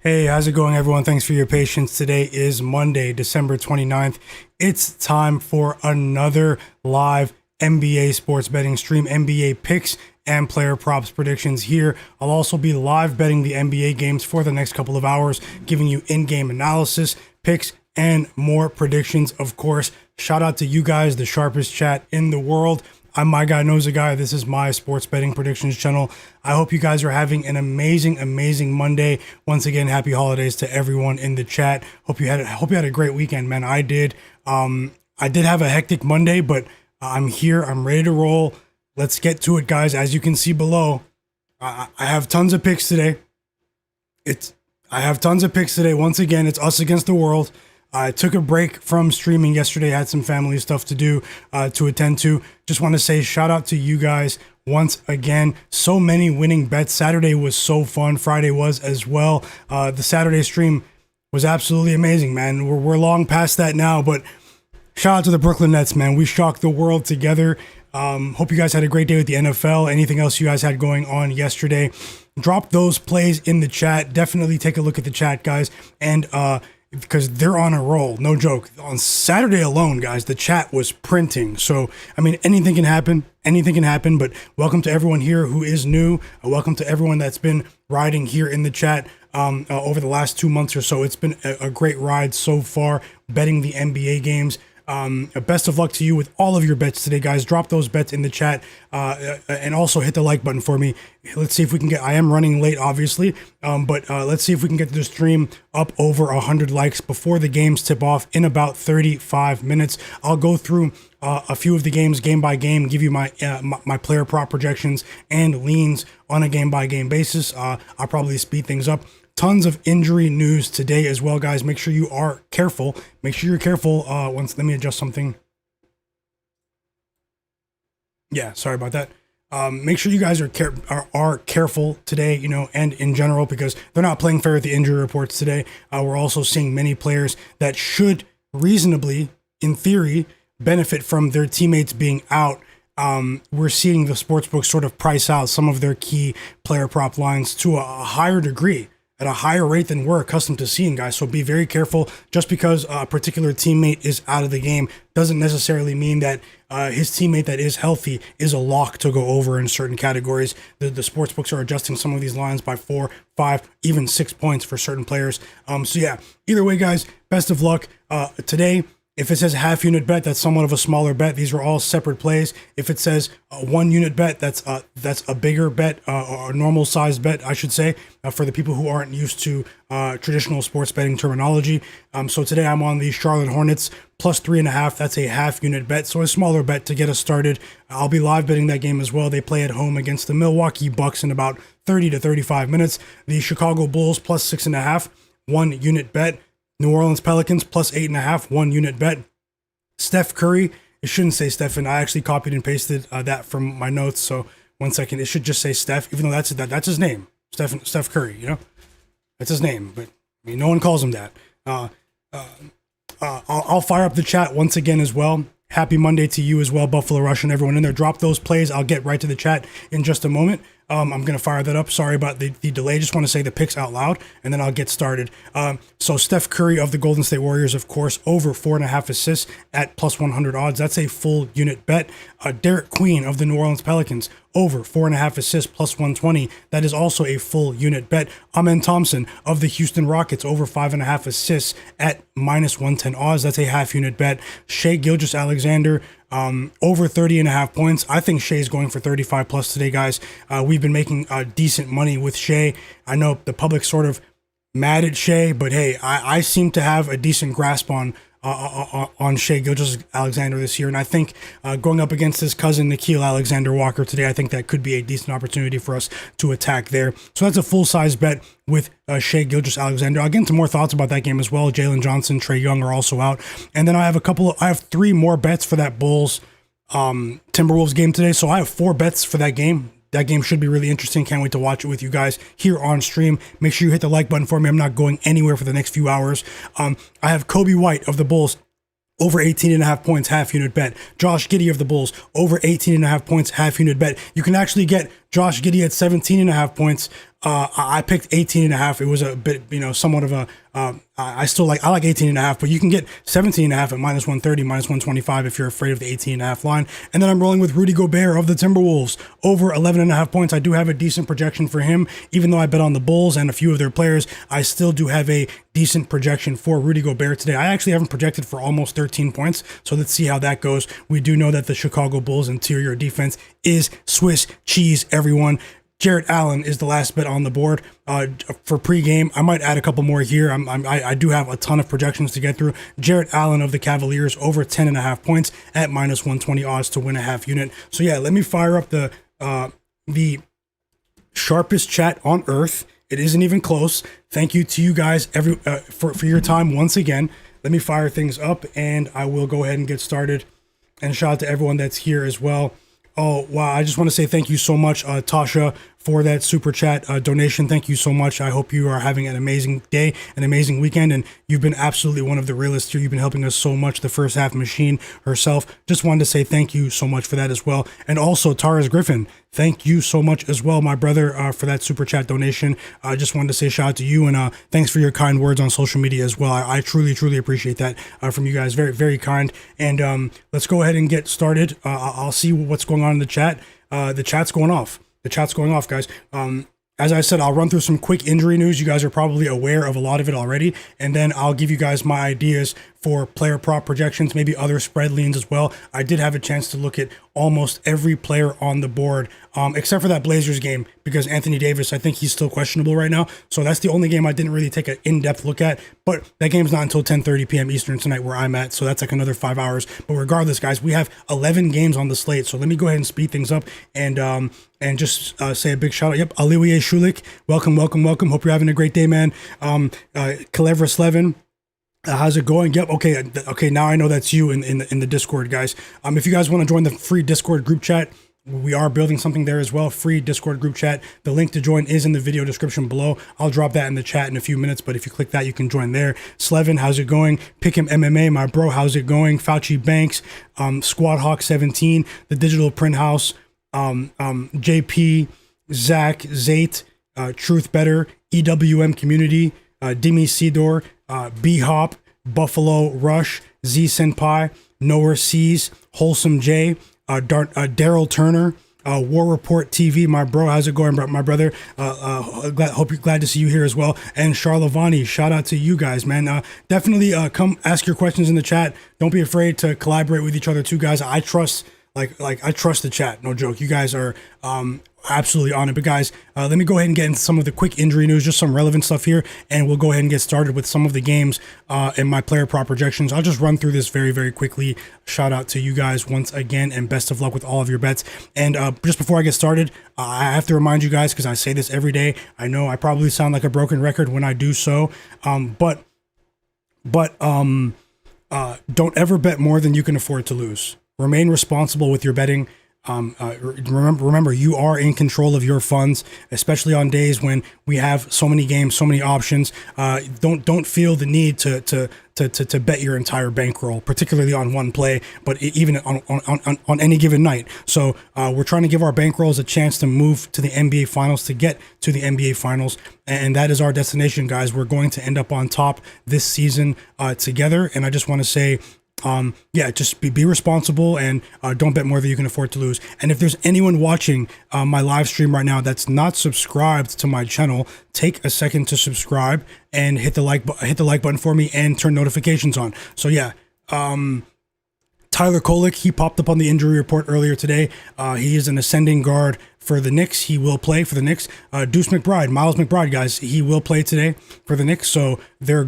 Hey, how's it going, everyone? Thanks for your patience. Today is Monday, December 29th. It's time for another live NBA sports betting stream, NBA picks and player props predictions here. I'll also be live betting the NBA games for the next couple of hours, giving you in-game analysis, picks, and more predictions, of course. Shout out to you guys, the sharpest chat in the world. I'm Myguyknowsaguy. This is my sports betting predictions channel. I hope you guys are having an amazing Monday. Once again, happy holidays to everyone in the chat. Hope you had a great weekend, man. I did. I did have a hectic Monday, but I'm here. I'm ready to roll. Let's get to it, guys. As you can see below, I have tons of picks today. Once again, it's us against the world. I took a break from streaming yesterday. I had some family stuff to do, to attend to. Just want to say shout out to you guys once again. So many winning bets. Saturday was so fun. Friday was as well. The Saturday stream was absolutely amazing, man. We're long past that now, but shout out to the Brooklyn Nets, man. We shocked the world together. Hope you guys had a great day with the NFL. Anything else you guys had going on yesterday? Drop those plays in the chat. Definitely take a look at the chat, guys. And, because they're on a roll, no joke. On Saturday alone, guys, the chat was printing. So, I mean, anything can happen, but welcome to everyone here who is new. Welcome to everyone that's been riding here in the chat over the last 2 months or so. It's been a great ride so far, betting the NBA games. Best of luck to you with all of your bets today, guys. Drop those bets in the chat and also hit the like button for me. Let's see if we can get, I am running late, obviously, but let's see if we can get the stream up over 100 likes before the games tip off in about 35 minutes. I'll go through a few of the games game by game, give you my my player prop projections and leans on a game by game basis. I'll probably speed things up. Tons of injury news today as well, guys. Make sure you are careful. Make sure you're careful. Let me adjust something. Yeah, sorry about that. Make sure you guys are careful today, you know, and in general, because they're not playing fair with the injury reports today. We're also seeing many players that should reasonably, in theory, benefit from their teammates being out. We're seeing the sportsbook sort of price out some of their key player prop lines to a higher degree, at a higher rate than we're accustomed to seeing, guys. So be very careful. Just because a particular teammate is out of the game doesn't necessarily mean that his teammate that is healthy is a lock to go over in certain categories. The sports books are adjusting some of these lines by 4, 5, even 6 points for certain players. So yeah, either way, guys, best of luck today. If it says half unit bet, that's somewhat of a smaller bet. These are all separate plays. If it says 1 unit bet, that's a bigger bet, or a normal size bet, I should say, for the people who aren't used to traditional sports betting terminology. So today I'm on the Charlotte Hornets plus 3.5. That's a half unit bet, so a smaller bet to get us started. I'll be live betting that game as well. They play at home against the Milwaukee Bucks in about 30 to 35 minutes. The Chicago Bulls plus 6.5, 1 unit bet. New Orleans Pelicans plus 8.5, 1 unit bet. Steph Curry, it shouldn't say Stephen. I actually copied and pasted that from my notes. So 1 second, it should just say Steph, even though that's his name, Steph Curry. You know, that's his name, but I mean, no one calls him that. I'll fire up the chat once again as well. Happy Monday to you as well, Buffalo Rush and everyone in there. Drop those plays. I'll get right to the chat in just a moment. I'm going to fire that up. Sorry about the delay. Just want to say the picks out loud, and then I'll get started. So Steph Curry of the Golden State Warriors, of course, over 4.5 assists at plus 100 odds. That's a full unit bet. Derek Queen of the New Orleans Pelicans, over 4.5 assists plus 120. That is also a full unit bet. Amen Thompson of the Houston Rockets, over 5.5 assists at minus 110 odds. That's a half unit bet. Shai Gilgeous-Alexander, over 30.5 points. I think Shai's going for 35 plus today, guys. We've been making decent money with Shai. I know the public's sort of mad at Shai, but hey, I seem to have a decent grasp on Shai Gilgeous-Alexander this year, and I think going up against his cousin Nickeil Alexander-Walker today, I think that could be a decent opportunity for us to attack there. So that's a full-size bet with Shai Gilgeous-Alexander. I'll get into more thoughts about that game as well. Jalen Johnson, Trae Young are also out, and then I have 3 more bets for that Bulls Timberwolves game today. So I have 4 bets for that game. That game should be really interesting. Can't wait to watch it with you guys here on stream. Make sure you hit the like button for me. I'm not going anywhere for the next few hours. I have Kobe White of the Bulls, over 18.5 points, half unit bet. Josh Giddey of the Bulls, over 18.5 points, half unit bet. You can actually get Josh Giddey at 17.5 points I picked 18.5. It was a bit, somewhat of a, I like 18.5, but you can get 17.5 at -130, -125 if you're afraid of the 18.5 line. And then I'm rolling with Rudy Gobert of the Timberwolves over 11.5 points. I do have a decent projection for him, even though I bet on the Bulls and a few of their players. I still do have a decent projection for Rudy Gobert today. I actually haven't projected for almost 13 points, so let's see how that goes. We do know that the Chicago Bulls interior defense is Swiss cheese, everyone. Jarrett Allen is the last bet on the board for pregame. I might add a couple more here. I do have a ton of projections to get through. Jarrett Allen of the Cavaliers over 10.5 points at -120 odds to win a half unit. So yeah, let me fire up the sharpest chat on earth. It isn't even close. Thank you to you guys for your time once again. Let me fire things up and I will go ahead and get started. And shout out to everyone that's here as well. Oh, wow. I just want to say thank you so much, Tasha, for that super chat donation. Thank you so much. I hope you are having an amazing day, an amazing weekend, and you've been absolutely one of the realest here. You've been helping us so much. The first half machine herself. Just wanted to say thank you so much for that as well. And also, Taras Griffin, thank you so much as well, my brother, for that super chat donation. I just wanted to say shout out to you, and thanks for your kind words on social media as well. I truly, truly appreciate that from you guys. Very, very kind. And let's go ahead and get started. I'll see what's going on in the chat. The chat's going off. The chat's going off, guys. As I said, I'll run through some quick injury news. You guys are probably aware of a lot of it already. And then I'll give you guys my ideas for player prop projections, maybe other spread leans as well. I did have a chance to look at almost every player on the board, except for that Blazers game, because Anthony Davis, I think he's still questionable right now. So that's the only game I didn't really take an in-depth look at. But that game's not until 10:30 p.m. Eastern tonight where I'm at. So that's like another 5 hours. But regardless, guys, we have 11 games on the slate. So let me go ahead and speed things up and just say a big shout out. Yep, Aliwiye Shulik, welcome. Hope you're having a great day, man. Kalevra Slevin, how's it going? Yep. Okay. Now I know that's you in the Discord, guys. If you guys want to join the free Discord group chat, we are building something there as well. Free Discord group chat. The link to join is in the video description below. I'll drop that in the chat in a few minutes, but if you click that, you can join there. Slevin, how's it going? Pick'em MMA, my bro, how's it going? Fauci Banks, Squad Hawk 17, the Digital Print House, JP, Zach, Zate, Truth Better, EWM Community, Dimi Sidor, B Hop, Buffalo Rush, Z Senpai, Nowhere Seas, Wholesome J, Daryl Turner, War Report TV, my bro, how's it going, my brother? Hope you're glad to see you here as well. And Charlavani, shout out to you guys, man. Definitely come ask your questions in the chat. Don't be afraid to collaborate with each other too, guys. I trust. I trust the chat, no joke. You guys are absolutely on it. But guys, let me go ahead and get into some of the quick injury news, just some relevant stuff here, and we'll go ahead and get started with some of the games and my player prop projections. I'll just run through this very, very quickly. Shout out to you guys once again, and best of luck with all of your bets. And just before I get started, I have to remind you guys, because I say this every day. I know I probably sound like a broken record when I do so, but don't ever bet more than you can afford to lose. Remain responsible with your betting. Remember, you are in control of your funds, especially on days when we have so many games, so many options. Don't feel the need to bet your entire bankroll, particularly on one play, but even on any given night. So we're trying to give our bankrolls a chance to move to the NBA Finals, to get to the NBA Finals, and that is our destination, guys. We're going to end up on top this season together, and I just want to say, just be responsible and don't bet more than you can afford to lose. And if there's anyone watching my live stream right now that's not subscribed to my channel, take a second to subscribe and hit the like button for me and turn notifications on. So yeah, Tyler Kolek, he popped up on the injury report earlier today. He is an ascending guard for the Knicks. He will play for the Knicks. Miles McBride, guys, he will play today for the Knicks. So our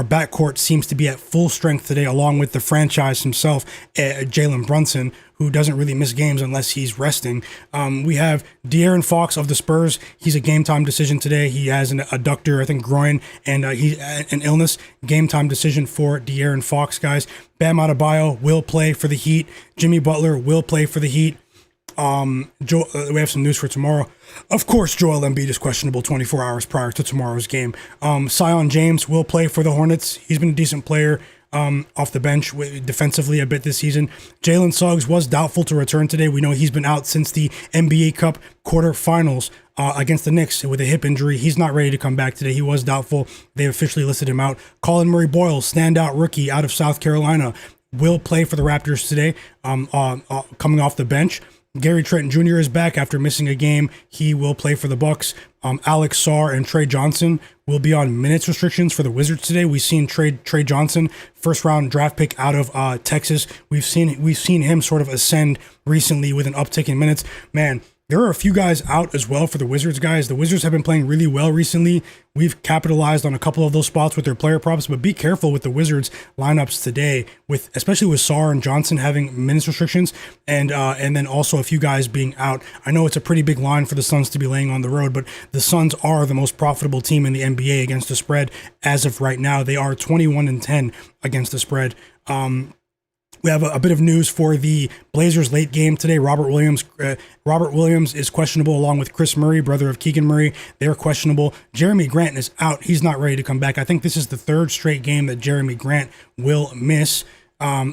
backcourt seems to be at full strength today, along with the franchise himself, Jalen Brunson, who doesn't really miss games unless he's resting. We have De'Aaron Fox of the Spurs. He's a game time decision today. He has an adductor, I think groin, and he's an illness. Game time decision for De'Aaron Fox, guys. Bam Adebayo will play for the Heat. Jimmy Butler will play for the Heat. We have some news for tomorrow. Of course, Joel Embiid is questionable 24 hours prior to tomorrow's game. Zion James will play for the Hornets. He's been a decent player off the bench defensively a bit this season. Jalen Suggs was doubtful to return today. We know he's been out since the NBA Cup quarterfinals against the Knicks with a hip injury. He's not ready to come back today. He was doubtful. They officially listed him out. Colin Murray-Boyle, standout rookie out of South Carolina, will play for the Raptors today, coming off the bench. Gary Trent Jr. is back after missing a game. He will play for the Bucks. Alex Sarr and Trae Johnson will be on minutes restrictions for the Wizards today. We've seen Trae Johnson, first round draft pick out of Texas. We've seen him sort of ascend recently with an uptick in minutes. Man, there are a few guys out as well for the Wizards, guys. The Wizards have been playing really well recently. We've capitalized on a couple of those spots with their player props, but be careful with the Wizards lineups today, especially with Sarr and Johnson having minutes restrictions, and then also a few guys being out. I know it's a pretty big line for the Suns to be laying on the road, but the Suns are the most profitable team in the NBA against the spread as of right now. They are 21-10 against the spread. We have a bit of news for the Blazers late game today. Robert Williams is questionable along with Chris Murray, brother of Keegan Murray. They're questionable. Jeremy Grant is out. He's not ready to come back. I think this is the third straight game that Jeremy Grant will miss.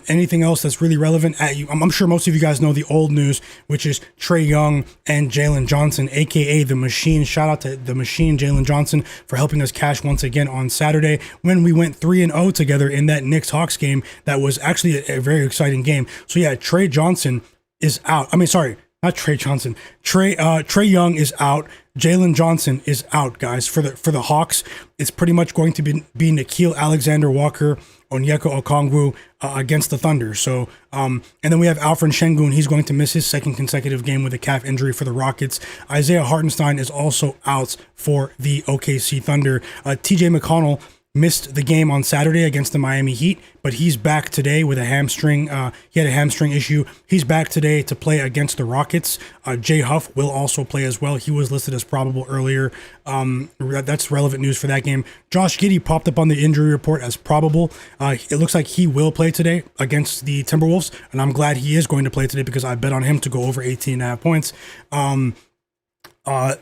Anything else that's really relevant at you? I'm sure most of you guys know the old news, which is Trae Young and Jalen Johnson, aka the Machine. Shout out to the Machine, Jalen Johnson, for helping us cash once again on Saturday when we went 3-0 together in that Knicks-Hawks game. That was actually a very exciting game. So yeah, Trae Johnson is out. I mean, sorry, not Trae Johnson. Trae Young is out. Jalen Johnson is out, guys. For the Hawks, it's pretty much going to be Nickeil Alexander-Walker, Onyeka Okongwu against the Thunder. So, and then we have Alperen Sengun. He's going to miss his second consecutive game with a calf injury for the Rockets. Isaiah Hartenstein is also out for the OKC Thunder. TJ McConnell missed the game on Saturday against the Miami Heat, but he's back today with a hamstring. He had a hamstring issue. He's back today to play against the Rockets. Jay Huff will also play as well. He was listed as probable earlier. That's relevant news for that game. Josh Giddey popped up on the injury report as probable. It looks like he will play today against the Timberwolves, and I'm glad he is going to play today because I bet on him to go over 18.5 points.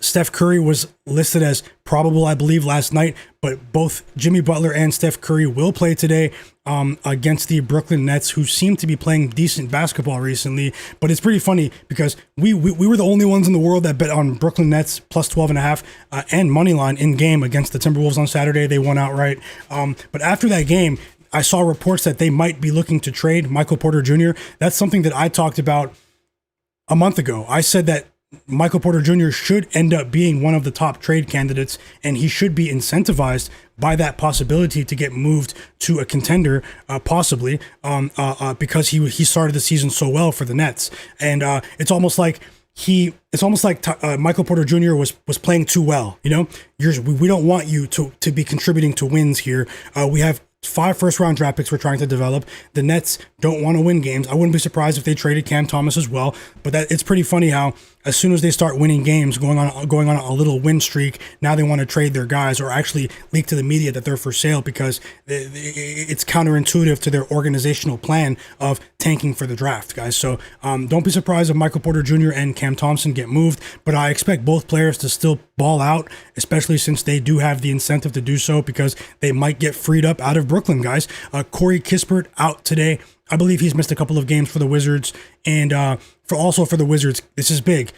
Steph Curry was listed as probable, I believe, last night, but both Jimmy Butler and Steph Curry will play today against the Brooklyn Nets, who seem to be playing decent basketball recently. But it's pretty funny because we were the only ones in the world that bet on Brooklyn Nets plus 12.5 and money line in game against the Timberwolves on Saturday. They won outright. But after that game, I saw reports that they might be looking to trade Michael Porter Jr. That's something that I talked about a month ago. I said that Michael Porter Jr. should end up being one of the top trade candidates, and he should be incentivized by that possibility to get moved to a contender, possibly, because he started the season so well for the Nets. And it's almost like Michael Porter Jr. was playing too well. You know, we don't want you to be contributing to wins here. We have 5 first-round draft picks we're trying to develop. The Nets don't want to win games. I wouldn't be surprised if they traded Cam Thomas as well. But it's pretty funny how as soon as they start winning games, going on a little win streak, now they want to trade their guys or actually leak to the media that they're for sale because it's counterintuitive to their organizational plan of tanking for the draft, guys. So don't be surprised if Michael Porter Jr. and Cam Thompson get moved. But I expect both players to still ball out, especially since they do have the incentive to do so because they might get freed up out of Brooklyn, guys. Corey Kispert out today. I believe he's missed a couple of games for the Wizards. And for the Wizards, this is big.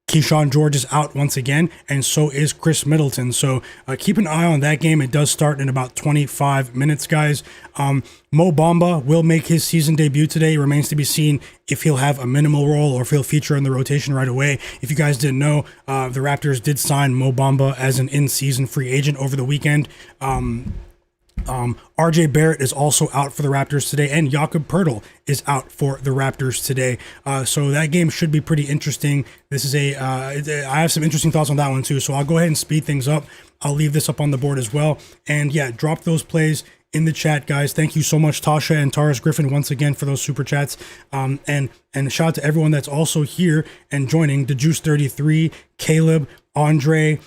Keyshawn George is out once again, and so is Chris Middleton. So keep an eye on that game. It does start in about 25 minutes, guys. Mo Bamba will make his season debut today. It remains to be seen if he'll have a minimal role or if he'll feature in the rotation right away. If you guys didn't know, the Raptors did sign Mo Bamba as an in-season free agent over the weekend. RJ Barrett is also out for the Raptors today, and Jakob Poeltl is out for the Raptors today. So that game should be pretty interesting. This is I have some interesting thoughts on that one too. So I'll go ahead and speed things up. I'll leave this up on the board as well. And yeah, drop those plays in the chat, guys. Thank you so much, Tasha and Taurus Griffin, once again for those super chats. And shout out to everyone that's also here and joining. The Juice 33, Caleb, Andre,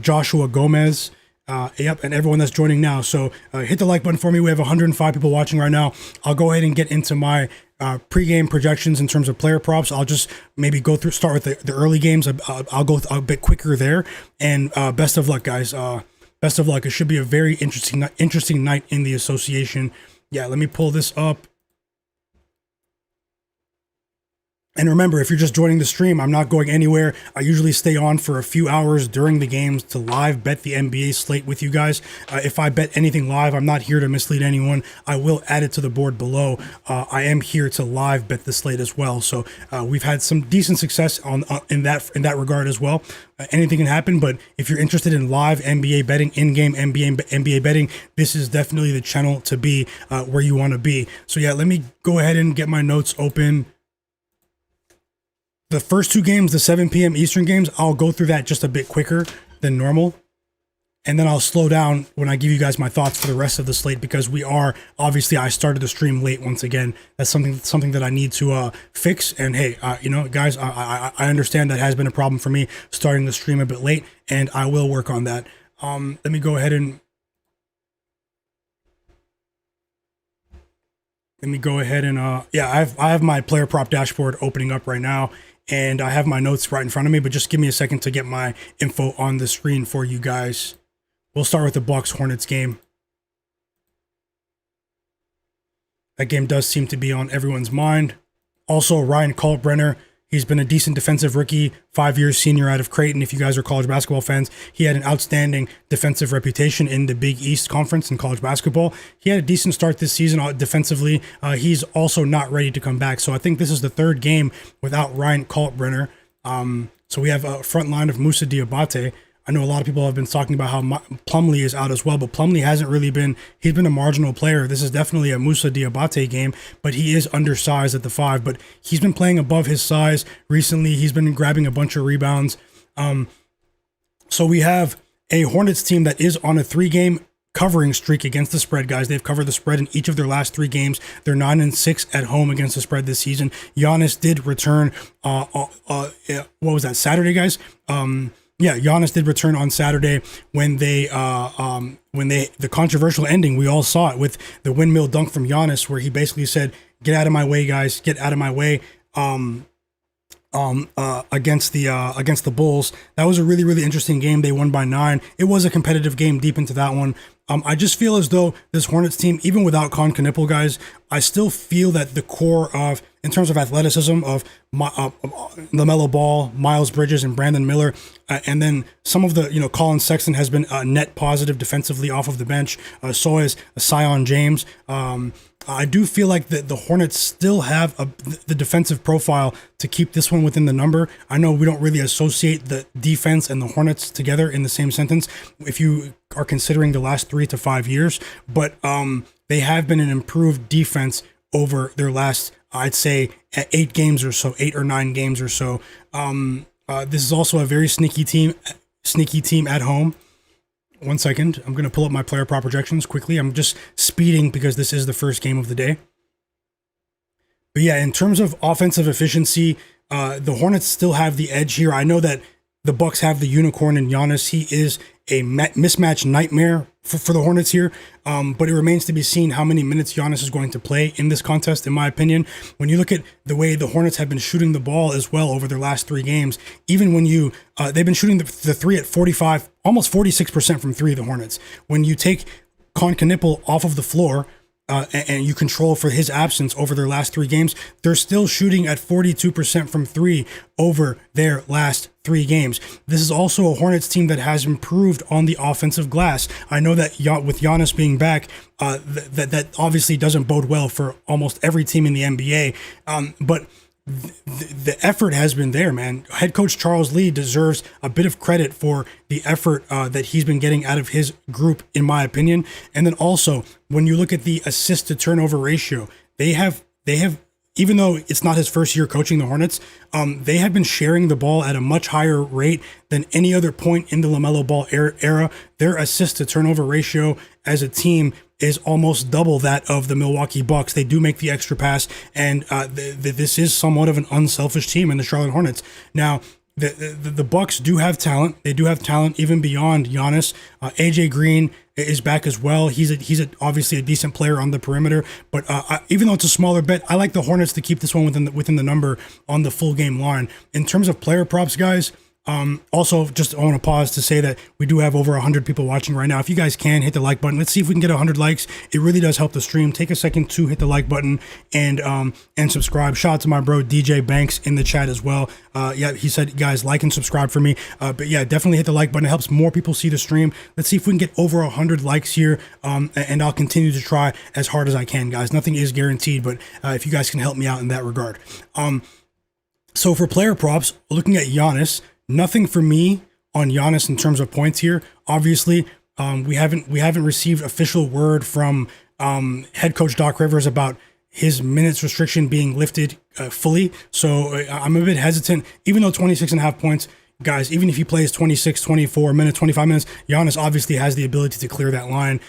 Joshua Gomez. And everyone that's joining now. So hit the like button for me. We have 105 people watching right now. I'll go ahead and get into my pregame projections in terms of player props. I'll just maybe start with the early games. I'll go a bit quicker there. And best of luck, guys. Best of luck. It should be a very interesting night in the association. Yeah, let me pull this up. And remember, if you're just joining the stream, I'm not going anywhere. I usually stay on for a few hours during the games to live bet the NBA slate with you guys. If I bet anything live, I'm not here to mislead anyone. I will add it to the board below. I am here to live bet the slate as well. So we've had some decent success in that regard as well. Anything can happen, but if you're interested in live NBA betting, in-game NBA betting, this is definitely the channel to be where you want to be. So yeah, let me go ahead and get my notes open. The first two games, the 7 p.m. Eastern games, I'll go through that just a bit quicker than normal. And then I'll slow down when I give you guys my thoughts for the rest of the slate, because obviously I started the stream late once again. That's something that I need to fix. And hey, guys, I understand that has been a problem for me starting the stream a bit late, and I will work on that. Let me go ahead and I have my player prop dashboard opening up right now. And I have my notes right in front of me, but just give me a second to get my info on the screen for you guys. We'll start with the Bucks-Hornets game. That game does seem to be on everyone's mind. Also, Ryan Kalkbrenner, he's been a decent defensive rookie, 5-year senior out of Creighton. If you guys are college basketball fans, he had an outstanding defensive reputation in the Big East Conference in college basketball. He had a decent start this season defensively. He's also not ready to come back. So I think this is the third game without Ryan Kalkbrenner. So we have a front line of Moussa Diabate. I know a lot of people have been talking about how Plumlee is out as well, but Plumlee hasn't really been, he's been a marginal player. This is definitely a Moussa Diabate game, but he is undersized at the 5, but he's been playing above his size recently. He's been grabbing a bunch of rebounds. So we have a Hornets team that is on a 3-game covering streak against the spread, guys. They've covered the spread in each of their last 3 games. They're 9-6 at home against the spread this season. Giannis did return, what was that, Saturday, guys? Yeah, Giannis did return on Saturday when the controversial ending, we all saw it with the windmill dunk from Giannis, where he basically said, "Get out of my way, guys, get out of my way." Against the Bulls. That was a really, really interesting game. They won by 9. It was a competitive game deep into that one. I just feel as though this Hornets team, even without Con Knipple, guys, I still feel that the core of, in terms of athleticism, of LaMelo Ball, Miles Bridges, and Brandon Miller, and then some of the, Colin Sexton has been net positive defensively off of the bench. So is Sion James. I do feel like the Hornets still have the defensive profile to keep this one within the number. I know we don't really associate the defense and the Hornets together in the same sentence if you are considering the last 3 to 5 years, but they have been an improved defense over their last, I'd say, 8 games or so, 8 or 9 games or so. This is also a very sneaky team at home. One second. I'm going to pull up my player prop projections quickly. I'm just speeding because this is the first game of the day. But yeah, in terms of offensive efficiency, the Hornets still have the edge here. I know that the Bucks have the unicorn in Giannis. He is a mismatch nightmare for the Hornets here. But it remains to be seen how many minutes Giannis is going to play in this contest, in my opinion. When you look at the way the Hornets have been shooting the ball as well over their last 3 games, even when they've been shooting the 3 at 45, almost 46% from 3, the Hornets. When you take Con Knipple off of the floor, and you control for his absence over their last 3 games, they're still shooting at 42% from 3 over their last 3 games. This is also a Hornets team that has improved on the offensive glass. I know that with Giannis being back, that obviously doesn't bode well for almost every team in the NBA, but the effort has been there, man. Head coach Charles Lee deserves a bit of credit for the effort that he's been getting out of his group, in my opinion. And then also, when you look at the assist to turnover ratio, they have, even though it's not his first year coaching the Hornets, they have been sharing the ball at a much higher rate than any other point in the LaMelo Ball era. Their assist to turnover ratio as a team is almost double that of the Milwaukee Bucks. They do make the extra pass, and this is somewhat of an unselfish team in the Charlotte Hornets. Now, the Bucks do have talent. They do have talent even beyond Giannis. AJ Green is back as well. He's obviously a decent player on the perimeter, but even though it's a smaller bet, I like the Hornets to keep this one within the number on the full game line. In terms of player props, guys, Also, just I want to pause to say that we do have over 100 people watching right now. If you guys can hit the like button, let's see if we can get 100 likes. It really does help the stream. Take a second to hit the like button and subscribe. Shout out to my bro DJ Banks in the chat as well. Yeah, he said, guys, like and subscribe for me. But yeah, definitely hit the like button. It helps more people see the stream. Let's see if we can get over 100 likes here. And I'll continue to try as hard as I can, guys. Nothing is guaranteed, but if you guys can help me out in that regard. So for player props, looking at Giannis, nothing for me on Giannis in terms of points here. Obviously, we haven't received official word from head coach Doc Rivers about his minutes restriction being lifted fully. So I'm a bit hesitant, even though 26.5 points, guys, even if he plays 26, 24 minutes, 25 minutes, Giannis obviously has the ability to clear that line.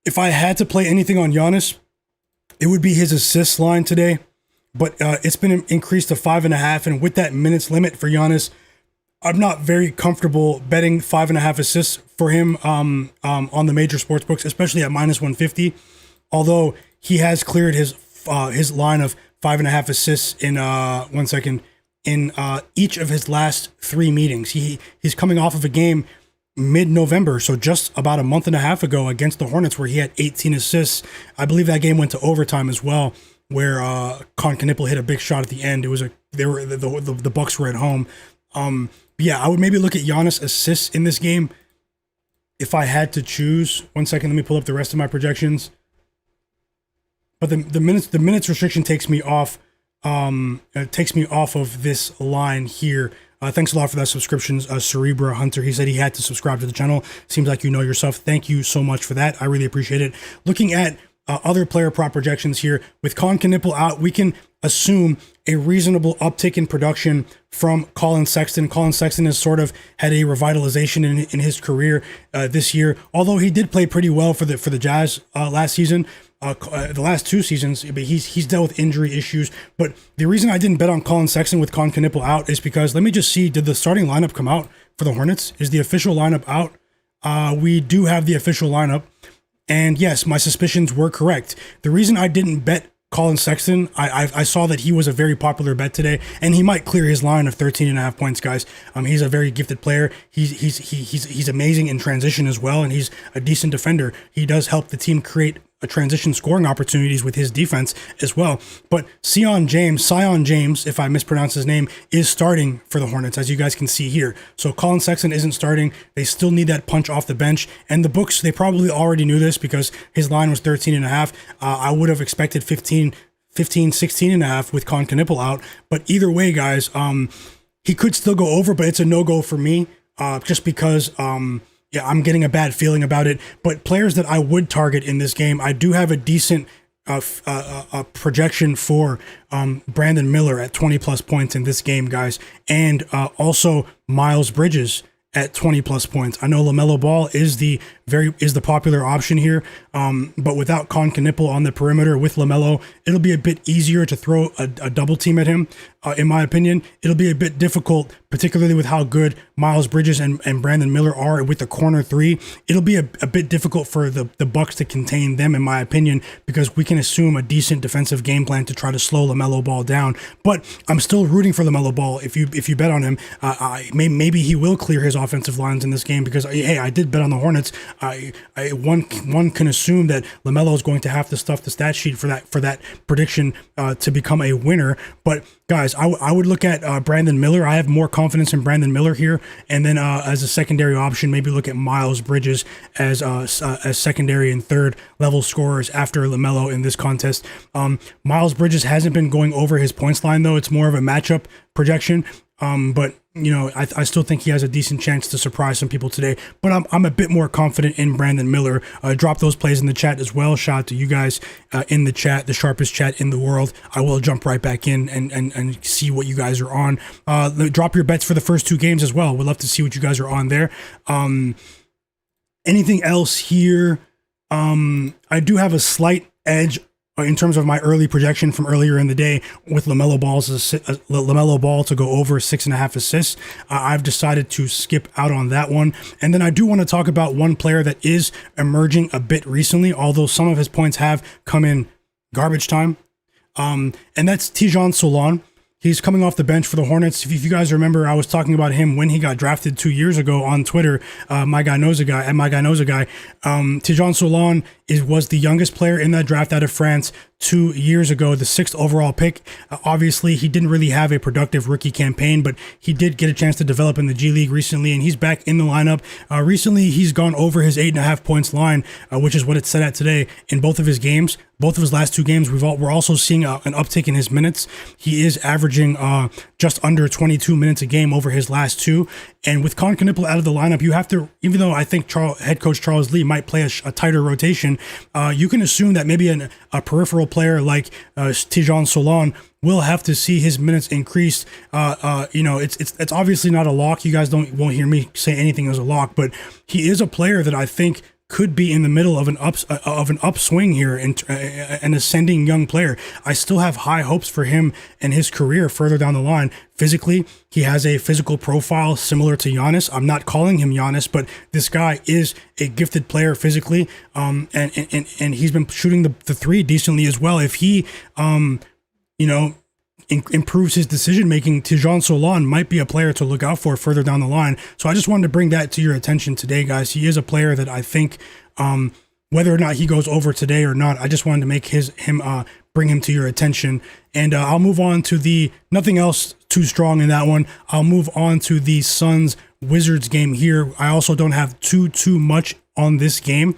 If I had to play anything on Giannis, it would be his assist line today. But it's been increased to 5.5, and with that minutes limit for Giannis, I'm not very comfortable betting 5.5 assists for him on the major sports books, especially at -150. Although he has cleared his line of 5.5 assists in in each of his last 3 meetings. He's coming off of a game mid-November, so just about a month and a half ago against the Hornets, where he had 18 assists. I believe that game went to overtime as well, where Knipple hit a big shot at the end. It was the Bucks were at home. Yeah, I would maybe look at Giannis assists in this game if I had to choose. 1 second, let me pull up the rest of my projections. But the minutes restriction takes me off. It takes me off of this line here. Thanks a lot for that subscription, Cerebra Hunter. He said he had to subscribe to the channel. Seems like you know yourself. Thank you so much for that. I really appreciate it. Looking at other player prop projections here, with Knipple out, we can assume a reasonable uptick in production from Colin Sexton. Colin Sexton has sort of had a revitalization in his career this year, although he did play pretty well for the Jazz last season. The last 2 seasons, but he's dealt with injury issues. But the reason I didn't bet on Colin Sexton with Knipple out is because, let me just see, did the starting lineup come out for the Hornets? Is the official lineup out? We do have the official lineup. And yes, my suspicions were correct. The reason I didn't bet Colin Sexton, I saw that he was a very popular bet today, and he might clear his line of 13.5 points, guys. He's a very gifted player. He's amazing in transition as well, and he's a decent defender. He does help the team create a transition scoring opportunities with his defense as well. But Sion James, if I mispronounce his name, is starting for the Hornets, as you guys can see here. So Colin Sexton isn't starting. They still need that punch off the bench. And the books, they probably already knew this because his line was 13.5. I would have expected 15, 16.5 with Knipple out. But either way, guys, he could still go over, but it's a no-go for me just because... yeah, I'm getting a bad feeling about it. But players that I would target in this game, I do have a decent projection for Brandon Miller at 20+ points in this game, guys. And also Miles Bridges at 20+ points. I know LaMelo Ball is the popular option here, but without Knipple on the perimeter with LaMelo, it'll be a bit easier to throw a double team at him. In my opinion, it'll be a bit difficult, particularly with how good Miles Bridges and Brandon Miller are with the corner 3. It'll be a bit difficult for the Bucks to contain them, in my opinion, because we can assume a decent defensive game plan to try to slow LaMelo Ball down. But I'm still rooting for LaMelo Ball. If you bet on him, maybe he will clear his offensive lines in this game, because hey, I did bet on the Hornets. One can assume that LaMelo is going to have to stuff the stat sheet for that prediction to become a winner. But guys, I would look at Brandon Miller. I have more confidence in Brandon Miller here, and then as a secondary option, maybe look at Miles Bridges as secondary and third level scorers after LaMelo in this contest. Miles Bridges hasn't been going over his points line though. It's more of a matchup projection. But you know, I still think he has a decent chance to surprise some people today. But I'm a bit more confident in Brandon Miller. Drop those plays in the chat as well. Shout out to you guys in the chat, the sharpest chat in the world. I will jump right back in and see what you guys are on. Drop your bets for the first 2 games as well. We'd love to see what you guys are on there. Anything else here? I do have a slight edge in terms of my early projection from earlier in the day with LaMelo Ball to go over 6.5 assists. I've decided to skip out on that one. And then I do want to talk about one player that is emerging a bit recently, although some of his points have come in garbage time. And that's Tijon Solon. He's coming off the bench for the Hornets. If you guys remember, I was talking about him when he got drafted 2 years ago on Twitter. Myguyknowsaguy at Myguyknowsaguy. Tidjane Solon was the youngest player in that draft out of France 2 years ago, the 6th overall pick. Obviously, he didn't really have a productive rookie campaign, but he did get a chance to develop in the G League recently, and he's back in the lineup. Recently, he's gone over his 8.5 points line, which is what it's set at today in both of his games. Both of his last 2 games, we're also seeing an uptick in his minutes. He is averaging just under 22 minutes a game over his last 2. And with Con Knipple out of the lineup, you have to, even though I think head coach Charles Lee might play a tighter rotation, you can assume that maybe a peripheral player like Tidjane Solon will have to see his minutes increased. It's obviously not a lock. You guys won't hear me say anything as a lock, but he is a player that I think could be in the middle of an upswing here, and an ascending young player. I still have high hopes for him and his career further down the line. Physically, he has a physical profile similar to Giannis. I'm not calling him Giannis, but this guy is a gifted player physically, and he's been shooting the 3 decently as well. If he, improves his decision making, Tidjane Solon might be a player to look out for further down the line. So I just wanted to bring that to your attention today, guys. He is a player that I think, whether or not he goes over today or not, I just wanted to make bring him to your attention. And I'll move on to nothing else too strong in that one. I'll move on to the Suns Wizards game here. I also don't have too much on this game.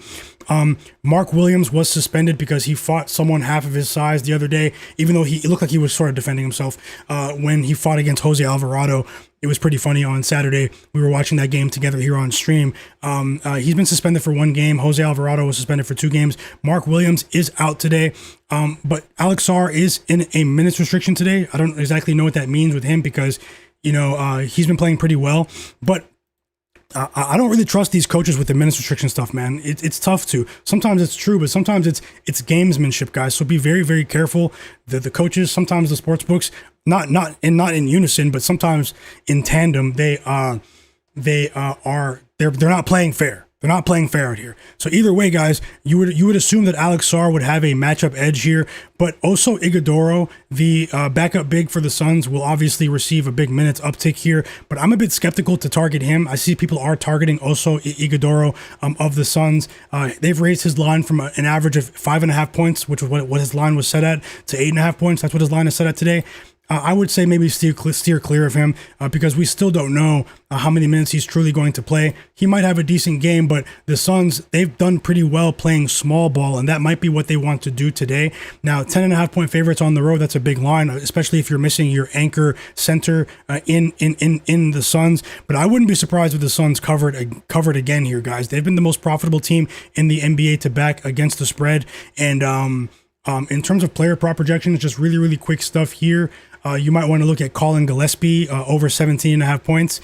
Mark Williams was suspended because he fought someone half of his size the other day, even though it looked like he was sort of defending himself when he fought against Jose Alvarado. It was pretty funny on Saturday. We were watching that game together here on stream. He's been suspended for 1 game. Jose Alvarado was suspended for 2 games. Mark Williams is out today. But Alex Sarr is in a minutes restriction today. I don't exactly know what that means with him because, he's been playing pretty well. But I don't really trust these coaches with the minutes restriction stuff, man. It's tough to. Sometimes it's true, but sometimes it's gamesmanship, guys. So be very, very careful. The coaches, sometimes the sports books, not in unison, but sometimes in tandem, they're not playing fair. They're not playing fair out here. So either way, guys, you would assume that Alex Sarr would have a matchup edge here, but also Iguodala, the backup big for the Suns, will obviously receive a big minutes uptick here. But I'm a bit skeptical to target him. I see people are targeting also Iguodala of the Suns. They've raised his line from an average of 5.5 points, which was what his line was set at, to 8.5 points. That's what his line is set at today. I would say maybe steer clear of him because we still don't know how many minutes he's truly going to play. He might have a decent game, but the Suns, they've done pretty well playing small ball, and that might be what they want to do today. Now, 10.5 point favorites on the road, that's a big line, especially if you're missing your anchor center in the Suns. But I wouldn't be surprised if the Suns covered again here, guys. They've been the most profitable team in the NBA to back against the spread. And in terms of player prop projections, just really, really quick stuff here. You might want to look at Colin Gillespie over 17.5 points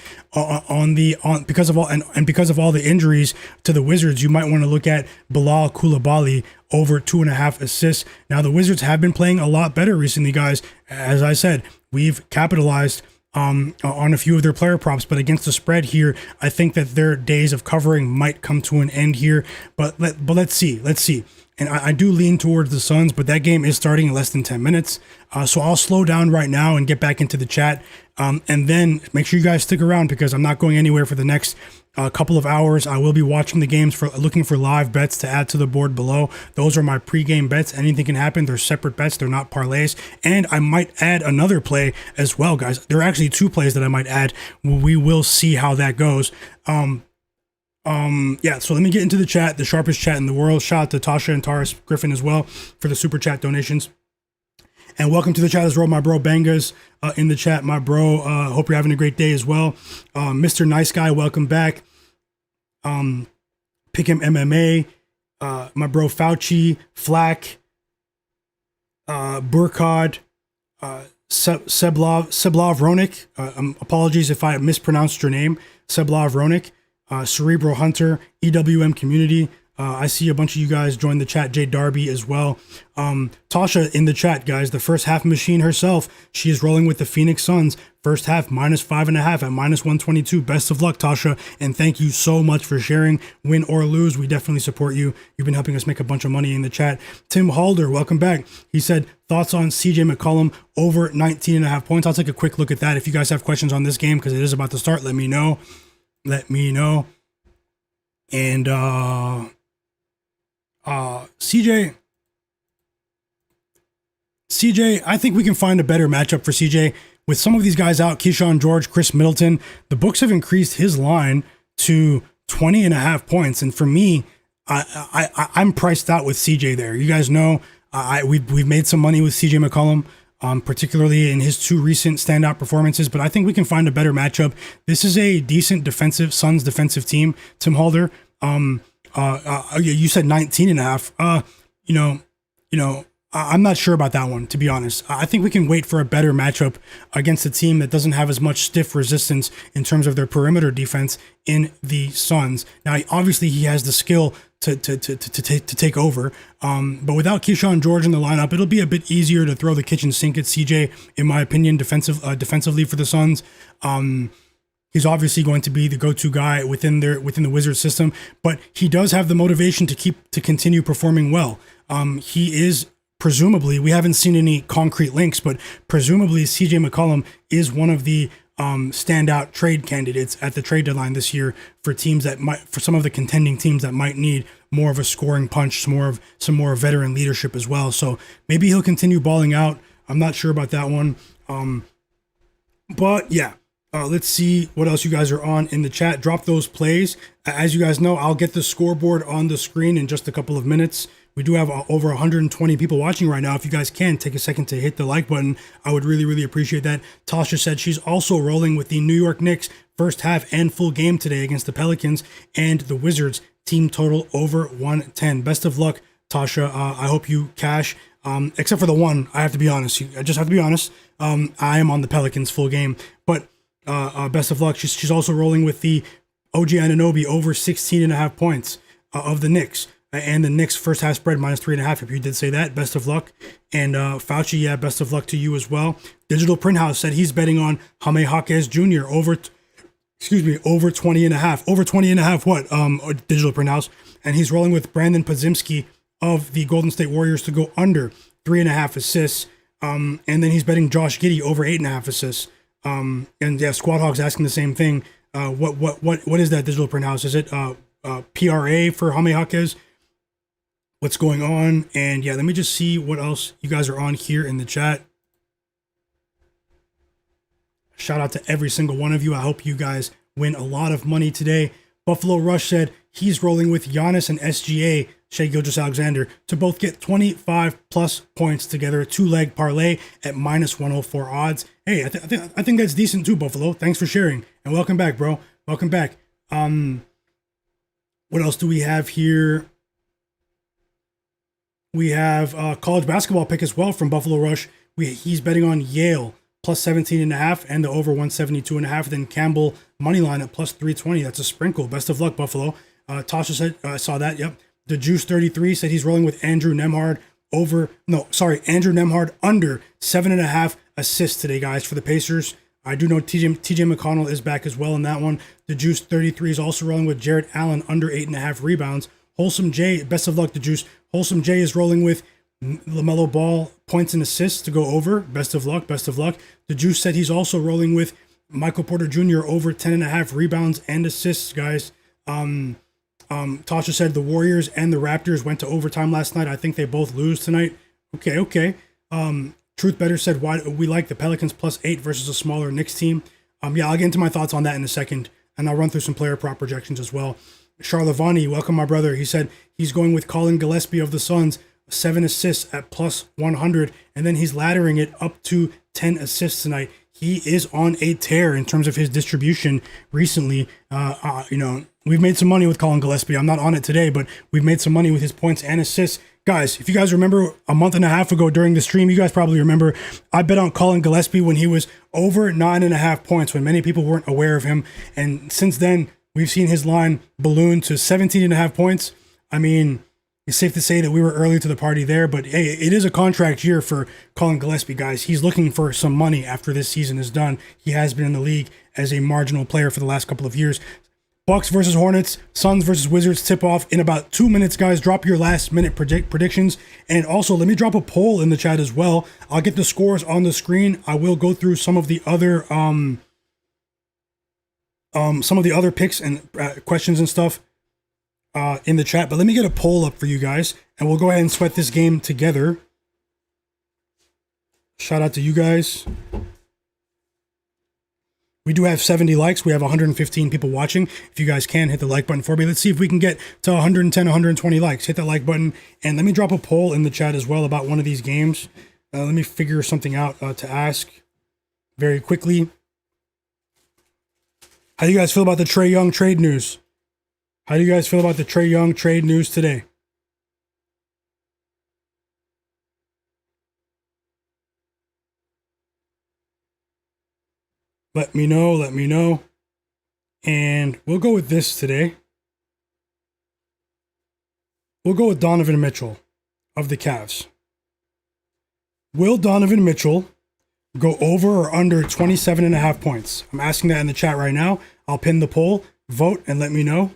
because of all the injuries to the Wizards. You might want to look at Bilal Coulibaly over 2.5 assists. Now the Wizards have been playing a lot better recently, guys. As I said, we've capitalized on a few of their player props, but against the spread here, I think that their days of covering might come to an end here. But let's see. And I do lean towards the Suns, but that game is starting in less than 10 minutes. So I'll slow down right now and get back into the chat. And then make sure you guys stick around because I'm not going anywhere for the next couple of hours. I will be watching the games, looking for live bets to add to the board below. Those are my pregame bets. Anything can happen. They're separate bets. They're not parlays. And I might add another play as well, guys. There are actually 2 plays that I might add. We will see how that goes. So let me get into the chat, the sharpest chat in the world. Shout out to Tasha and Taurus Griffin as well for the super chat donations. And welcome to the chat as well, my bro Bangas in the chat, my bro. Hope you're having a great day as well. Mr. Nice Guy, welcome back. Pick him MMA, my bro Fauci, Flagg, Burkhard, Seblov Ronik. Apologies if I mispronounced your name, Seblov Ronik. Cerebral Hunter, EWM Community, I see a bunch of you guys join the chat. Jay Darby as well. Tasha in the chat, guys. The first half machine herself. She is rolling with the Phoenix Suns. First half -5.5 at -122. Best of luck, Tasha. And thank you so much for sharing. Win or lose, we definitely support you. You've been helping us make a bunch of money in the chat. Tim Halder, welcome back. He said, thoughts on CJ McCollum over 19.5 points. I'll take a quick look at that. If you guys have questions on this game, because it is about to start, let me know. And CJ, I think we can find a better matchup for CJ. With some of these guys out, Keyshawn George, Chris Middleton, the books have increased his line to 20.5 points. And for me, I'm priced out with CJ there. You guys know we've made some money with CJ McCollum, particularly in his 2 recent standout performances, but I think we can find a better matchup. This is a decent Suns defensive team. Tim Halder, you said 19.5. I'm not sure about that one, to be honest. I think we can wait for a better matchup against a team that doesn't have as much stiff resistance in terms of their perimeter defense in the Suns. Now, obviously, he has the skill to take over, but without Keyshawn George in the lineup, it'll be a bit easier to throw the kitchen sink at CJ, in my opinion, defensively for the Suns. He's obviously going to be the go-to guy within the Wizards system, but he does have the motivation to continue performing well. He is presumably, we haven't seen any concrete links, but presumably CJ McCollum is one of the standout trade candidates at the trade deadline this year for some of the contending teams that might need more of a scoring punch, some more veteran leadership as well. So maybe he'll continue balling out. I'm not sure about that one. But yeah. Let's see what else you guys are on in the chat. Drop those plays. As you guys know, I'll get the scoreboard on the screen in just a couple of minutes. We do have over 120 people watching right now. If you guys can, take a second to hit the like button. I would really, really appreciate that. Tasha said she's also rolling with the New York Knicks first half and full game today against the Pelicans and the Wizards team total over 110. Best of luck, Tasha. I hope you cash. Except for the one, I have to be honest. I just have to be honest. I am on the Pelicans full game, but best of luck. She's also rolling with the OG Anunoby over 16.5 points of the Knicks. And the Knicks first half spread -3.5. If you did say that, best of luck. And Fauci, yeah, best of luck to you as well. Digital Print House said he's betting on Jaime Jaquez Jr. over 20.5. Over 20.5 what? Digital Print House. And he's rolling with Brandon Podziemski of the Golden State Warriors to go under 3.5 assists. And then he's betting Josh Giddey over 8.5 assists. And yeah, Squad Hog's asking the same thing. What is that, Digital Print House? Is it PRA for Jaime Jaquez? What's going on? And yeah, let me just see what else you guys are on here in the chat. Shout out to every single one of you. I hope you guys win a lot of money today. Buffalo Rush said he's rolling with Giannis and SGA, Shai Gilgeous-Alexander, to both get 25 plus points together, 2-leg parlay at -104 odds. Hey, I think that's decent too, Buffalo. Thanks for sharing and welcome back, bro. Welcome back. What else do we have here? We have college basketball pick as well from Buffalo Rush. He's betting on Yale plus 17.5 and the over 172.5. Then Campbell money line at plus 320. That's a sprinkle. Best of luck, Buffalo. Tasha said, I saw that. Yep. The Juice 33 said he's rolling with Andrew Nembhard Andrew Nembhard under 7.5 assists today, guys, for the Pacers. I do know TJ McConnell is back as well in that one. The Juice 33 is also rolling with Jarrett Allen under 8.5 rebounds. Wholesome J, best of luck to Juice. Wholesome J is rolling with LaMelo Ball points and assists to go over. Best of luck, best of luck. The Juice said he's also rolling with Michael Porter Jr. over 10.5 rebounds and assists, guys. Tasha said the Warriors and the Raptors went to overtime last night. I think they both lose tonight. Okay. Truth Better said why we like the Pelicans +8 versus a smaller Knicks team. Yeah, I'll get into my thoughts on that in a second, and I'll run through some player prop projections as well. Charlavani, welcome my brother. He said he's going with Colin Gillespie of the Suns, 7 assists at +100, and then he's laddering it up to 10 assists tonight. He is on a tear in terms of his distribution recently. We've made some money with Colin Gillespie. I'm not on it today, but we've made some money with his points and assists. Guys, if you guys remember a month and a half ago during the stream, you guys probably remember I bet on Colin Gillespie when he was over 9.5 points, when many people weren't aware of him. And since then, we've seen his line balloon to 17.5 points. I mean, it's safe to say that we were early to the party there, but hey, it is a contract year for Colin Gillespie, guys. He's looking for some money after this season is done. He has been in the league as a marginal player for the last couple of years. Bucks versus Hornets, Suns versus Wizards tip off in about 2 minutes, guys. Drop your last minute predictions. And also, let me drop a poll in the chat as well. I'll get the scores on the screen. I will go through some of the other picks and questions and stuff in the chat, but let me get a poll up for you guys and we'll go ahead and sweat this game together. Shout out to you guys. We do have 70 likes. We have 115 people watching. If you guys can, hit the like button for me. Let's see if we can get to 110, 120 likes. Hit that like button and let me drop a poll in the chat as well about one of these games. Let me figure something out to ask very quickly. How do you guys feel about the Trae Young trade news? How do you guys feel about the Trae Young trade news today? Let me know. And we'll go with this today. We'll go with Donovan Mitchell of the Cavs. Will Donovan Mitchell go over or under 27.5 points? I'm asking that in the chat right now. I'll pin the poll, vote, and let me know.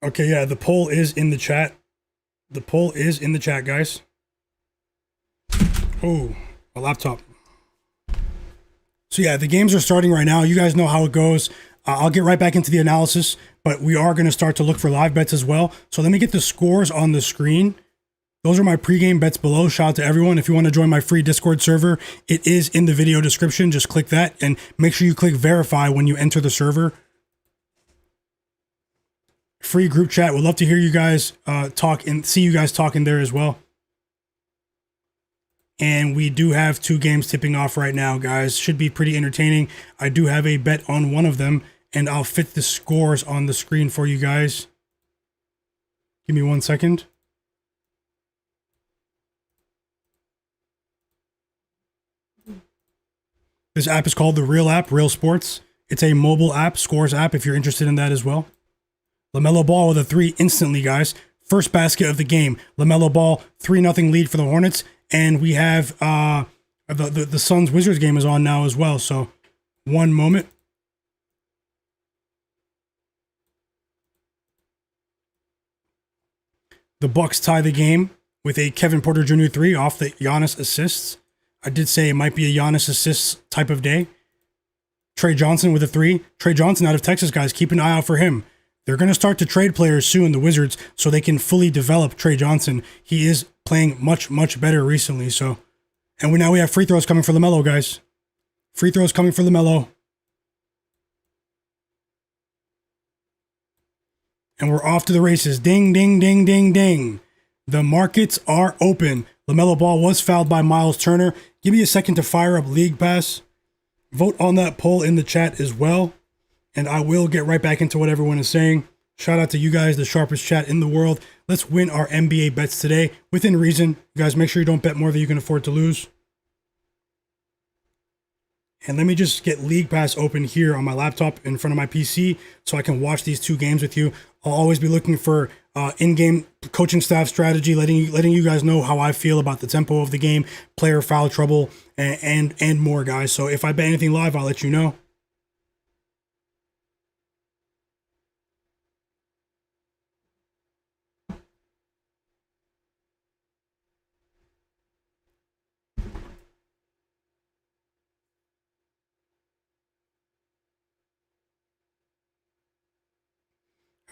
Okay, yeah, the poll is in the chat. The poll is in the chat, guys. Oh, my laptop. So yeah, the games are starting right now. You guys know how it goes. I'll get right back into the analysis, but we are going to start to look for live bets as well. So let me get the scores on the screen. Those are my pregame bets below. Shout out to everyone. If you want to join my free Discord server, it is in the video description. Just click that and make sure you click verify when you enter the server. Free group chat. Would love to hear you guys talk and see you guys talking there as well. And we do have 2 games tipping off right now, guys. Should be pretty entertaining. I do have a bet on one of them, and I'll fit the scores on the screen for you guys. Give me 1 second. This app is called the Real app, Real Sports. It's a mobile app, scores app, if you're interested in that as well. LaMelo Ball with a 3 instantly, guys. First basket of the game. LaMelo Ball, 3-0 lead for the Hornets. And we have the Suns-Wizards game is on now as well. So, one moment. The Bucks tie the game with a Kevin Porter Jr. 3 off the Giannis assists. I did say it might be a Giannis assists type of day. Trae Johnson with a 3. Trae Johnson out of Texas, guys. Keep an eye out for him. They're going to start to trade players soon, the Wizards, so they can fully develop Trae Johnson. He is playing much, much better recently. So, and now we have free throws coming for LaMelo, guys. Free throws coming for LaMelo. And we're off to the races. Ding, ding, ding, ding, ding. The markets are open. LaMelo Ball was fouled by Miles Turner. Give me a second to fire up League Pass. Vote on that poll in the chat as well. And I will get right back into what everyone is saying. Shout out to you guys, the sharpest chat in the world. Let's win our NBA bets today within reason. You guys, make sure you don't bet more than you can afford to lose. And let me just get League Pass open here on my laptop in front of my PC so I can watch these 2 games with you. I'll always be looking for in-game coaching staff strategy, letting you guys know how I feel about the tempo of the game, player foul trouble, and more, guys. So if I bet anything live, I'll let you know.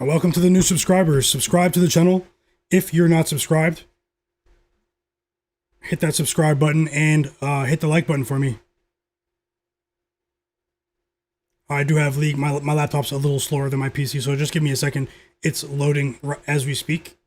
And welcome to the new subscribers. Subscribe to the channel if you're not subscribed. Hit that subscribe button and hit the like button for me. I do have League. My laptop's a little slower than my PC, so just give me a second. It's loading as we speak.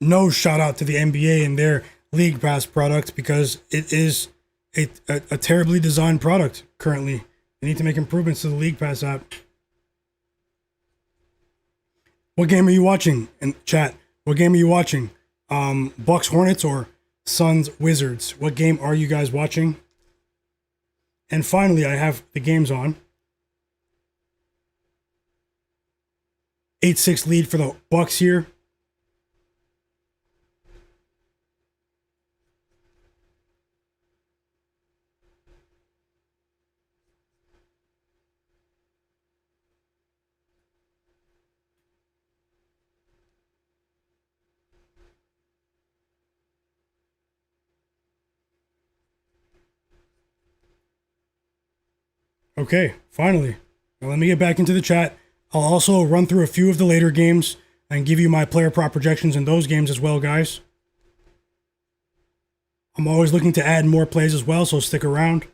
no shout out to the NBA and their League Pass product because it is a terribly designed product currently. They need to make improvements to the League Pass app. What game are you watching in chat? What game are you watching? Bucks Hornets or Suns Wizards? What game are you guys watching? And finally, I have the games on. 8-6 lead for the Bucks here. Okay, finally. Now let me get back into the chat. I'll also run through a few of the later games and give you my player prop projections in those games as well, guys. I'm always looking to add more plays as well, so stick around.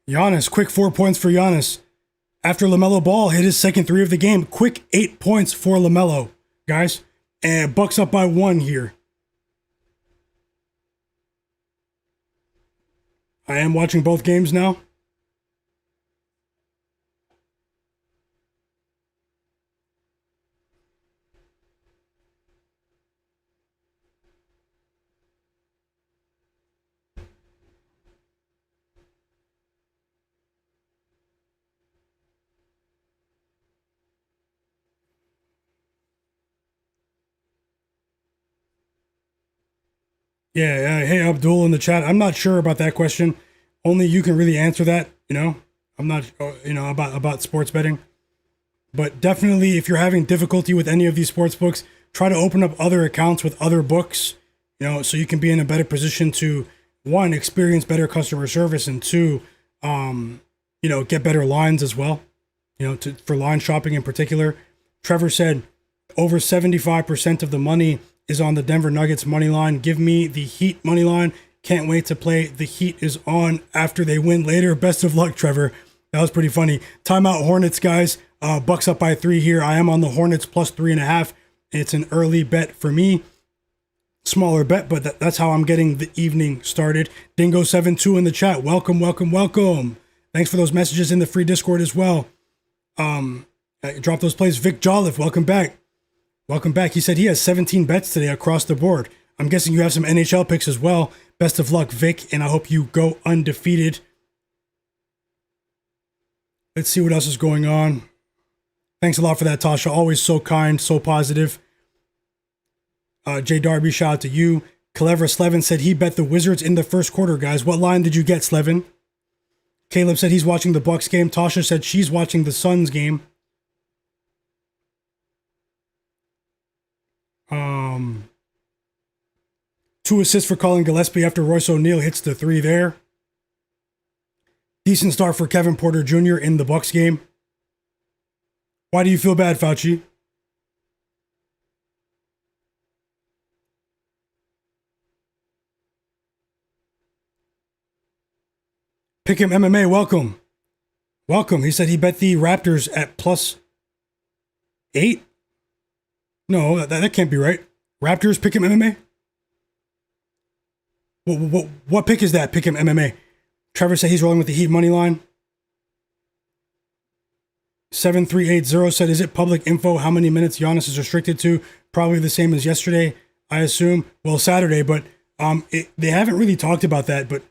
Giannis, quick 4 points for Giannis. After LaMelo Ball hit his second three of the game, quick 8 points for LaMelo, guys. And Bucks up by 1 here. I am watching both games now. Yeah, hey Abdul in the chat. I'm not sure about that question. Only you can really answer that, you know. I'm not about sports betting. But definitely if you're having difficulty with any of these sports books, try to open up other accounts with other books, you know, so you can be in a better position to one, experience better customer service, and two, get better lines as well. For line shopping in particular. Trevor said over 75% of the money is on the Denver Nuggets money line. Give me the Heat money line. Can't wait to play. The Heat is on after they win later. Best of luck, Trevor. That was pretty funny. Timeout Hornets, guys. Bucks up by 3 here. I am on the Hornets plus 3.5. It's an early bet for me. Smaller bet, but that's how I'm getting the evening started. Dingo72 in the chat. Welcome. Thanks for those messages in the free Discord as well. Drop those plays. Vic Jolliffe, welcome back. He said he has 17 bets today across the board. I'm guessing you have some NHL picks as well. Best of luck, Vic, and I hope you go undefeated. Let's see what else is going on. Thanks a lot for that, Tasha. Always so kind, so positive. Jay Darby, shout out to you. Clever Slevin said he bet the Wizards in the first quarter, guys. What line did you get, Slevin? Caleb said he's watching the Bucks game. Tasha said she's watching the Suns game. 2 assists for Colin Gillespie after Royce O'Neal hits the 3 there. Decent start for Kevin Porter Jr. in the Bucks game. Why do you feel bad, Fauci? Pick'em MMA, welcome. He said he bet the Raptors at plus 8. No, that can't be right. Raptors Pick'em MMA? What pick is that? Pick'em MMA. Trevor said he's rolling with the Heat money line. 7380 said, is it public info how many minutes Giannis is restricted to? Probably the same as yesterday, I assume. Well, Saturday, but they haven't really talked about that, but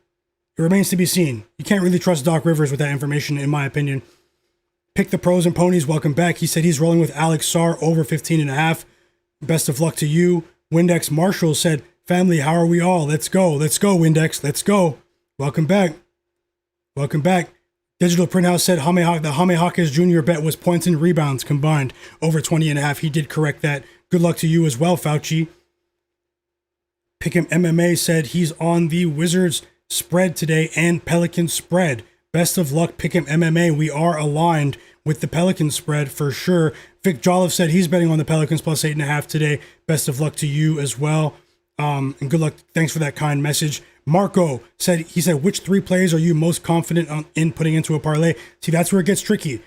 it remains to be seen. You can't really trust Doc Rivers with that information, in my opinion. Pick the pros and ponies, welcome back. He said he's rolling with Alex Sarr over 15.5. Best of luck to you. Windex Marshall said, family, how are we all? Let's go, Windex, let's go. Welcome back. Digital Print House said the Jaime Jaquez Jr. bet was points and rebounds combined over 20.5. He did correct that. Good luck to you as well, Fauci. Pick'em MMA said he's on the Wizards spread today and Pelicans spread. Best of luck, Pick'em MMA. We are aligned with the Pelicans spread for sure. Vic Jolliffe said he's betting on the Pelicans plus 8.5 today. Best of luck to you as well. And good luck. Thanks for that kind message. Marco said, which 3 plays are you most confident in putting into a parlay? See, that's where it gets tricky.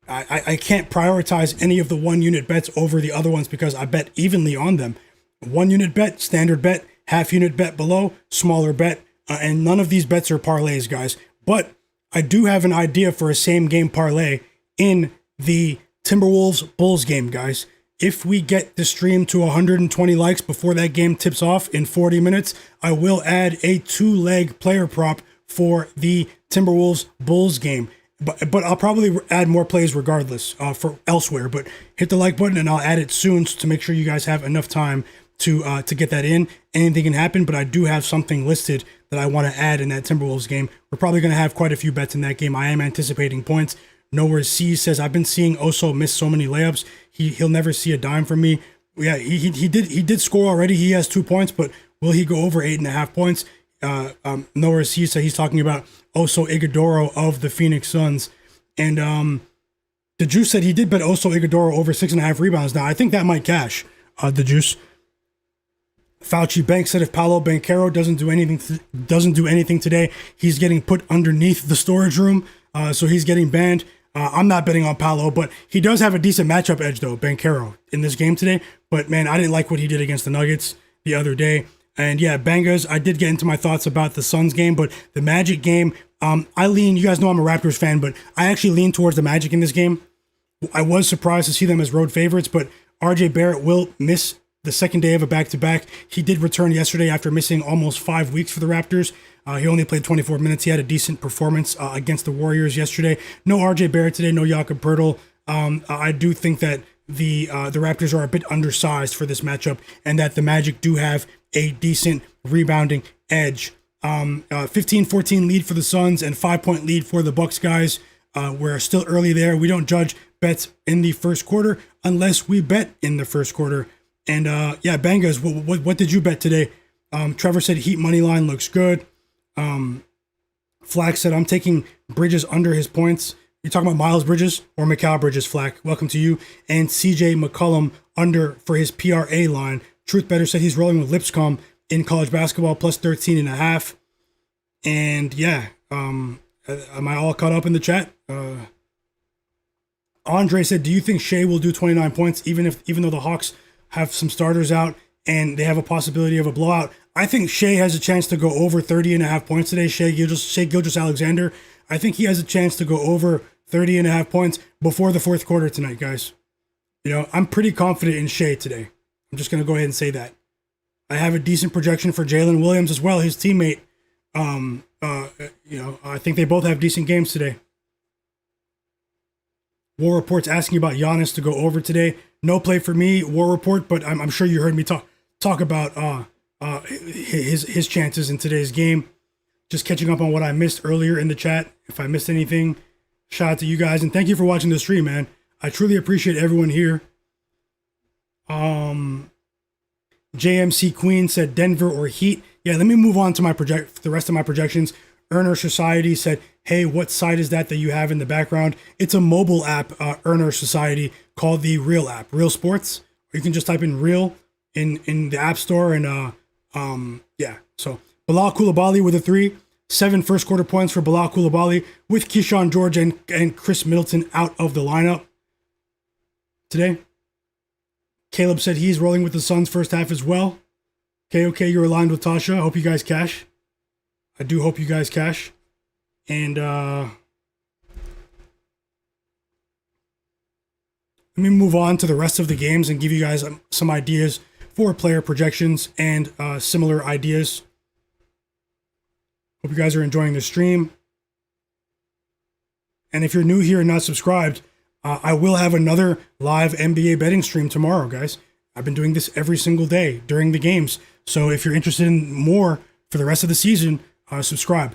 I can't prioritize any of the 1 unit bets over the other ones because I bet evenly on them. 1 unit bet, standard bet, half unit bet below, smaller bet, and none of these bets are parlays, guys. But I do have an idea for a same game parlay in the Timberwolves Bulls game, guys. If we get the stream to 120 likes before that game tips off in 40 minutes, I will add a 2-leg player prop for the Timberwolves Bulls game. But I'll probably add more plays regardless for elsewhere. But hit the like button and I'll add it soon to make sure you guys have enough time to get that in. Anything can happen, but I do have something listed that I want to add in that Timberwolves game. We're probably going to have quite a few bets in that game. I am anticipating points. Nowhere C says, I've been seeing Oso miss so many layups. He'll never see a dime from me. Yeah, he did score already. He has 2 points, but will he go over 8.5 points? Nowhere C said he's talking about Oso Ighodaro of the Phoenix Suns. And the Juice said he did bet Oso Ighodaro over 6.5 rebounds. Now, I think that might cash, the Juice. Fauci Bank said if Paolo Banchero doesn't do anything today, he's getting put underneath the storage room. So he's getting banned. I'm not betting on Paolo, but he does have a decent matchup edge, though, Banchero, in this game today. But, man, I didn't like what he did against the Nuggets the other day. And, yeah, Bangas, I did get into my thoughts about the Suns game, but the Magic game, you guys know I'm a Raptors fan, but I actually lean towards the Magic in this game. I was surprised to see them as road favorites, but RJ Barrett will miss the second day of a back-to-back. He did return yesterday after missing almost 5 weeks for the Raptors. He only played 24 minutes. He had a decent performance against the Warriors yesterday. No RJ Barrett today, no Jakob Poeltl. I do think that the Raptors are a bit undersized for this matchup and that the Magic do have a decent rebounding edge. 15-14 lead for the Suns and 5-point lead for the Bucks, guys. We're still early there. We don't judge bets in the first quarter unless we bet in the first quarter. And yeah, Bangas, what did you bet today? Trevor said Heat money line looks good. Flagg said I'm taking Bridges under his points. You're talking about Miles Bridges or Mikal Bridges, Flagg? Welcome to you. And CJ McCollum under for his PRA line. Truth Better said he's rolling with Lipscomb in college basketball plus 13.5. And yeah, am I all caught up in the chat? Andre said, do you think Shai will do 29 points even though the Hawks have some starters out and they have a possibility of a blowout? I think Shai has a chance to go over 30.5 points today. Shai Gilgeous-Alexander. I think he has a chance to go over 30.5 points before the fourth quarter tonight, guys. You know, I'm pretty confident in Shai today. I'm just going to go ahead and say that. I have a decent projection for Jalen Williams as well, his teammate. I think they both have decent games today. War Report's asking about Giannis to go over today. No play for me, War Report, but I'm sure you heard me talk about his chances in today's game. Just catching up on what I missed earlier in the chat. If I missed anything, shout out to you guys, and thank you for watching the stream, man. I truly appreciate everyone here. JMC Queen said Denver or Heat. Yeah, let me move on to the rest of my projections. Earner Society said, hey, what site is that you have in the background? It's a mobile app, Earner Society, called the Real app, Real Sports. Or you can just type in Real in the App Store. And yeah, so Bilal Coulibaly with a 3. 7 first quarter points for Bilal Coulibaly with Keyshawn George and Chris Middleton out of the lineup today. Caleb said he's rolling with the Suns first half as well. Okay, you're aligned with Tasha. I hope you guys cash. I do hope you guys cash. And let me move on to the rest of the games and give you guys some ideas for player projections and similar ideas. Hope you guys are enjoying the stream. And if you're new here and not subscribed, I will have another live NBA betting stream tomorrow, guys. I've been doing this every single day during the games. So if you're interested in more for the rest of the season, subscribe.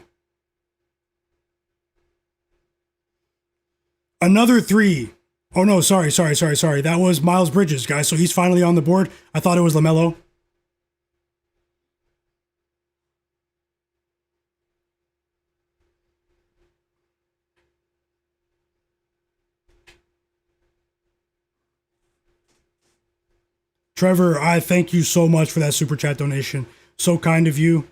Another 3 Oh no, sorry. That was Miles Bridges, guys. So he's finally on the board. I thought it was LaMelo. Trevor, I thank you so much for that super chat donation. So kind of you.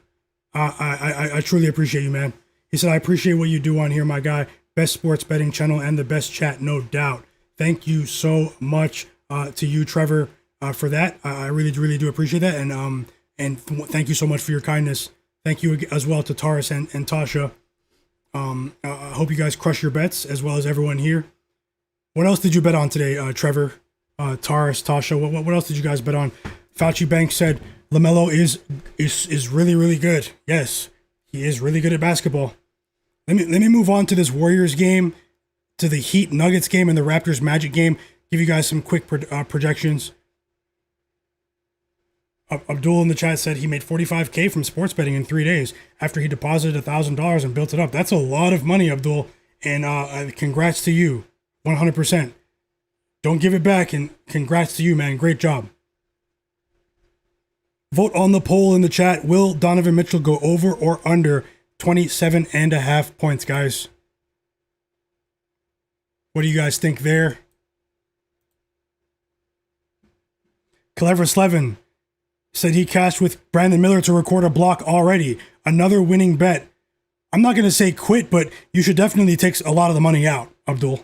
I truly appreciate you, man. He said, I appreciate what you do on here, my guy. Best sports betting channel and the best chat, no doubt. Thank you so much to you, Trevor, for that. I really, really do appreciate that. And thank you so much for your kindness. Thank you as well to Taurus and Tasha. I hope you guys crush your bets as well as everyone here. What else did you bet on today, Trevor? Taurus, Tasha, what else did you guys bet on? Fauci Bank said LaMelo is really, really good. Yes, he is really good at basketball. Let me move on to this Warriors game, to the Heat Nuggets game, and the Raptors Magic game. Give you guys some quick projections. Abdul in the chat said he made $45K from sports betting in 3 days after he deposited $1,000 and built it up. That's a lot of money, Abdul, and congrats to you, 100%. Don't give it back, and congrats to you, man. Great job. Vote on the poll in the chat. Will Donovan Mitchell go over or under 27.5 points, guys? What do you guys think there? Clever Slevin said he cashed with Brandon Miller to record a block already. Another winning bet. I'm not going to say quit, but you should definitely take a lot of the money out, Abdul.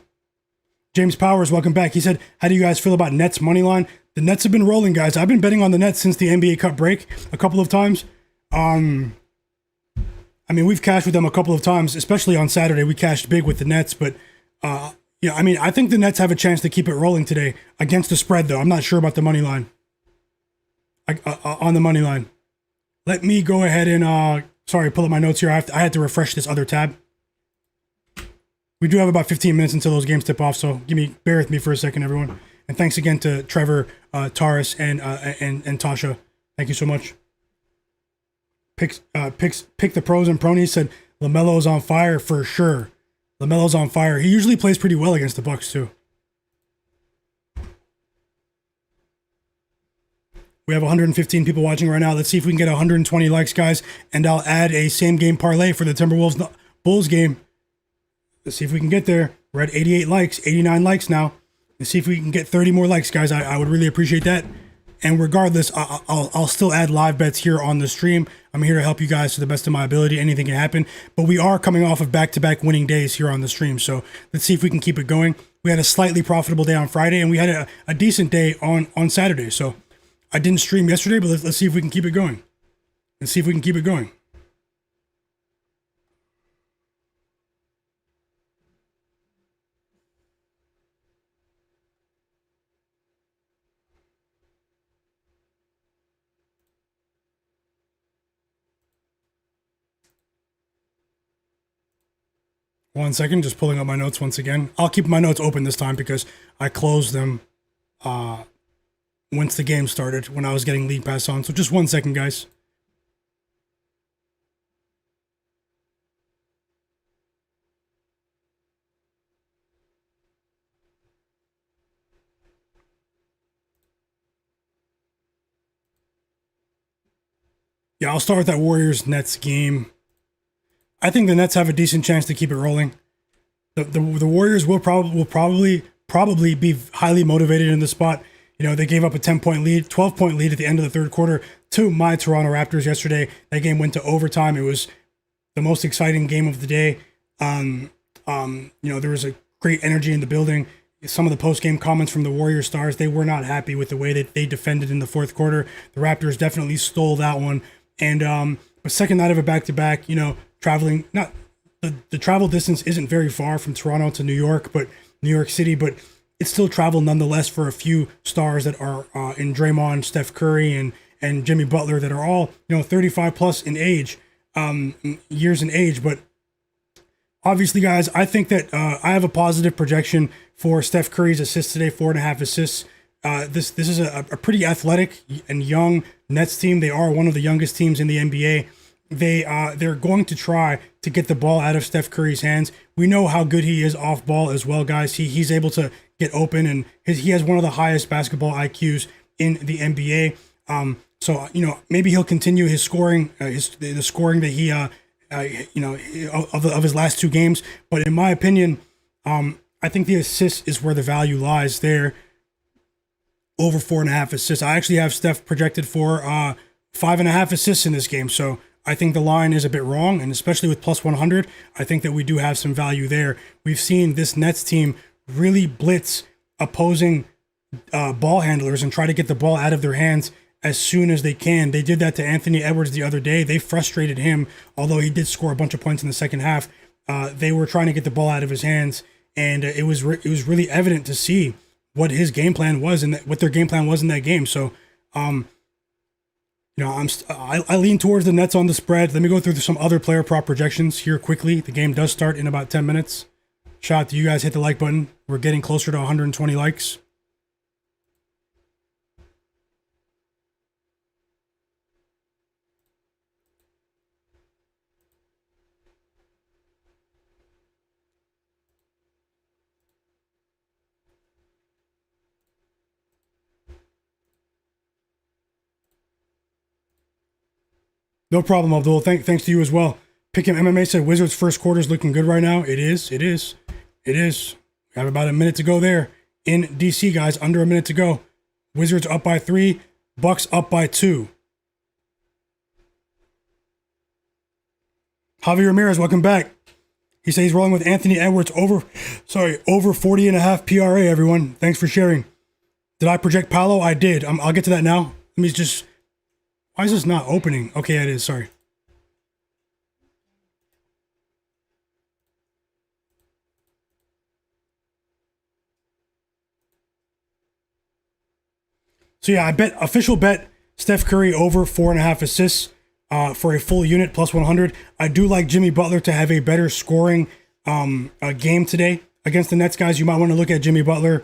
James Powers, welcome back. He said, how do you guys feel about Nets money line? The Nets have been rolling, guys. I've been betting on the Nets since the NBA Cup break a couple of times. I mean, we've cashed with them a couple of times, especially on Saturday. We cashed big with the Nets, but yeah, I mean, I think the Nets have a chance to keep it rolling today against the spread, though. I'm not sure about the money line. On the money line. Let me go ahead and, sorry, pull up my notes here. I had to refresh this other tab. We do have about 15 minutes until those games tip off, so bear with me for a second, everyone. And thanks again to Trevor, Taurus, and Tasha. Thank you so much. Pick the pros and pronies said LaMelo's on fire for sure. LaMelo's on fire. He usually plays pretty well against the Bucks too. We have 115 people watching right now. Let's see if we can get 120 likes, guys. And I'll add a same game parlay for the Timberwolves Bulls game. Let's see if we can get there. We're at 88 likes, 89 likes now. Let's see if we can get 30 more likes, guys. I would really appreciate that. And regardless, I'll still add live bets here on the stream. I'm here to help you guys to the best of my ability. Anything can happen. But we are coming off of back-to-back winning days here on the stream. So let's see if we can keep it going. We had a slightly profitable day on Friday, and we had a decent day on Saturday. So I didn't stream yesterday, but let's see if we can keep it going. Let's see if we can keep it going. One second, just pulling up my notes once again. I'll keep my notes open this time because I closed them once the game started when I was getting lead pass on. So just 1 second, guys. Yeah, I'll start with that Warriors-Nets game. I think the Nets have a decent chance to keep it rolling. The Warriors will probably be highly motivated in the spot. You know, they gave up a 10-point lead, 12-point lead at the end of the third quarter to my Toronto Raptors yesterday. That game went to overtime. It was the most exciting game of the day. You know, there was a great energy in the building. Some of the post-game comments from the Warriors stars, they were not happy with the way that they defended in the fourth quarter. The Raptors definitely stole that one. And but second night of a back-to-back, you know, traveling, not the travel distance isn't very far from Toronto to New York City, but it's still travel nonetheless for a few stars that are in Draymond, Steph Curry, and Jimmy Butler that are all, you know, 35 plus in age, years in age. But obviously, guys, I think that I have a positive projection for Steph Curry's assists today, 4.5 assists. This is a pretty athletic and young Nets team. They are one of the youngest teams in the NBA. They're going to try to get the ball out of Steph Curry's hands. We know how good he is off ball as well, guys. He's able to get open, and he has one of the highest basketball IQs in the NBA. So maybe he'll continue his scoring, the scoring that he of his last two games. But in my opinion, I think the assist is where the value lies there. Over 4.5 assists. I actually have Steph projected for 5.5 assists in this game. So I think the line is a bit wrong, and especially with plus 100, I think that we do have some value there. We've seen this Nets team really blitz opposing ball handlers and try to get the ball out of their hands as soon as they can. They did that to Anthony Edwards the other day. They frustrated him, although he did score a bunch of points in the second half. They were trying to get the ball out of his hands, and it was really evident to see what his game plan was and what their game plan was in that game. So, I lean towards the Nets on the spread. Let me go through some other player prop projections here quickly. The game does start in about 10 minutes. Shout out to you guys. Hit the like button. We're getting closer to 120 likes. No problem, Abdul. Thanks to you as well. Pick'em MMA said Wizards first quarter is looking good right now. It is. We have about a minute to go there in DC, guys. Under a minute to go. Wizards up by 3. Bucks up by 2. Javi Ramirez, welcome back. He says he's rolling with Anthony Edwards over 40.5 PRA, everyone. Thanks for sharing. Did I project Paolo? I did. I'll get to that now. Let me just... Why is this not opening? Okay, it is. Sorry. So yeah, official bet Steph Curry over 4.5 assists for a full unit plus 100. I do like Jimmy Butler to have a better scoring game today against the Nets, guys. You might want to look at Jimmy Butler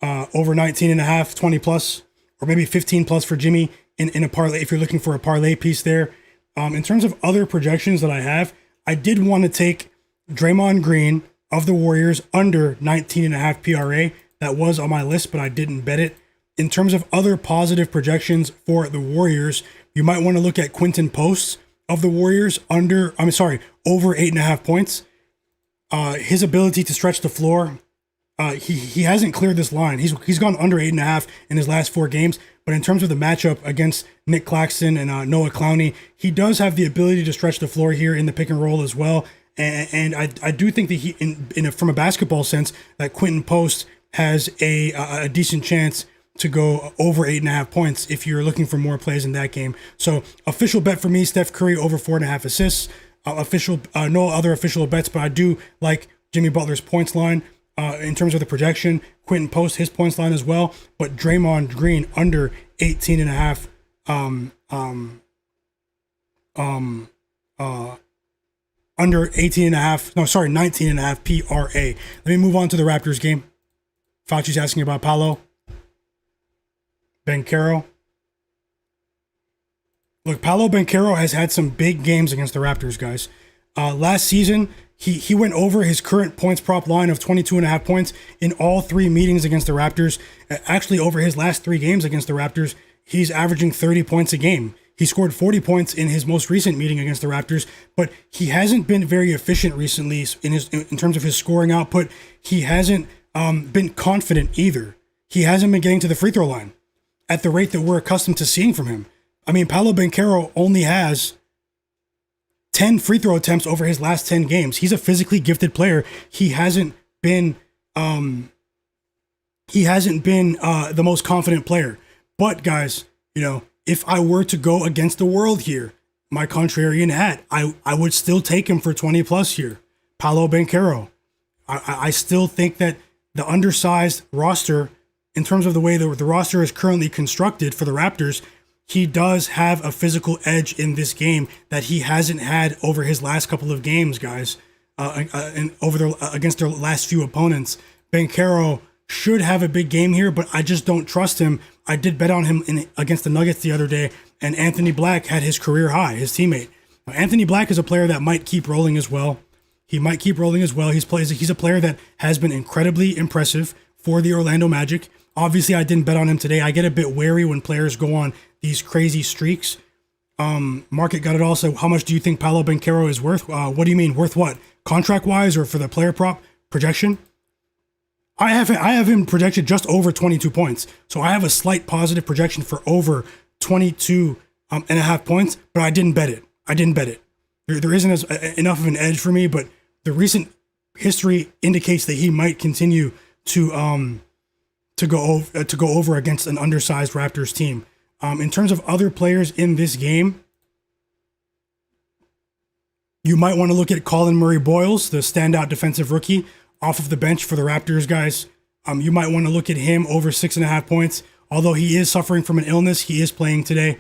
over 19.5, 20 plus, or maybe 15 plus for Jimmy. In a parlay, if you're looking for a parlay piece there. In terms of other projections that I have, I did want to take Draymond Green of the Warriors under 19.5 PRA. That was on my list, but I didn't bet it. In terms of other positive projections for the Warriors, you might want to look at Quinton Post of the Warriors over 8.5 points. His ability to stretch the floor, he hasn't cleared this line. He's gone under 8.5 in his last 4 games. But in terms of the matchup against Nick Claxton and Noah Clowney, he does have the ability to stretch the floor here in the pick and roll as well. And I do think that from a basketball sense, that Quinton Post has a decent chance to go over 8.5 points if you're looking for more plays in that game. So official bet for me, Steph Curry over 4.5 assists. No other official bets, but I do like Jimmy Butler's points line. In terms of the projection, Quinton Post, his points line as well, but Draymond Green under 18.5, under 19.5 PRA. Let me move on to the Raptors game. Fauci's asking about Paolo Banchero. Look, Paolo Banchero has had some big games against the Raptors, guys. Last season, he went over his current points prop line of 22.5 points in all 3 meetings against the Raptors. Actually, over his last 3 games against the Raptors, he's averaging 30 points a game. He scored 40 points in his most recent meeting against the Raptors, but he hasn't been very efficient recently in terms of his scoring output. He hasn't been confident either. He hasn't been getting to the free throw line at the rate that we're accustomed to seeing from him. I mean, Paolo Banchero only has 10 free throw attempts over his last 10 games. He's a physically gifted player. He hasn't been the most confident player. But guys, if I were to go against the world here, my contrarian hat, I would still take him for 20 plus here. Paolo Banchero. I still think that the undersized roster, in terms of the way the roster is currently constructed for the Raptors, he does have a physical edge in this game that he hasn't had over his last couple of games, guys, and against their last few opponents. Banchero should have a big game here, but I just don't trust him. I did bet on him against the Nuggets the other day, and Anthony Black had his career high, his teammate. Now, Anthony Black is a player that might keep rolling as well. He might keep rolling as well. He's a player that has been incredibly impressive for the Orlando Magic. Obviously, I didn't bet on him today. I get a bit wary when players go on these crazy streaks. Market got it all. So how much do you think Paolo Banchero is worth? What do you mean? Worth what? Contract-wise or for the player prop projection? I have him projected just over 22 points. So I have a slight positive projection for over 22 and a half points, but I didn't bet it. There isn't enough of an edge for me, but the recent history indicates that he might continue to go over against an undersized Raptors team. In terms of other players in this game, you might want to look at Colin Murray-Boyles, the standout defensive rookie, off of the bench for the Raptors, guys. You might want to look at him over 6.5 points. Although he is suffering from an illness, he is playing today.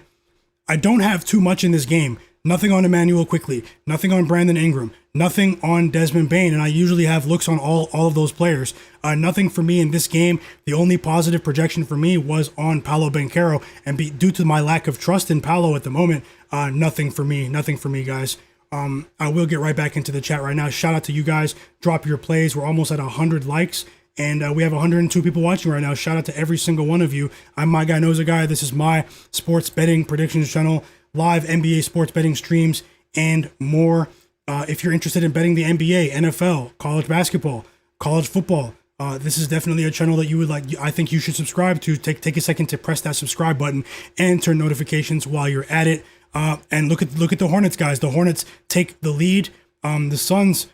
I don't have too much in this game. Nothing on Emmanuel Quickley, nothing on Brandon Ingram, nothing on Desmond Bane, and I usually have looks on all of those players. Nothing for me in this game. The only positive projection for me was on Paolo Banchero, and due to my lack of trust in Paolo at the moment, nothing for me, guys. I will get right back into the chat right now. Shout out to you guys. Drop your plays. We're almost at 100 likes, and we have 102 people watching right now. Shout out to every single one of you. I'm Myguyknowsaguy. This is my sports betting predictions channel. Live NBA sports betting streams and more. If you're interested in betting the NBA, NFL, college basketball, college football, this is definitely a channel that you would like. I think you should subscribe to. Take a second to press that subscribe button and turn notifications while you're at it. And look at the Hornets, guys. The Hornets take the lead. The Suns,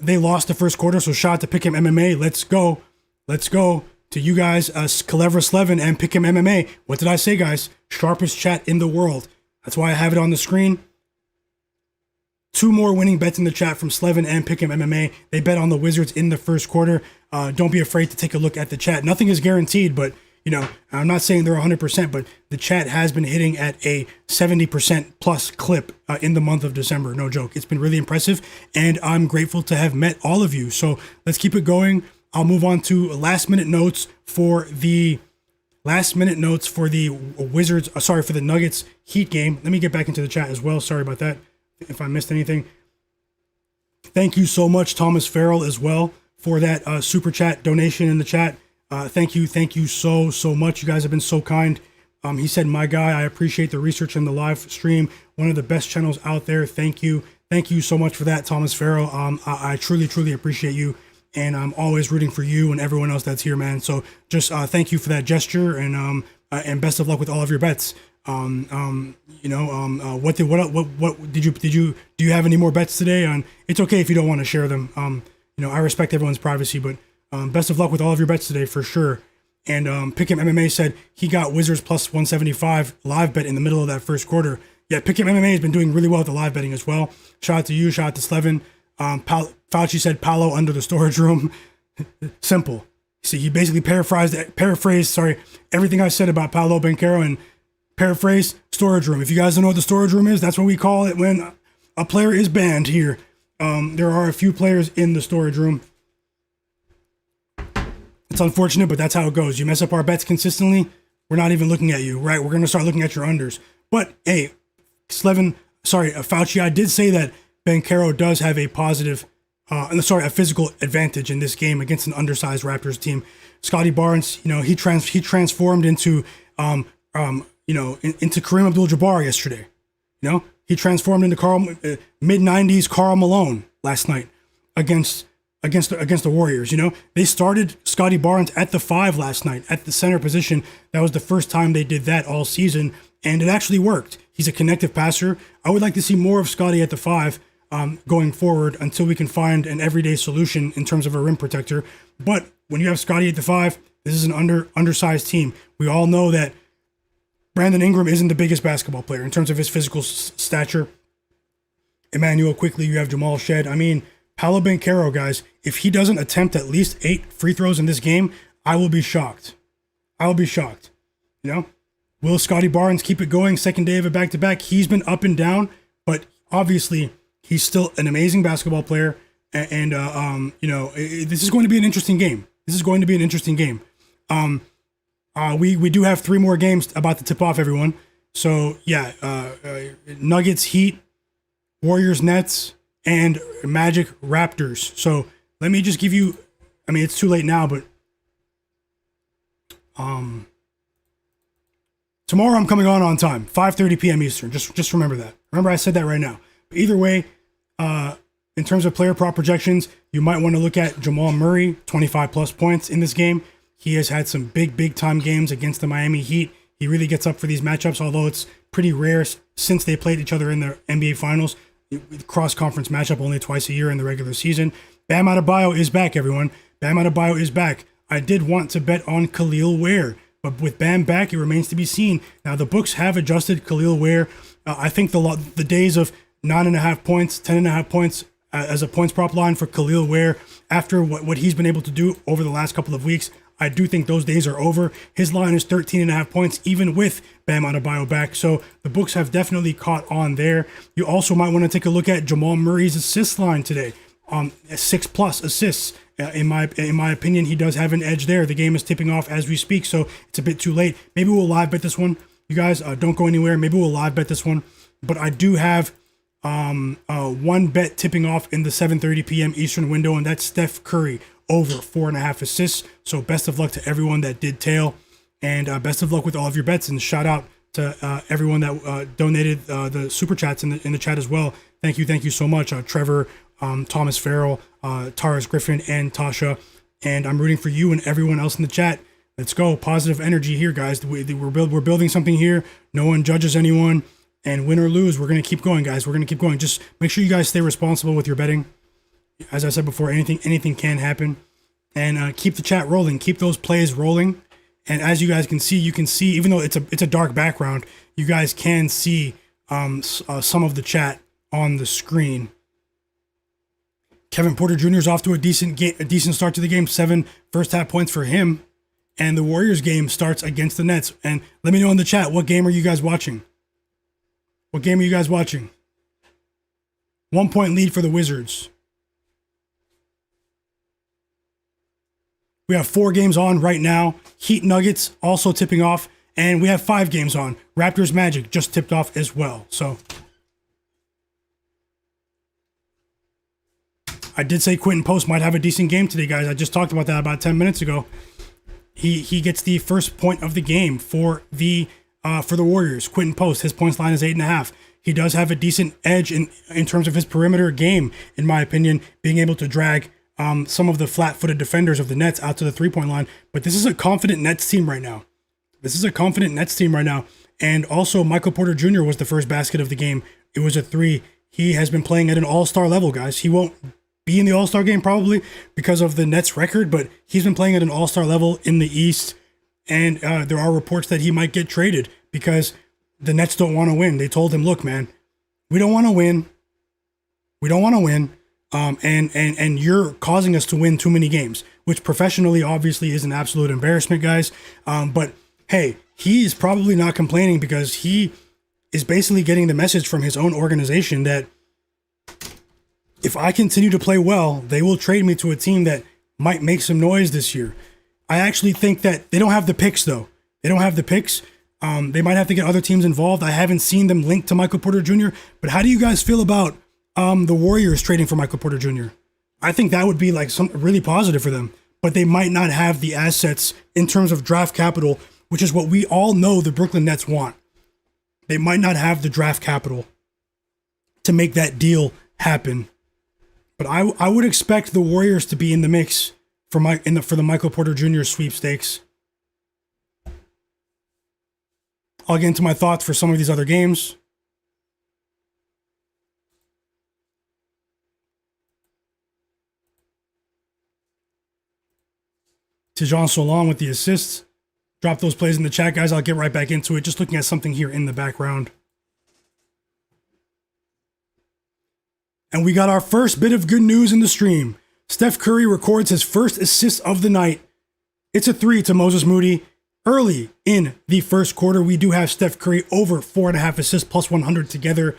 they lost the first quarter, so shout out to Pick'em MMA. Let's go to you guys, Calevra Slevin and Pick'em MMA. What did I say, guys? Sharpest chat in the world. That's why I have it on the screen. 2 more winning bets in the chat from Slevin and Pick'em MMA. They bet on the Wizards in the first quarter. Don't be afraid to take a look at the chat. Nothing is guaranteed, but I'm not saying they're 100%, but the chat has been hitting at a 70% plus clip in the month of December. No joke. It's been really impressive, and I'm grateful to have met all of you. So let's keep it going. I'll move on to last minute notes for the Wizards, for the Nuggets Heat game. Let me get back into the chat as well. Sorry about that if I missed anything. Thank you so much, Thomas Farrell, as well, for that super chat donation in the chat. Thank you so much. You guys have been so kind. He said, "My guy, I appreciate the research and the live stream. One of the best channels out there. Thank you so much for that, Thomas Farrell. I truly appreciate you. And I'm always rooting for you and everyone else that's here, man. So just thank you for that gesture, and best of luck with all of your bets. Do you have any more bets today? It's okay if you don't want to share them. I respect everyone's privacy, but best of luck with all of your bets today for sure. And Pick'em MMA said he got Wizards plus 175 live bet in the middle of that first quarter. Yeah, Pick'em MMA has been doing really well with the live betting as well. Shout out to you. Shout out to Slevin. Fauci said Paolo under the storage room. Simple. See, he basically paraphrased everything I said about Paolo Banchero and paraphrase storage room. If you guys don't know what the storage room is, that's what we call it when a player is banned here. There are a few players in the storage room. It's unfortunate, but that's how it goes. You mess up our bets consistently, we're not even looking at you, right? We're going to start looking at your unders. But hey, Fauci, I did say that Banchero does have a physical advantage in this game against an undersized Raptors team. Scottie Barnes, he transformed into Kareem Abdul-Jabbar yesterday. He transformed into mid-90s Karl Malone last night against the Warriors. They started Scottie Barnes at the 5 last night at the center position. That was the first time they did that all season, and it actually worked. He's a connective passer. I would like to see more of Scottie at the 5 going forward until we can find an everyday solution in terms of a rim protector. But when you have Scottie at the 5, this is an undersized team. We all know that Brandon Ingram isn't the biggest basketball player in terms of his physical stature. Emmanuel Quickley, you have Jamal Shed. Paolo Banchero, guys, if he doesn't attempt at least 8 free throws in this game, I will be shocked. Will Scottie Barnes keep it going second day of a back-to-back? He's been up and down, but obviously he's still an amazing basketball player. And this is going to be an interesting game. We do have 3 more games about to tip off, everyone. So yeah, Nuggets, Heat, Warriors, Nets, and Magic, Raptors. So let me just give you, it's too late now, but Tomorrow I'm coming on time, 5:30 p.m. Eastern. Just remember that. Remember I said that right now. But either way, in terms of player prop projections, you might want to look at Jamal Murray, 25 plus points in this game. He has had some big time games against the Miami Heat. He really gets up for these matchups, although it's pretty rare since they played each other in the NBA Finals. Cross-conference matchup only twice a year in the regular season. Bam Adebayo is back, everyone. Bam Adebayo is back. I did want to bet on Khalil Ware, but with Bam back, it remains to be seen. Now, the books have adjusted Khalil Ware. I think the days of 9.5 points, 10.5 points as a points prop line for Khalil Ware, after what he's been able to do over the last couple of weeks, I do think those days are over. His line is 13.5 points, even with Bam Adebayo back. So the books have definitely caught on there. You also might want to take a look at Jamal Murray's assist line today. 6+ assists. In my opinion, he does have an edge there. The game is tipping off as we speak, so it's a bit too late. Maybe we'll live bet this one. You guys don't go anywhere. Maybe we'll live bet this one. But I do have one bet tipping off in the 7:30 p.m. Eastern window, and that's Steph Curry over 4.5 assists. So best of luck to everyone that did tail, and best of luck with all of your bets. And shout out to everyone that donated the super chats in the chat as well. Thank you so much, Trevor, Thomas Farrell, Taurus Griffin, and Tasha. And I'm rooting for you and everyone else in the chat. Let's go. Positive energy here, guys. We're building something here. No one judges anyone. And win or lose, we're going to keep going, guys. We're going to keep going. Just make sure you guys stay responsible with your betting. As I said before, anything can happen. And keep the chat rolling. Keep those plays rolling. And as you guys can see, even though it's a dark background, you guys can see some of the chat on the screen. Kevin Porter Jr. is off to a decent start to the game. 7 first half points for him. And the Warriors game starts against the Nets. And let me know in the chat, what game are you guys watching? What game are you guys watching? 1 point lead for the Wizards. We have 4 games on right now. Heat Nuggets also tipping off. And we have 5 games on. Raptors Magic just tipped off as well. So I did say Quentin Post might have a decent game today, guys. I just talked about that about 10 minutes ago. He gets the first point of the game for the Warriors. Quentin Post, his points line is 8.5. He does have a decent edge in terms of his perimeter game, in my opinion, being able to drag some of the flat-footed defenders of the Nets out to the three-point line. But this is a confident Nets team right now. And also, Michael Porter Jr. was the first basket of the game. It was a 3. He has been playing at an all-star level, guys. He won't be in the all-star game probably because of the Nets record, but he's been playing at an all-star level in the East. And there are reports that he might get traded because the Nets don't want to win. They told him, look, man, we don't want to win. And you're causing us to win too many games, which professionally obviously is an absolute embarrassment, guys. But hey, he's probably not complaining because he is basically getting the message from his own organization that if I continue to play well, they will trade me to a team that might make some noise this year. I actually think that they don't have the picks, though. They don't have the picks. They might have to get other teams involved. I haven't seen them linked to Michael Porter Jr., but how do you guys feel about the Warriors trading for Michael Porter Jr.? I think that would be like something really positive for them, but they might not have the assets in terms of draft capital, which is what we all know the Brooklyn Nets want. They might not have the draft capital to make that deal happen. But I would expect the Warriors to be in the mix for the Michael Porter Jr. sweepstakes. I'll get into my thoughts for some of these other games. Tijon Solon with the assists. Drop those plays in the chat, guys. I'll get right back into it. Just looking at something here in the background. And we got our first bit of good news in the stream. Steph Curry records his first assist of the night. It's a 3 to Moses Moody. Early in the first quarter, we do have Steph Curry over 4.5 assists plus 100 together.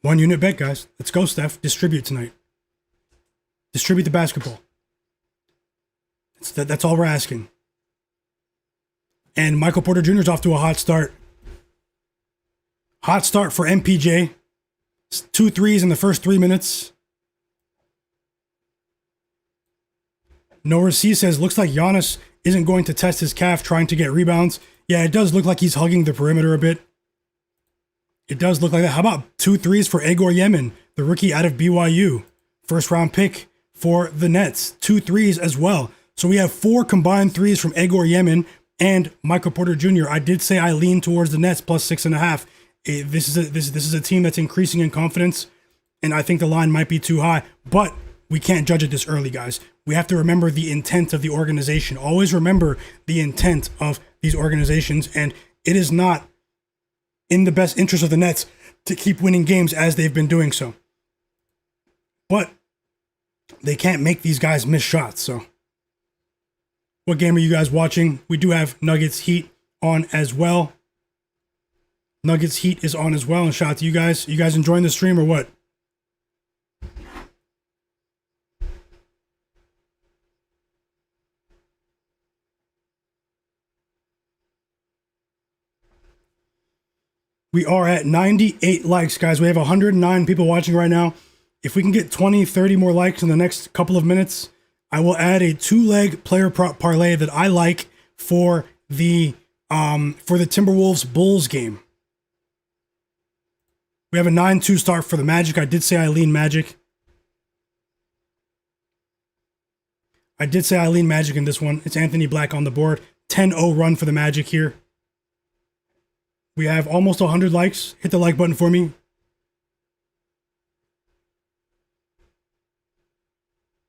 1 unit bet, guys. Let's go, Steph. Distribute tonight. Distribute the basketball. That's all we're asking. And Michael Porter Jr. is off to a hot start. Hot start for MPJ. 2 threes in the first 3 minutes. Noah C says, looks like Giannis isn't going to test his calf trying to get rebounds. Yeah, it does look like he's hugging the perimeter a bit. It does look like that. How about 2 threes for Egor Yemen, the rookie out of BYU? First round pick for the Nets. 2 threes as well. So we have 4 combined threes from Egor Yemen and Michael Porter Jr. I did say I lean towards the Nets plus 6.5. This is a team that's increasing in confidence, and I think the line might be too high, but we can't judge it this early, guys. We have to remember the intent of the organization. Always remember the intent of these organizations, and it is not in the best interest of the Nets to keep winning games as they've been doing so. But they can't make these guys miss shots, so. What game are you guys watching? We do have Nuggets Heat on as well. Nuggets Heat is on as well, and shout out to you guys. You guys enjoying the stream or what? We are at 98 likes, guys. We have 109 people watching right now. If we can get 20, 30 more likes in the next couple of minutes, I will add a 2-leg player prop parlay that I like for the Timberwolves Bulls game. We have a 9-2 start for the Magic. I did say I lean Magic. I did say I lean Magic in this one. It's Anthony Black on the board. 10-0 run for the Magic here. We have almost 100 likes. Hit the like button for me.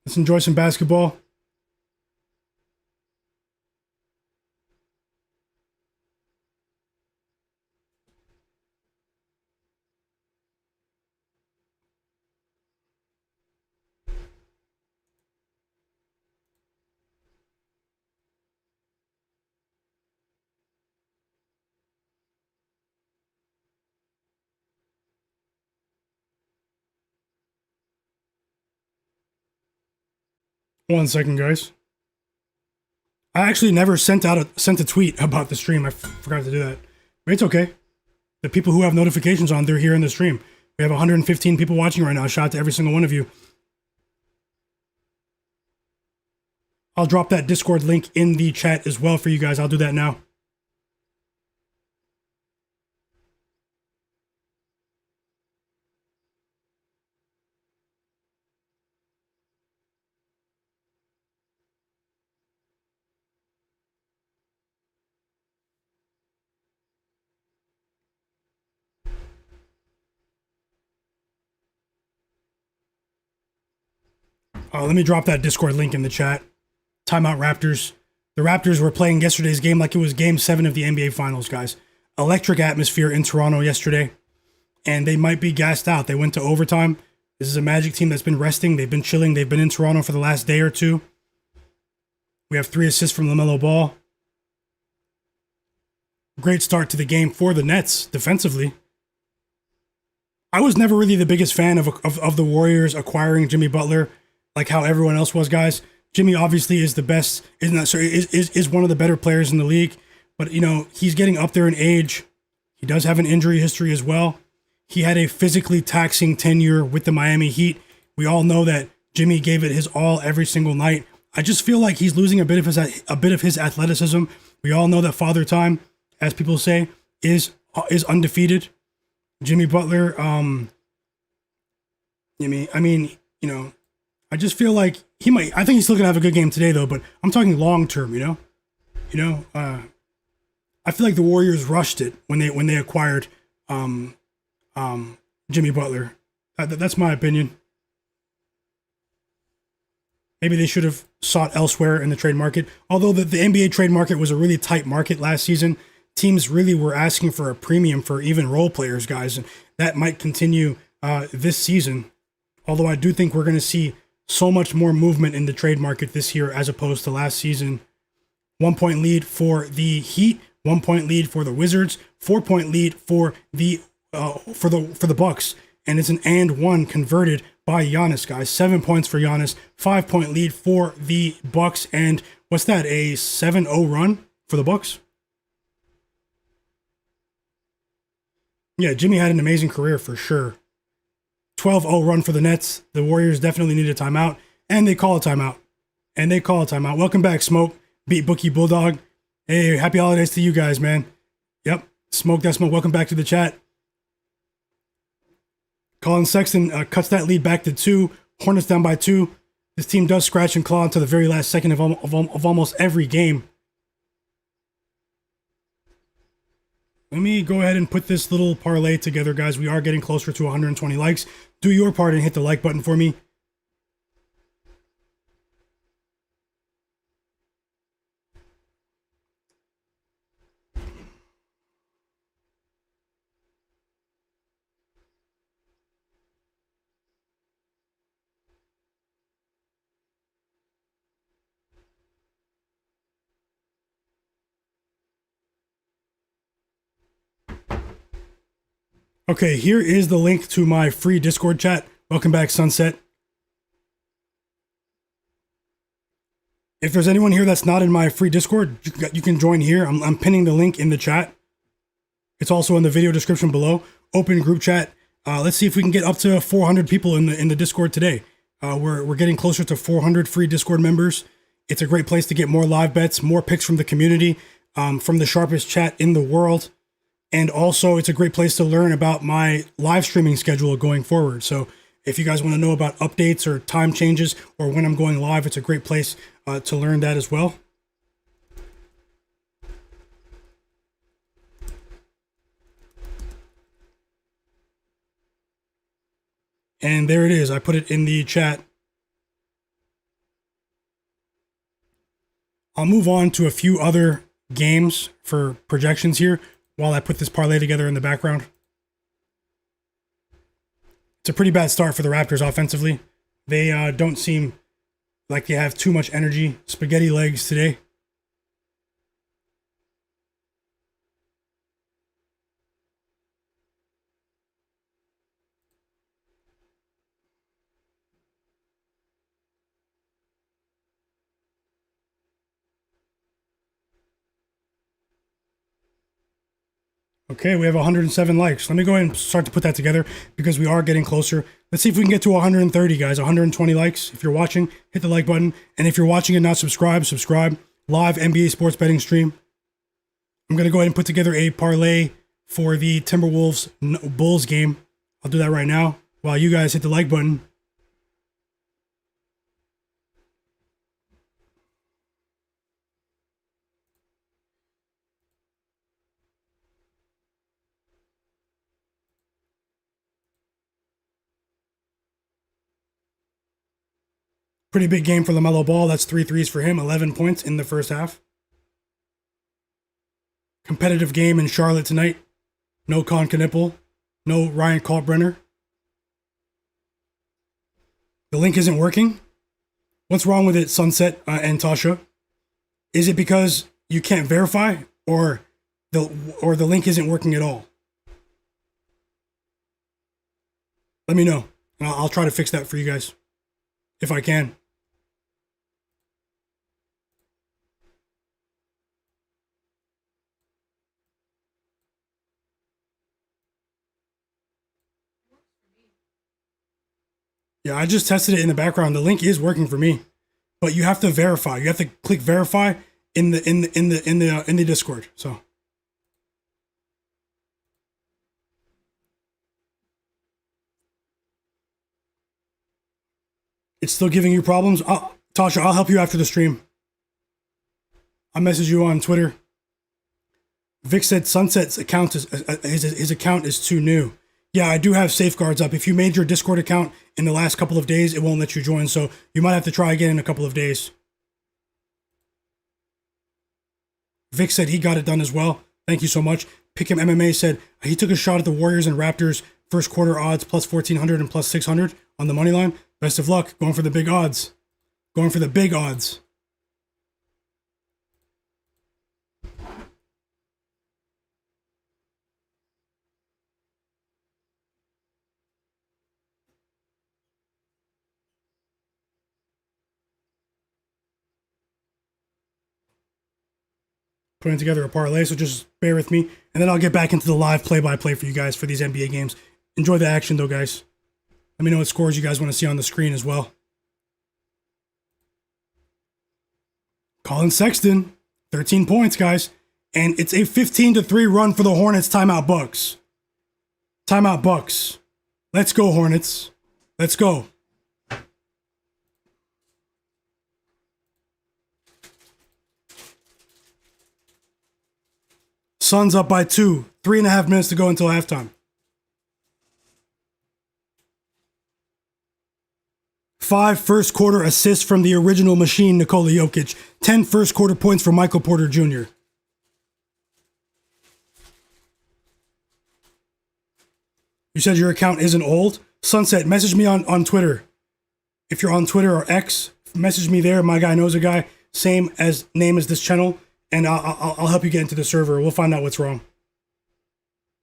Let's enjoy some basketball. One second, guys. I actually never sent a tweet about the stream. I forgot to do that. But it's okay. The people who have notifications on, they're here in the stream. We have 115 people watching right now. Shout out to every single one of you. I'll drop that Discord link in the chat as well for you guys. I'll do that now. Let me drop that Discord link in the chat. Timeout Raptors. The Raptors were playing yesterday's game like it was game 7 of the NBA Finals, guys. Electric atmosphere in Toronto yesterday, and they might be gassed out. They went to overtime. This is a Magic team that's been resting. They've been chilling. They've been in Toronto for the last day or two. We have 3 assists from LaMelo Ball. Great start to the game for the Nets defensively. I was never really the biggest fan of the Warriors acquiring Jimmy Butler, like how everyone else was, guys. Jimmy obviously is the best, is one of the better players in the league, but you know, he's getting up there in age. He does have an injury history as well. He had a physically taxing tenure with the Miami Heat. We all know that Jimmy gave it his all every single night. I just feel like he's losing a bit of his athleticism. We all know that Father Time, as people say, is undefeated. Jimmy Butler, I mean, you know, I just feel like he might. I think he's still gonna have a good game today, though. But I'm talking long term. You know. I feel like the Warriors rushed it when they acquired Jimmy Butler. That's my opinion. Maybe they should have sought elsewhere in the trade market. Although the NBA trade market was a really tight market last season, teams really were asking for a premium for even role players, guys, and that might continue this season. Although I do think we're going to see so much more movement in the trade market this year as opposed to last season. 1 point lead for the Heat, 1 point lead for the Wizards, 4 point lead for the Bucks, and it's an and one converted by Giannis, guys. 7 points for Giannis, 5 point lead for the Bucks, and what's that? A 7-0 run for the Bucks? Yeah, Jimmy had an amazing career for sure. 12-0 run for the Nets. The Warriors definitely need a timeout, and they call a timeout. And they call a timeout. Welcome back, Smoke. Beat Bookie Bulldog. Hey, happy holidays to you guys, man. Yep. Smoke that smoke. Welcome back to the chat. Colin Sexton cuts that lead back to 2. Hornets down by 2. This team does scratch and claw until the very last second of almost every game. Let me go ahead and put this little parlay together, guys. We are getting closer to 120 likes. Do your part and hit the like button for me. Okay, here is the link to my free Discord chat. Welcome back, Sunset. If there's anyone here that's not in my free Discord, you can join here. I'm pinning the link in the chat. It's also in the video description below. Open group chat. Let's see if we can get up to 400 people in the Discord today. We're getting closer to 400 free Discord members. It's a great place to get more live bets, more picks from the community, from the sharpest chat in the world. And also, it's a great place to learn about my live streaming schedule going forward. So if you guys want to know about updates or time changes or when I'm going live, it's a great place to learn that as well. And there it is. I put it in the chat. I'll move on to a few other games for projections here while I put this parlay together in the background. It's a pretty bad start for the Raptors offensively. They don't seem like they have too much energy. Spaghetti legs today. Okay, we have 107 likes. Let me go ahead and start to put that together because we are getting closer. Let's see if we can get to 130, guys. 120 likes. If you're watching, hit the like button. And if you're watching and not subscribed, subscribe. Live NBA sports betting stream. I'm going to go ahead and put together a parlay for the Timberwolves Bulls game. I'll do that right now while you guys hit the like button. Pretty big game for LaMelo Ball. That's 3 threes for him, 11 points in the first half. Competitive game in Charlotte tonight. No Con Knipple. No Ryan Kalkbrenner. The link isn't working. What's wrong with it, Sunset and Tasha? Is it because you can't verify or the link isn't working at all? Let me know. And I'll try to fix that for you guys if I can. Yeah, I just tested it in the background. The link is working for me, but you have to verify. You have to click verify in the Discord. So it's still giving you problems. Tasha, I'll help you after the stream. I'll message you on Twitter. Vic said Sunset's account is his account is too new. Yeah, I do have safeguards up. If you made your Discord account in the last couple of days, it won't let you join. So you might have to try again in a couple of days. Vic said he got it done as well. Thank you so much. Pick'em MMA said he took a shot at the Warriors and Raptors first quarter odds plus 1,400 and plus 600 on the money line. Best of luck. Going for the big odds. Going for the big odds. Putting together a parlay, so just bear with me. And then I'll get back into the live play-by-play for you guys for these NBA games. Enjoy the action, though, guys. Let me know what scores you guys want to see on the screen as well. Colin Sexton, 13 points, guys. And it's a 15-3 run for the Hornets. Timeout Bucks. Timeout Bucks. Let's go, Hornets. Let's go. Suns up by 2. 3.5 minutes to go until halftime. 5 first quarter assists from the original machine, Nikola Jokic. 10 first quarter points for Michael Porter Jr. You said your account isn't old? Sunset, message me on Twitter. If you're on Twitter or X, message me there. Myguyknowsaguy, same as name as this channel, and I'll help you get into the server. We'll find out what's wrong.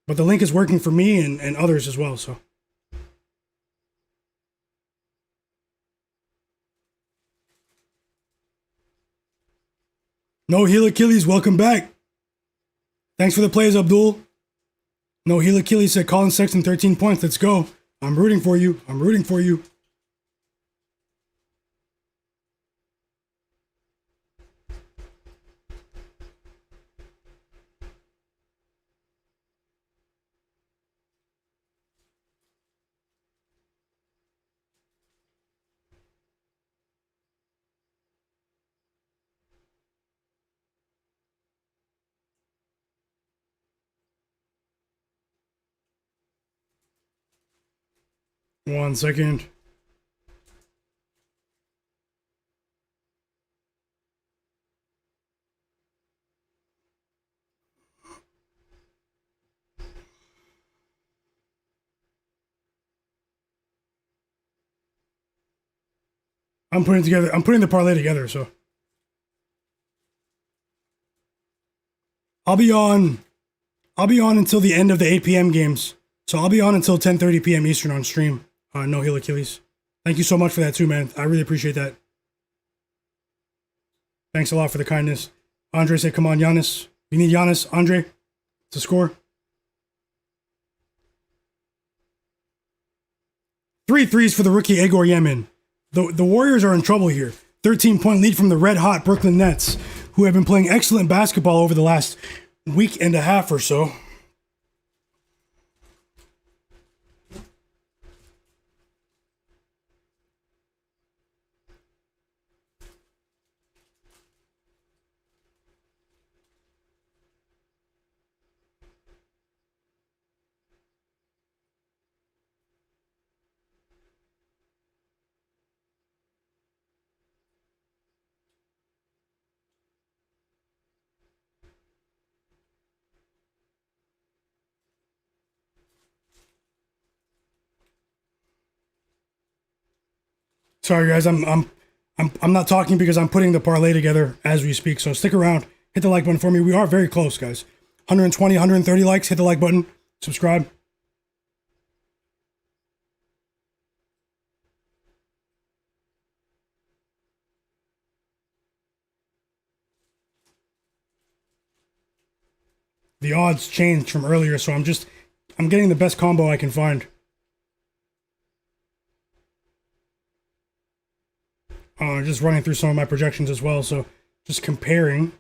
But the link is working for me and others as well, so. No Heel Achilles, welcome back. Thanks for the plays, Abdul. No Heel Achilles said Colin Sexton, 13 points. Let's go. I'm rooting for you. I'm rooting for you. One second. I'm putting the parlay together, so. I'll be on until the end of the 8 p.m. games. So I'll be on until 10:30 p.m. Eastern on stream. No Heel Achilles. Thank you so much for that too, man. I really appreciate that. Thanks a lot for the kindness. Andre said, come on, Giannis. You need Giannis, Andre, to score. 3 threes for the rookie Egor Yemen. The Warriors are in trouble here. 13-point lead from the red-hot Brooklyn Nets, who have been playing excellent basketball over the last week and a half or so. Sorry guys, I'm not talking because I'm putting the parlay together as we speak. So stick around, hit the like button for me. We are very close, guys. 120, 130 likes. Hit the like button, subscribe. The odds changed from earlier, so I'm getting the best combo I can find. Just running through some of my projections as well, so just comparing.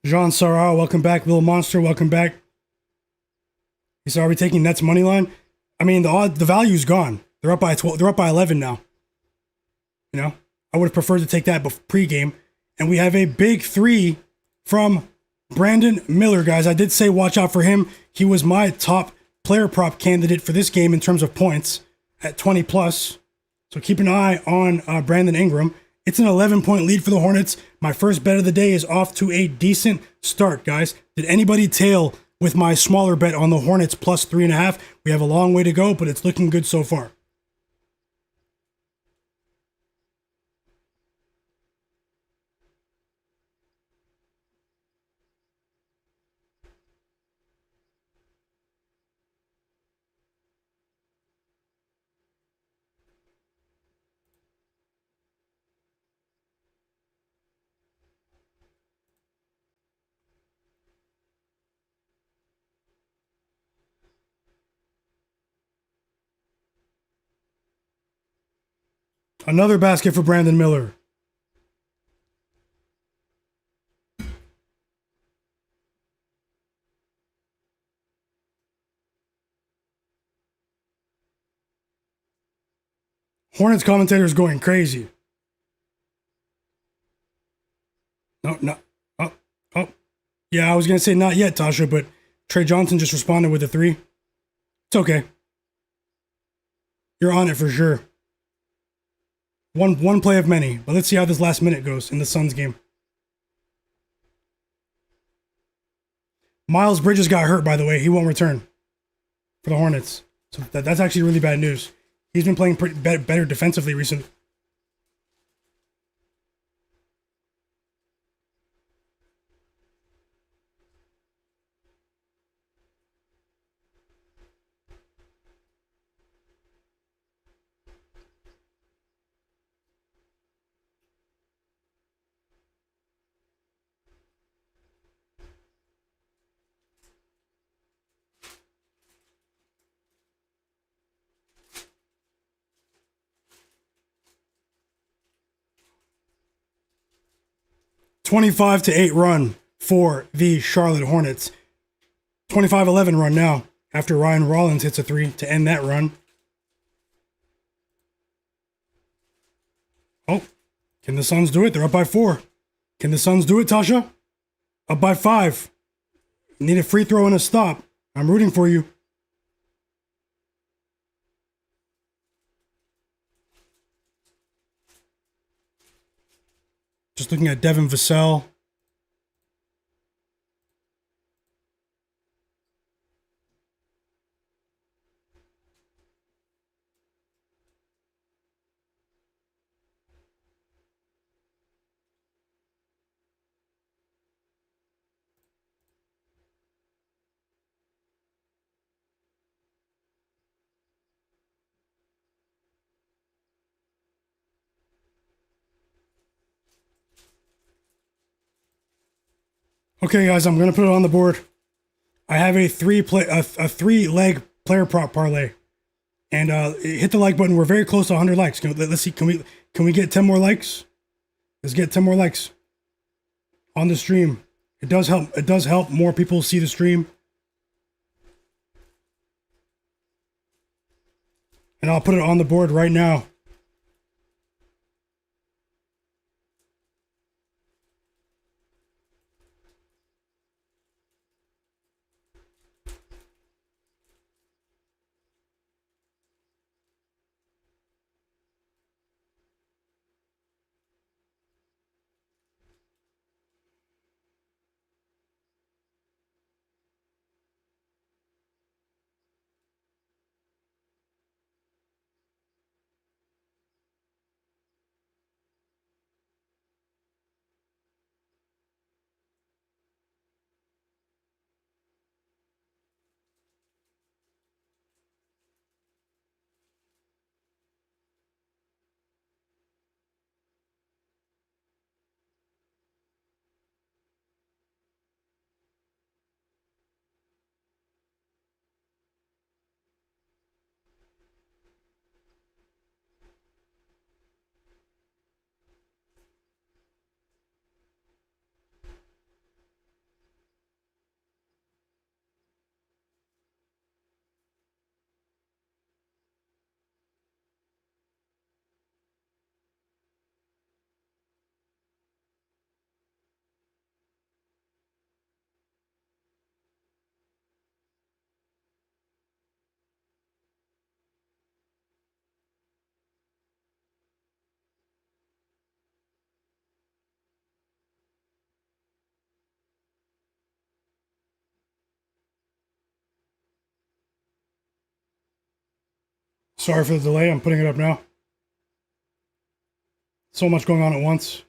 Jean Sarah, welcome back. Little Monster, welcome back. He said, are we taking Nets money line? I mean, the value's gone. They're up by 12. They're up by 11 now. You know, I would have preferred to take that pregame. And we have a big 3 from Brandon Miller, guys. I did say watch out for him. He was my top player prop candidate for this game in terms of points at 20 plus. So keep an eye on Brandon Ingram. It's an 11-point lead for the Hornets. My first bet of the day is off to a decent start, guys. Did anybody tail with my smaller bet on the Hornets plus 3.5? We have a long way to go, but it's looking good so far. Another basket for Brandon Miller. Hornets commentators going crazy. No, no. Oh, oh. Yeah, I was going to say not yet, Tasha, but Trae Johnson just responded with a three. It's okay. You're on it for sure. One play of many, but let's see how this last minute goes in the Suns game. Miles Bridges got hurt, by the way. He won't return for the Hornets. So that's actually really bad news. He's been playing better defensively recently. (25-8) run for the Charlotte Hornets. 25-11 run now after Ryan Rollins hits a three to end that run. Oh, can the Suns do it? They're up by 4. Can the Suns do it, Tasha? Up by 5. Need a free throw and a stop. I'm rooting for you. Just looking at Devin Vassell. Okay, guys, I'm gonna put it on the board. I have a three-leg player prop parlay, and hit the like button. We're very close to 100 likes. Let's see. Can we get 10 more likes? Let's get 10 more likes on the stream. It does help. It does help more people see the stream. And I'll put it on the board right now. Sorry for the delay. I'm putting it up now. So much going on at once.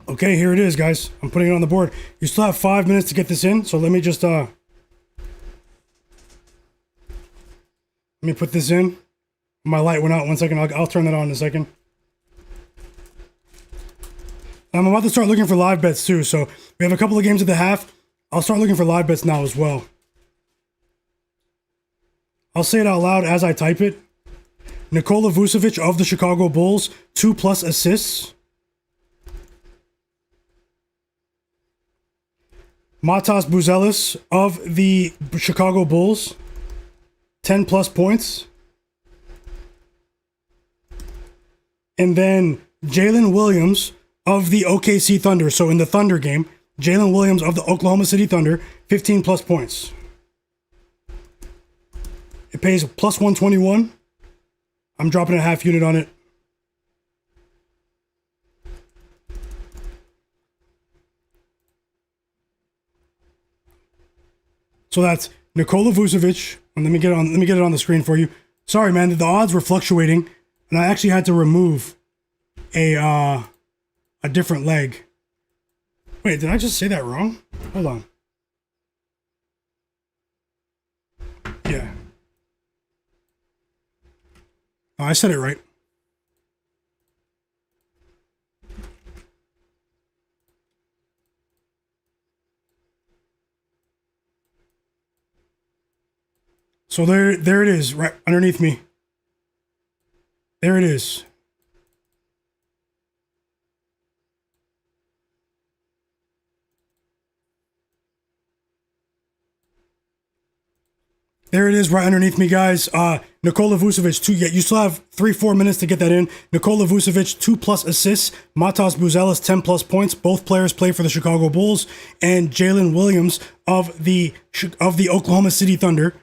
Okay, here it is, guys. I'm putting it on the board. You still have 5 minutes to get this in, so let me just let me put this in. My light went out. 1 second. I'll turn that on in a second. I'm about to start looking for live bets too. So we have a couple of games at the half. I'll start looking for live bets now as well. I'll say it out loud as I type it. Nikola Vucevic of the Chicago Bulls, 2+ assists. Matas Buzelis of the Chicago Bulls, 10+ points. And then Jalen Williams of the OKC Thunder. So in the Thunder game, Jalen Williams of the Oklahoma City Thunder, 15+ points. It pays +121. I'm dropping a half unit on it. So that's Nikola Vucevic. And let me get it on the screen for you. Sorry, man, the odds were fluctuating, and I actually had to remove a different leg. Wait, did I just say that wrong? Hold on. Yeah. Oh, I said it right. So there it is, right underneath me. There it is. There it is right underneath me, guys. Nikola Vucevic, you still have 3-4 minutes to get that in. Nikola Vucevic, 2+ assists. Matas Buzelis, 10+ points. Both players play for the Chicago Bulls. And Jalen Williams of the Oklahoma City Thunder,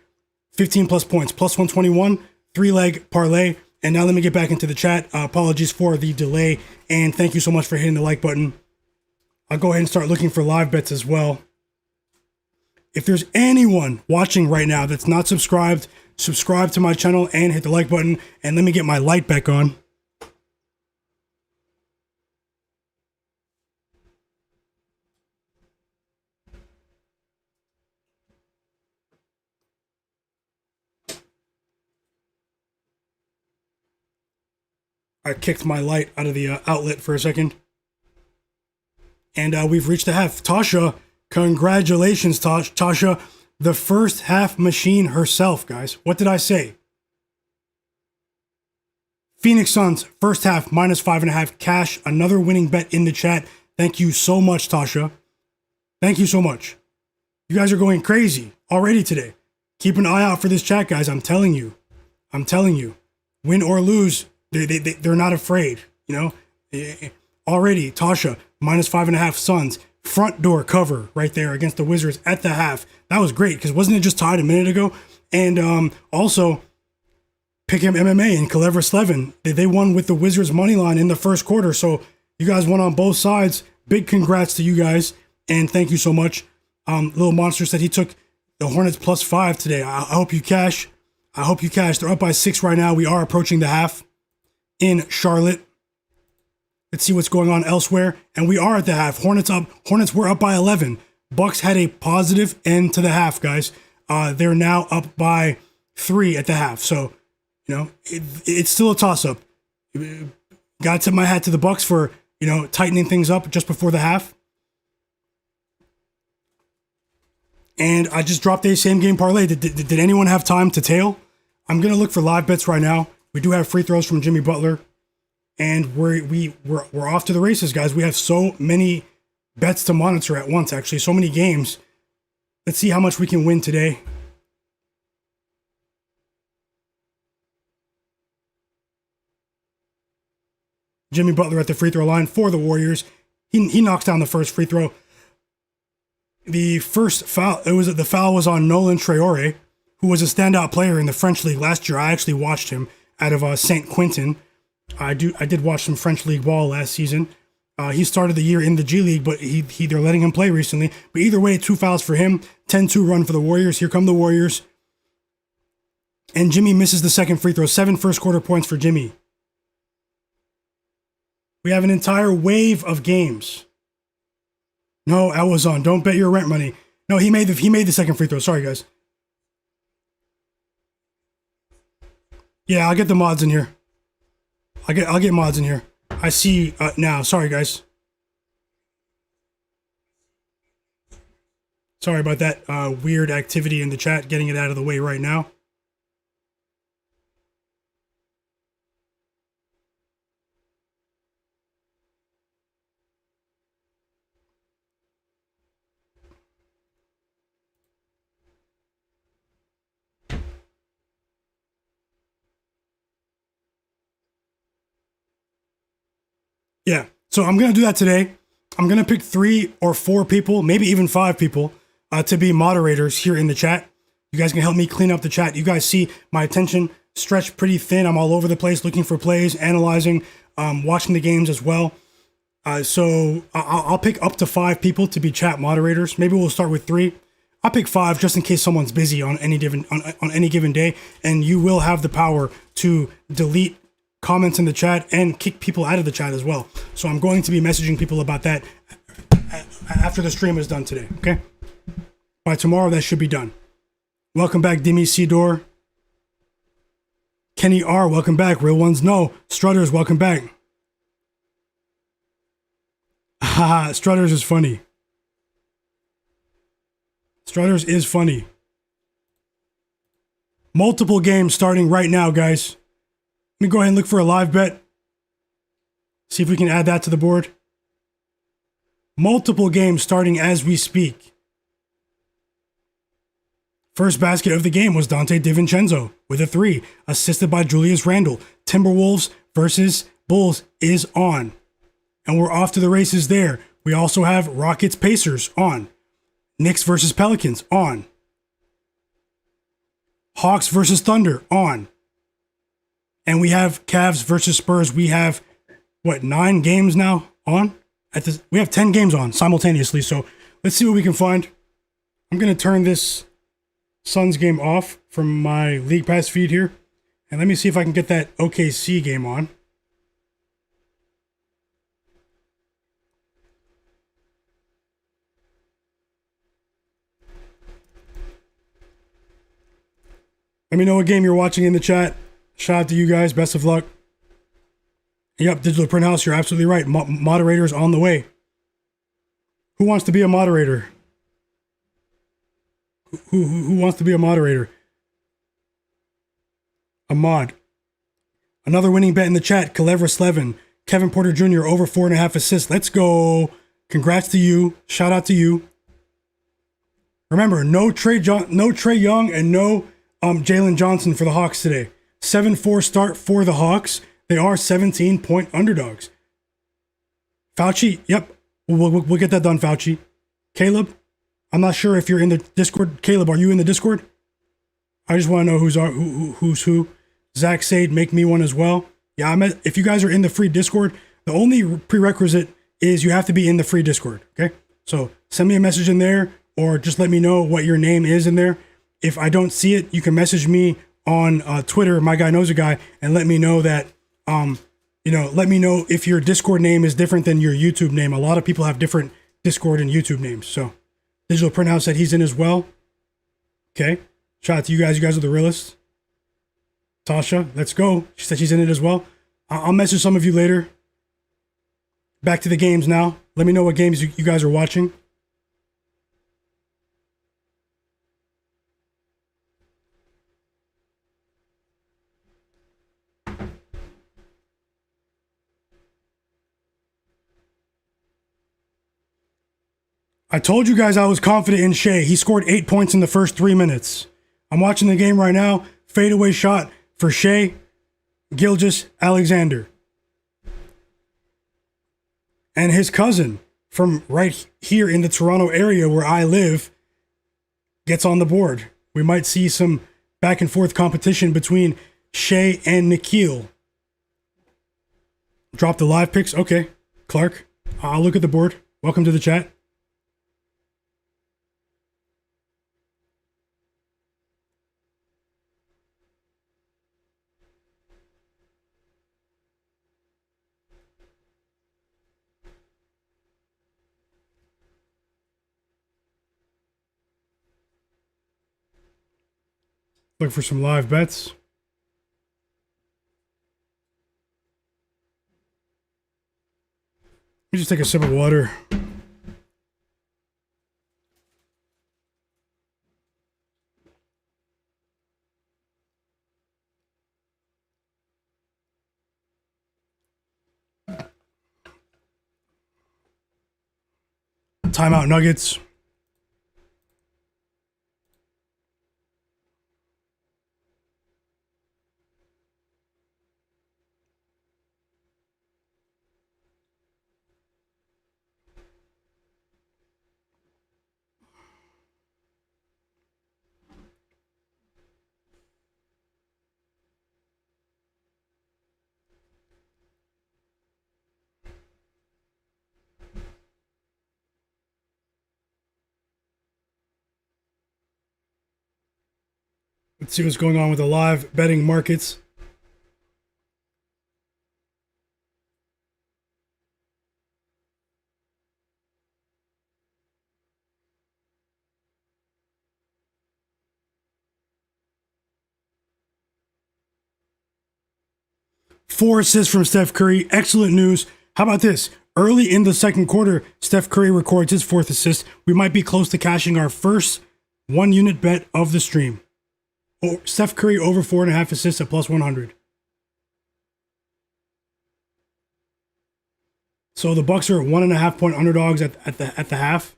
15+ points. +121, 3-leg parlay. And now let me get back into the chat. Apologies for the delay. And thank you so much for hitting the like button. I'll go ahead and start looking for live bets as well. If there's anyone watching right now that's not subscribed, subscribe to my channel and hit the like button. And let me get my light back on. I kicked my light out of the outlet for a second. And we've reached the half. Tasha, congratulations, Tasha. The first half machine herself, guys. What did I say? Phoenix Suns, first half, -5.5 cash. Another winning bet in the chat. Thank you so much, Tasha. Thank you so much. You guys are going crazy already today. Keep an eye out for this chat, guys. I'm telling you. Win or lose, they're not afraid, you know? Already, Tasha, -5.5 Suns. Front door cover right there against the Wizards at the half. That was great because wasn't it just tied a minute ago? And also, Pick'em MMA and Kalevra Slevin, they won with the Wizards money line in the first quarter. So you guys won on both sides. Big congrats to you guys, and thank you so much. Little Monster said he took the Hornets +5 today. I hope you cash. They're up by 6 right now. We are approaching the half in Charlotte. Let's see what's going on elsewhere. And we are at the half. Hornets up. Hornets were up by 11. Bucks had a positive end to the half, guys. They're now up by 3 at the half. So, you know, it's still a toss-up. Gotta tip my hat to the Bucks for, you know, tightening things up just before the half. And I just dropped a same-game parlay. Did anyone have time to tail? I'm going to look for live bets right now. We do have free throws from Jimmy Butler. And we're off to the races, guys. We have so many bets to monitor at once, actually. So many games. Let's see how much we can win today. Jimmy Butler at the free throw line for the Warriors. He knocks down the first free throw. The first foul, the foul was on Nolan Traore, who was a standout player in the French League last year. I actually watched him out of St. Quentin. I did watch some French League ball last season. He started the year in the G League, but they're letting him play recently. But either way, 2 fouls for him. 10-2 run for the Warriors. Here come the Warriors. And Jimmy misses the second free throw. 7 first quarter points for Jimmy. We have an entire wave of games No, I was on. Don't bet your rent money. No, he made the second free throw. Sorry, guys. Yeah, I'll get the mods in here. I'll get mods in here. I see now. Sorry, guys. Sorry about that weird activity in the chat. Getting it out of the way right now. Yeah, so I'm going to do that today. I'm going to pick 3 or 4 people, maybe even 5 people, to be moderators here in the chat. You guys can help me clean up the chat. You guys see my attention stretched pretty thin. I'm all over the place looking for plays, analyzing, watching the games as well. So I'll pick up to 5 people to be chat moderators. Maybe we'll start with 3. I'll pick 5 just in case someone's busy on any given day, and you will have the power to delete comments in the chat and kick people out of the chat as well. So I'm going to be messaging people about that after the stream is done today, okay? By tomorrow, that should be done. Welcome back, Demi Sidor. Kenny R, welcome back. Real Ones No. Strutters, welcome back. Haha, Strutters is funny. Strutters is funny. Multiple games starting right now, guys. Let me go ahead and look for a live bet. See if we can add that to the board. Multiple games starting as we speak. First basket of the game was Dante DiVincenzo with a 3, assisted by Julius Randle. Timberwolves versus Bulls is on. And we're off to the races there. We also have Rockets Pacers on. Knicks versus Pelicans on. Hawks versus Thunder on. And we have Cavs versus Spurs. We have, 9 games now on? We have 10 games on simultaneously. So let's see what we can find. I'm going to turn this Suns game off from my League Pass feed here. And let me see if I can get that OKC game on. Let me know what game you're watching in the chat. Shout out to you guys. Best of luck. Yep, Digital Print House, you're absolutely right. Moderators on the way. Who wants to be a moderator? Who wants to be a moderator? A mod. Another winning bet in the chat. Calevra Slevin. Kevin Porter Jr. over 4.5 assists. Let's go. Congrats to you. Shout out to you. Remember, no Trae Young and no Jalen Johnson for the Hawks today. 7-4 start for the Hawks. They are 17-point underdogs. Fauci, yep. We'll get that done, Fauci. Caleb, I'm not sure if you're in the Discord. Caleb, are you in the Discord? I just want to know who's who. Zach Sade, make me one as well. Yeah, if you guys are in the free Discord, the only prerequisite is you have to be in the free Discord, okay? So send me a message in there or just let me know what your name is in there. If I don't see it, you can message me on Twitter, Myguyknowsaguy, and let me know that, let me know if your Discord name is different than your YouTube name. A lot of people have different Discord and YouTube names. So Digital Print House said he's in as well. Okay. Shout out to you guys. You guys are the realists. Tasha, let's go. She said she's in it as well. I'll message some of you later. Back to the games now. Let me know what games you guys are watching. I told you guys I was confident in Shai. He scored 8 points in the first 3 minutes. I'm watching the game right now. Fadeaway shot for Shai Gilgeous-Alexander. And his cousin from right here in the Toronto area where I live gets on the board. We might see some back and forth competition between Shai and Nikhil. Drop the live picks. Okay, Clark, I'll look at the board. Welcome to the chat. Look for some live bets. Let me just take a sip of water. Timeout Nuggets. Let's see what's going on with the live betting markets. Four assists from Steph Curry. Excellent news. How about this? Early in the second quarter, Steph Curry records his fourth assist. We might be close to cashing our first 1-unit bet of the stream. Steph Curry over 4.5 assists at plus 100. So the Bucks are 1.5 point underdogs at the half.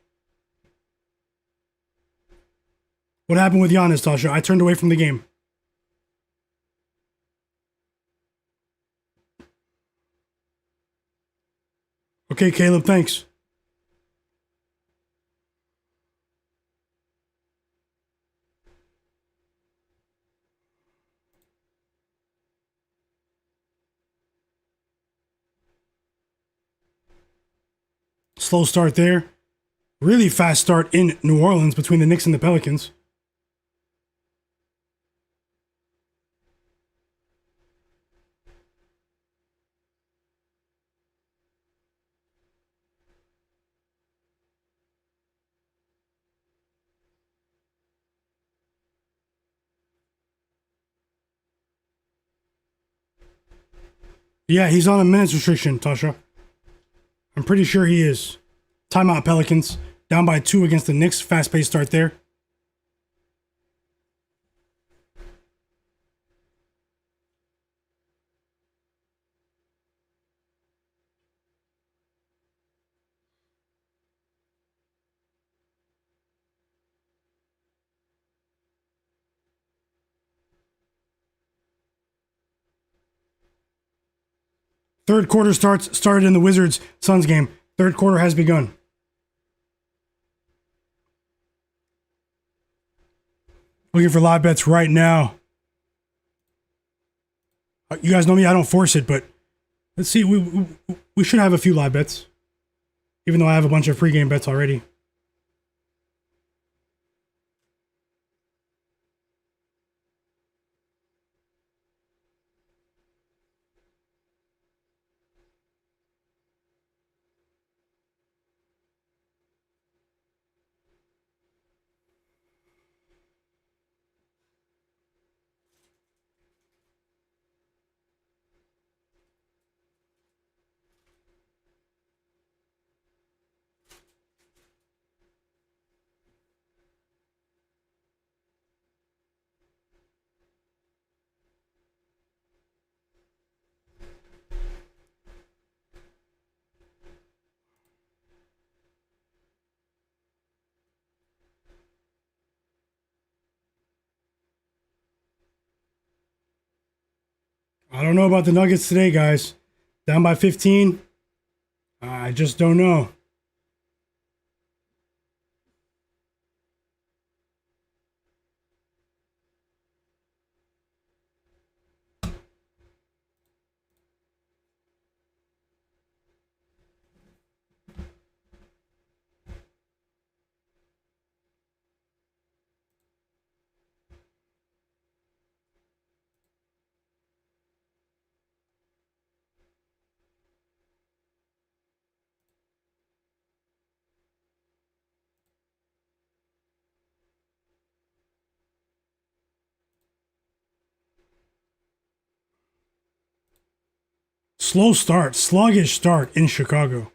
What happened with Giannis, Tasha? I turned away from the game. Okay, Caleb, thanks. Slow start there. Really fast start in New Orleans between the Knicks and the Pelicans. Yeah, he's on a minutes restriction, Tasha. I'm pretty sure he is. Timeout Pelicans. Down by 2 against the Knicks. Fast-paced start there. Third quarter started in the Wizards-Suns game. Third quarter has begun. Looking for live bets right now. You guys know me, I don't force it, but let's see. We should have a few live bets, even though I have a bunch of pregame bets already. I don't know about the Nuggets today, guys. Down by 15. I just don't know. Slow start, sluggish start in Chicago.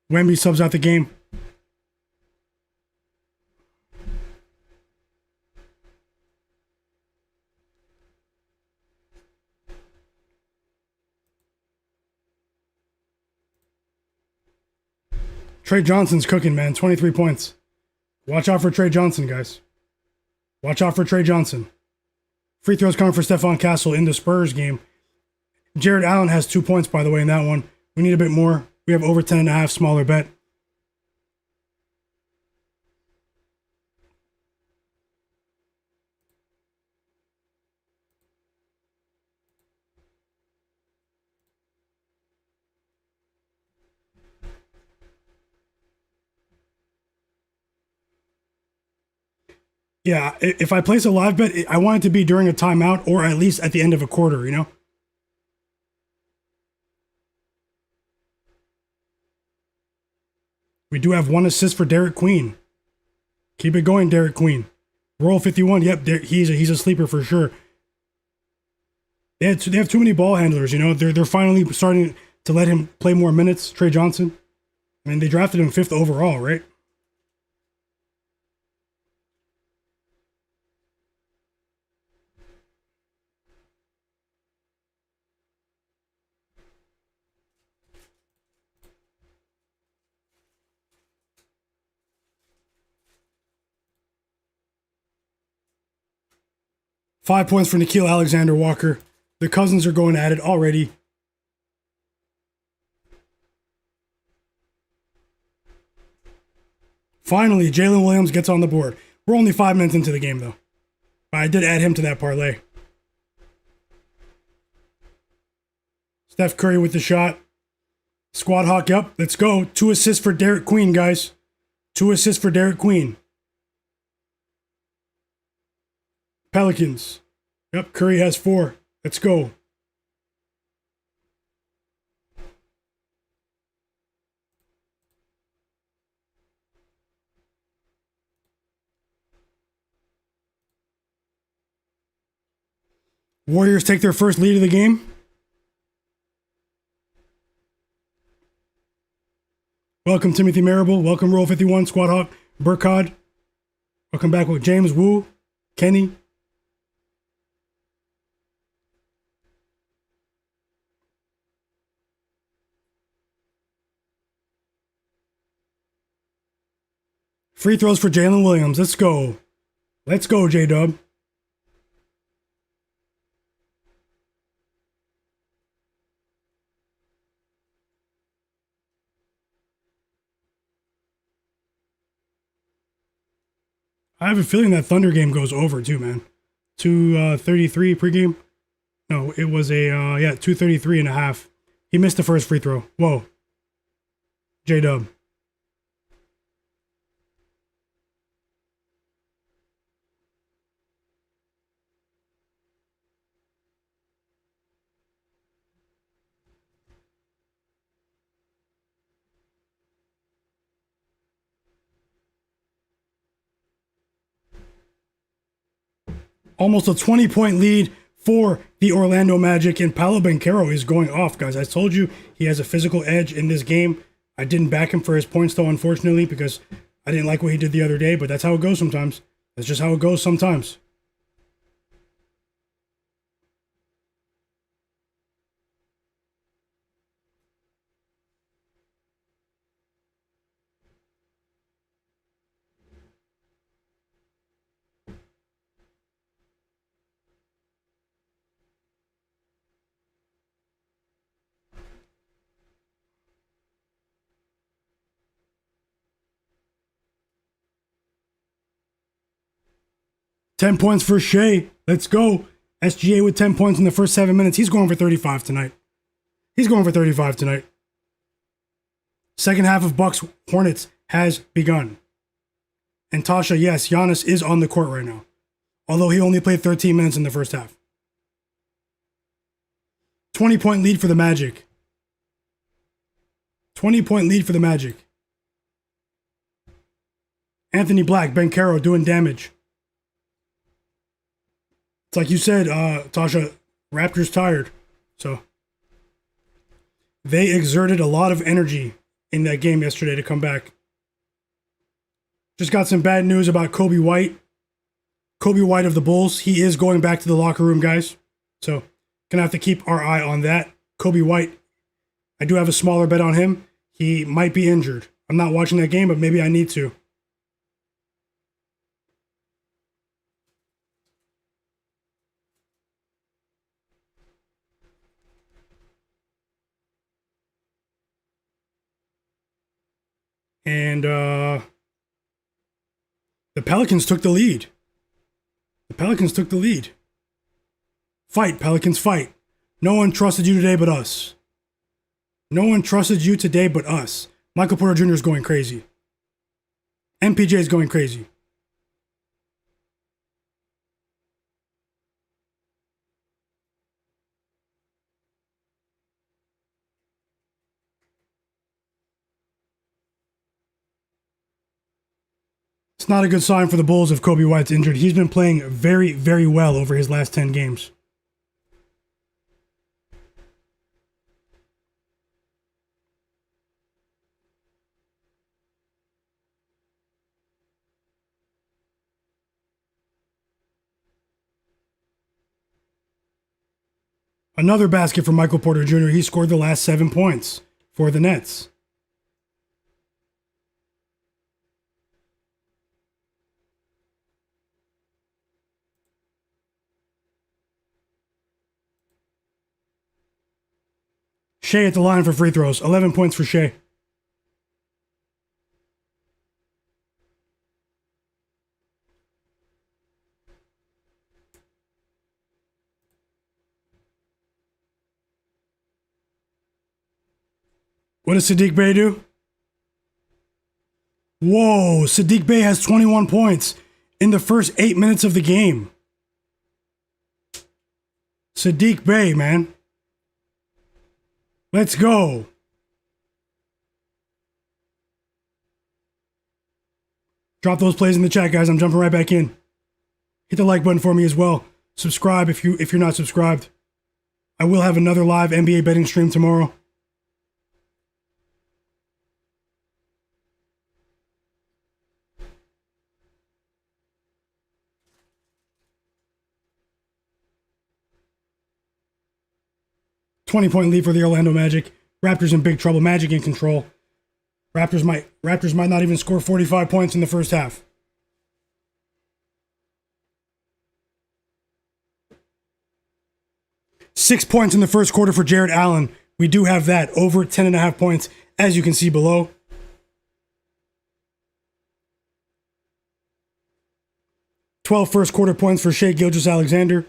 Wemby subs out the game. Trae Johnson's cooking, man. 23 points. Watch out for Trae Johnson, guys. Watch out for Trae Johnson. Free throws coming for Stephon Castle in the Spurs game. Jared Allen has 2 points, by the way, in that one. We need a bit more. We have over 10.5, smaller bet. Yeah, if I place a live bet, I want it to be during a timeout or at least at the end of a quarter, you know? We do have 1 assist for Derek Queen. Keep it going, Derek Queen. Roll 51. Yep, he's a sleeper for sure. They have too many ball handlers, you know? They're finally starting to let him play more minutes, Trae Johnson. I mean, they drafted him 5th overall, right? Five points for Nikola Alexander Walker. The Cousins are going at it already. Finally, Jalen Williams gets on the board. We're only 5 minutes into the game, though. But I did add him to that parlay. Steph Curry with the shot. Squad hawk up. Let's go. 2 assists for Derek Queen, guys. 2 assists for Derek Queen. Pelicans. Yep, Curry has 4. Let's go. Warriors take their first lead of the game. Welcome, Timothy Marable. Welcome, Roll 51, Squad Hawk, Burkhard. Welcome back with James Wu, Kenny. Free throws for Jalen Williams. Let's go. Let's go, J-Dub. I have a feeling that Thunder game goes over too, man. 233 pregame. No, it was a 233 and a half. He missed the first free throw. Whoa. J-Dub. Almost a 20-point lead for the Orlando Magic, and Paolo Banchero is going off, guys. I told you he has a physical edge in this game. I didn't back him for his points, though, unfortunately, because I didn't like what he did the other day, but that's how it goes sometimes. That's just how it goes sometimes. Ten points for Shai. Let's go. SGA with 10 points in the first 7 minutes. He's going for 35 tonight. He's going for 35 tonight. Second half of Bucks Hornets has begun. And Tasha, yes, Giannis is on the court right now. Although he only played 13 minutes in the first half. 20-point lead for the Magic. 20-point lead for the Magic. Anthony Black, Banchero doing damage. It's like you said, Tasha, Raptors tired. So they exerted a lot of energy in that game yesterday to come back. Just got some bad news about Kobe White. Kobe White of the Bulls. He is going back to the locker room, guys. So gonna have to keep our eye on that. Kobe White, I do have a smaller bet on him. He might be injured. I'm not watching that game, but maybe I need to. And the Pelicans took the lead. The Pelicans took the lead. Fight, Pelicans, fight. No one trusted you today but us. No one trusted you today but us. Michael Porter Jr. is going crazy. MPJ is going crazy. It's not a good sign for the Bulls if Kobe White's injured. He's been playing very, very well over his last 10 games. Another basket for Michael Porter Jr. He scored the last 7 points for the Nets. Shai at the line for free throws. 11 points for Shai. What does Saddiq Bey do? Whoa, Saddiq Bey has 21 points in the first 8 minutes of the game. Saddiq Bey, man. Let's go. Drop those plays in the chat, guys. I'm jumping right back in. Hit the like button for me as well. Subscribe if you're not subscribed. I will have another live NBA betting stream tomorrow. $20-point lead for the Orlando Magic. Raptors in big trouble. Magic in control. Raptors might not even score 45 points in the first half. Six points in the first quarter for Jarrett Allen. We do have that. Over 10.5 points, as you can see below. 12 first quarter points for Shai Gilgeous-Alexander.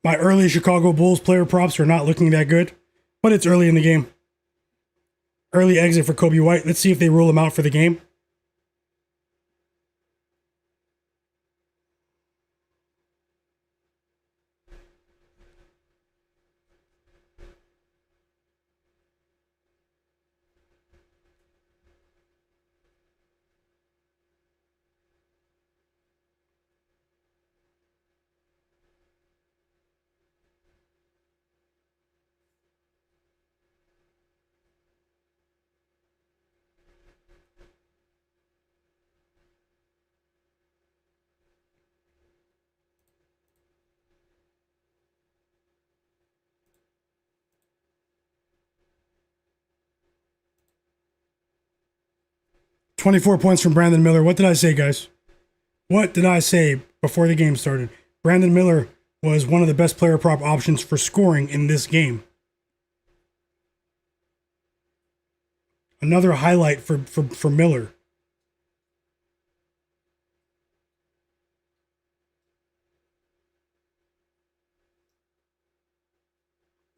My early Chicago Bulls player props are not looking that good, but it's early in the game. Early exit for Kobe White. Let's see if they rule him out for the game. $24 points from Brandon Miller. What did I say, guys? What did I say before the game started? Brandon Miller was one of the best player prop options for scoring in this game. Another highlight for Miller.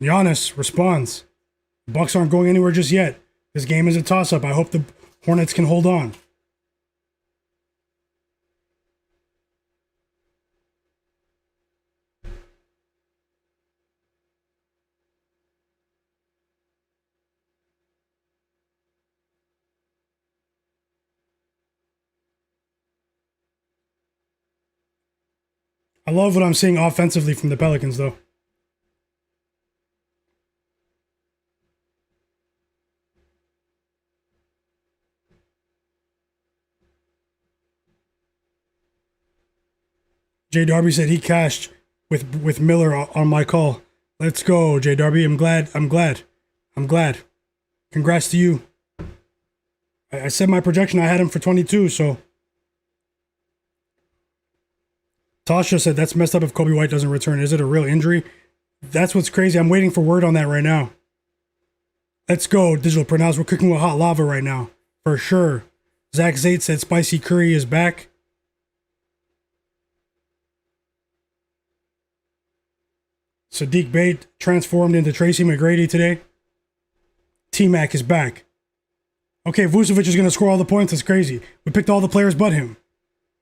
Giannis responds. Bucks aren't going anywhere just yet. This game is a toss-up. I hope the Hornets can hold on. I love what I'm seeing offensively from the Pelicans, though. J. Darby said he cashed with Miller on my call. Let's go, J. Darby. I'm glad. Congrats to you. I said my projection. I had him for 22, so. Tasha said that's messed up if Kobe White doesn't return. Is it a real injury? That's what's crazy. I'm waiting for word on that right now. Let's go, Digital Pronounce. We're cooking with hot lava right now. For sure. Zach Zate said Spicy Curry is back. Sadiq Bate transformed into Tracy McGrady today. T-Mac is back. Okay, Vucevic is going to score all the points. That's crazy. We picked all the players but him.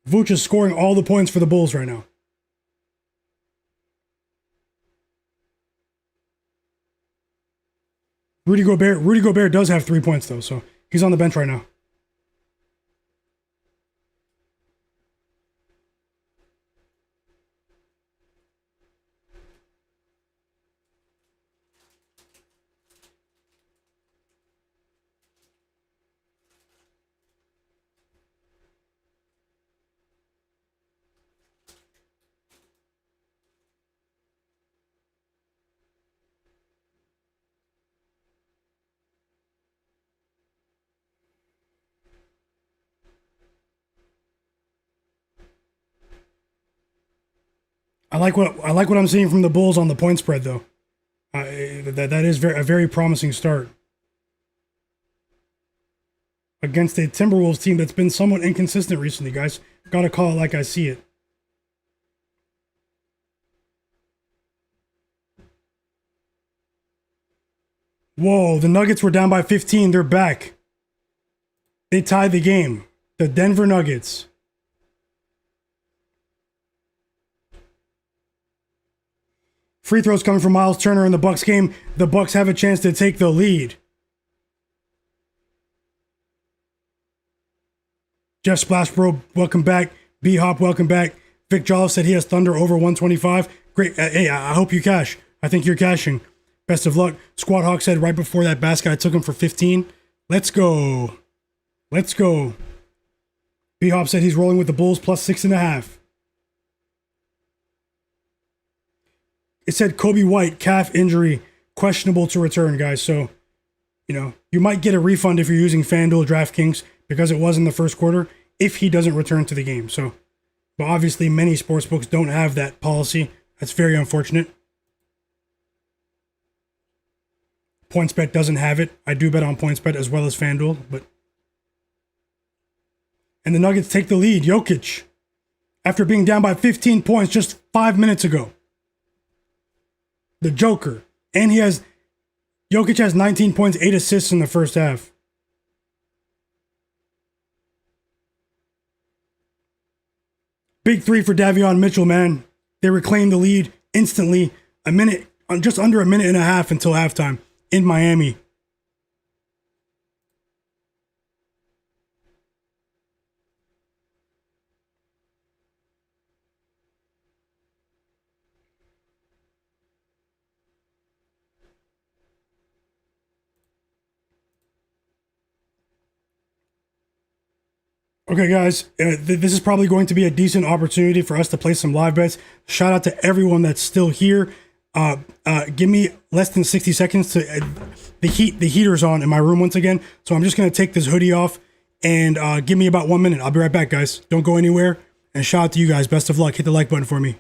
Vooch is scoring all the points for the Bulls right now. Rudy Gobert does have 3 points though, so he's on the bench right now. I like what I'm seeing from the Bulls on the point spread though. That is a very promising start against a Timberwolves team that's been somewhat inconsistent recently, guys. Gotta call it like I see it. Whoa, the Nuggets were down by 15. They're back. They tied the game. The Denver Nuggets. Free throws coming from Miles Turner in the Bucks game. The Bucks have a chance to take the lead. Jeff Splashbro, welcome back. B-Hop, welcome back. Vic Jolliffe said he has Thunder over 125. Great. Hey, I hope you cash. I think you're cashing. Best of luck. Squad Hawk said right before that basket, I took him for 15. Let's go. Let's go. B-Hop said he's rolling with the Bulls plus 6.5. It said Kobe White, calf injury, questionable to return, guys. So, you might get a refund if you're using FanDuel, DraftKings, because it was in the first quarter, if he doesn't return to the game. So, but obviously many sportsbooks don't have that policy. That's very unfortunate. PointsBet doesn't have it. I do bet on PointsBet as well as FanDuel, but. And the Nuggets take the lead. Jokic, after being down by 15 points just 5 minutes ago. The Joker. And Jokic has 19 points, 8 assists in the first half. Big three for Davion Mitchell, man. They reclaimed the lead instantly. Just under a minute and a half until halftime in Miami. Okay, guys, this is probably going to be a decent opportunity for us to play some live bets. Shout out to everyone that's still here. Give me less than 60 seconds to the heater's on in my room once again. So I'm just going to take this hoodie off and give me about 1 minute. I'll be right back, guys. Don't go anywhere. And shout out to you guys. Best of luck. Hit the like button for me.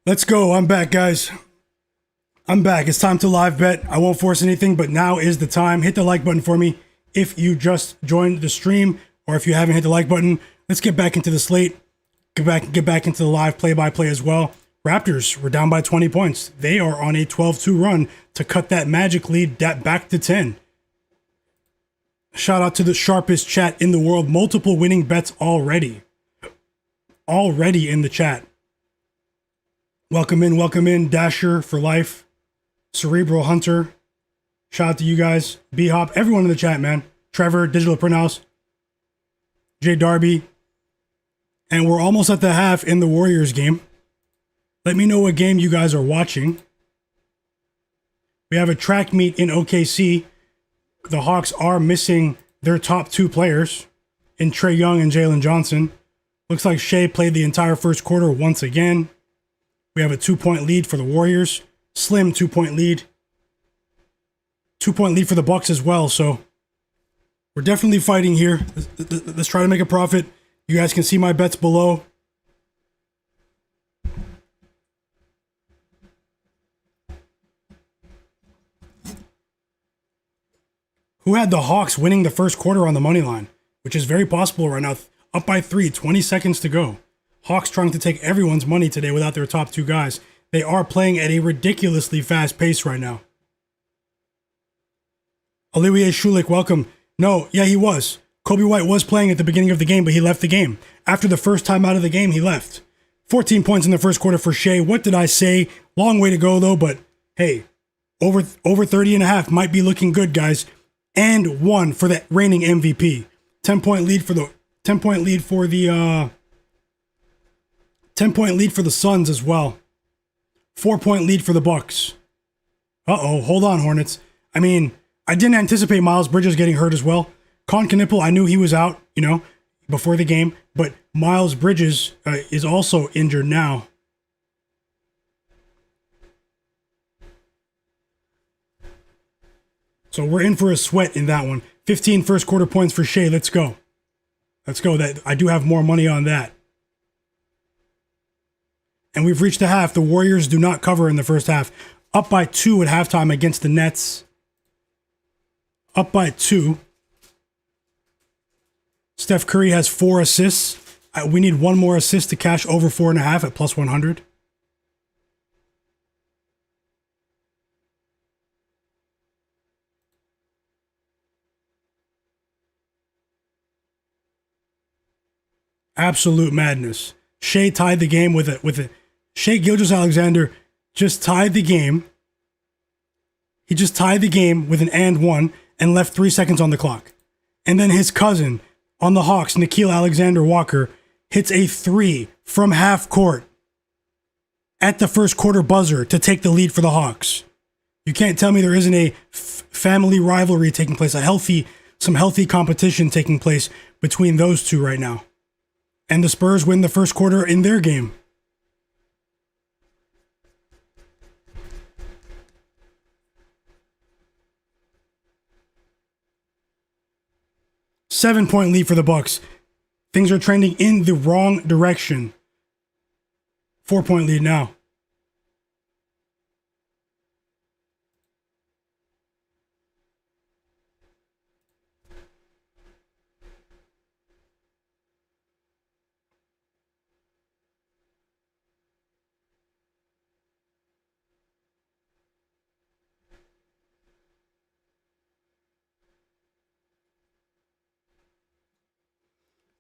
Let's go. I'm back, guys. I'm back. It's time to live bet. I won't force anything, but now is the time. Hit the like button for me if you just joined the stream, or if you haven't hit the like button. Let's get back into the slate. Get back into the live play-by-play as well. Raptors were down by 20 points. They are on a 12-2 run to cut that Magic lead back to 10. Shout out to the sharpest chat in the world. Multiple winning bets already. Already in the chat. Welcome in, Dasher for life. Cerebral Hunter. Shout out to you guys. B-Hop, everyone in the chat, man. Trevor, Digital Printhouse. Jay Darby. And we're almost at the half in the Warriors game. Let me know what game you guys are watching. We have a track meet in OKC. The Hawks are missing their top two players in Trae Young and Jalen Johnson. Looks like Shai played the entire first quarter once again. We have a 2-point lead for the Warriors. Slim 2-point lead. 2-point lead for the Bucks as well. So we're definitely fighting here. Let's try to make a profit. You guys can see my bets below. Who had the Hawks winning the first quarter on the money line, which is very possible right now. Up by 3, 20 seconds to go. Hawks trying to take everyone's money today without their top two guys. They are playing at a ridiculously fast pace right now. Olivier Schulich, welcome. No, yeah, he was. Kobe White was playing at the beginning of the game, but he left the game. After the first time out of the game, he left. 14 points in the first quarter for Shai. What did I say? Long way to go, though, but hey, over 30 and a half might be looking good, guys. And one for the reigning MVP. 10-point lead for the 10-point lead for the 10-point lead for the Suns as well. 4-point lead for the Bucks. Uh-oh, hold on, Hornets. I mean, I didn't anticipate Miles Bridges getting hurt as well. Con Knipple, I knew he was out, before the game, but Miles Bridges is also injured now. So we're in for a sweat in that one. 15 first quarter points for Shai. Let's go. Let's go. I do have more money on that. And we've reached the half. The Warriors do not cover in the first half. Up by 2 at halftime against the Nets. Up by 2. Steph Curry has 4 assists. We need one more assist to cash over 4.5 at plus 100. Absolute madness. Shai tied the game with a Shai Gilgeous-Alexander just tied the game. He just tied the game with an and one and left 3 seconds on the clock. And then his cousin on the Hawks, Nickeil Alexander-Walker, hits a 3 from half court at the first quarter buzzer to take the lead for the Hawks. You can't tell me there isn't a family rivalry taking place, some healthy competition taking place between those two right now. And the Spurs win the first quarter in their game. Seven-point lead for the Bucks. Things are trending in the wrong direction. 4-point lead now.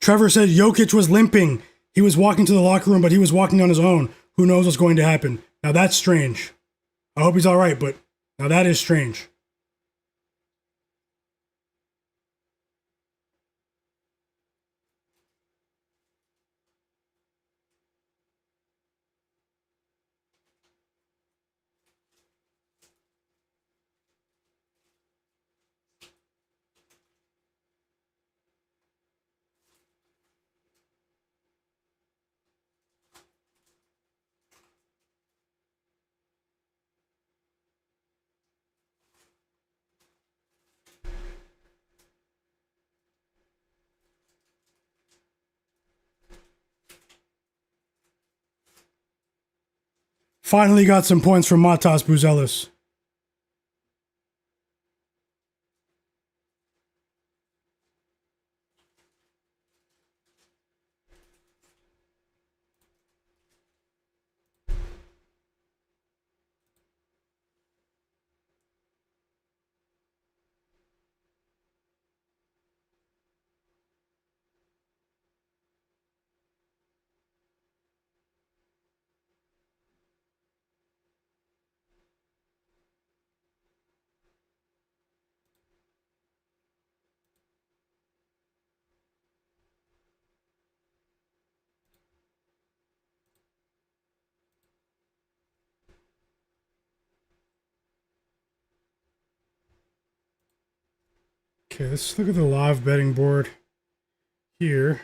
Trevor said Jokic was limping. He was walking to the locker room, but he was walking on his own. Who knows what's going to happen? Now that's strange. I hope he's all right, but now that is strange. Finally got some points from Matas Buzelis. Okay, let's look at the live betting board here.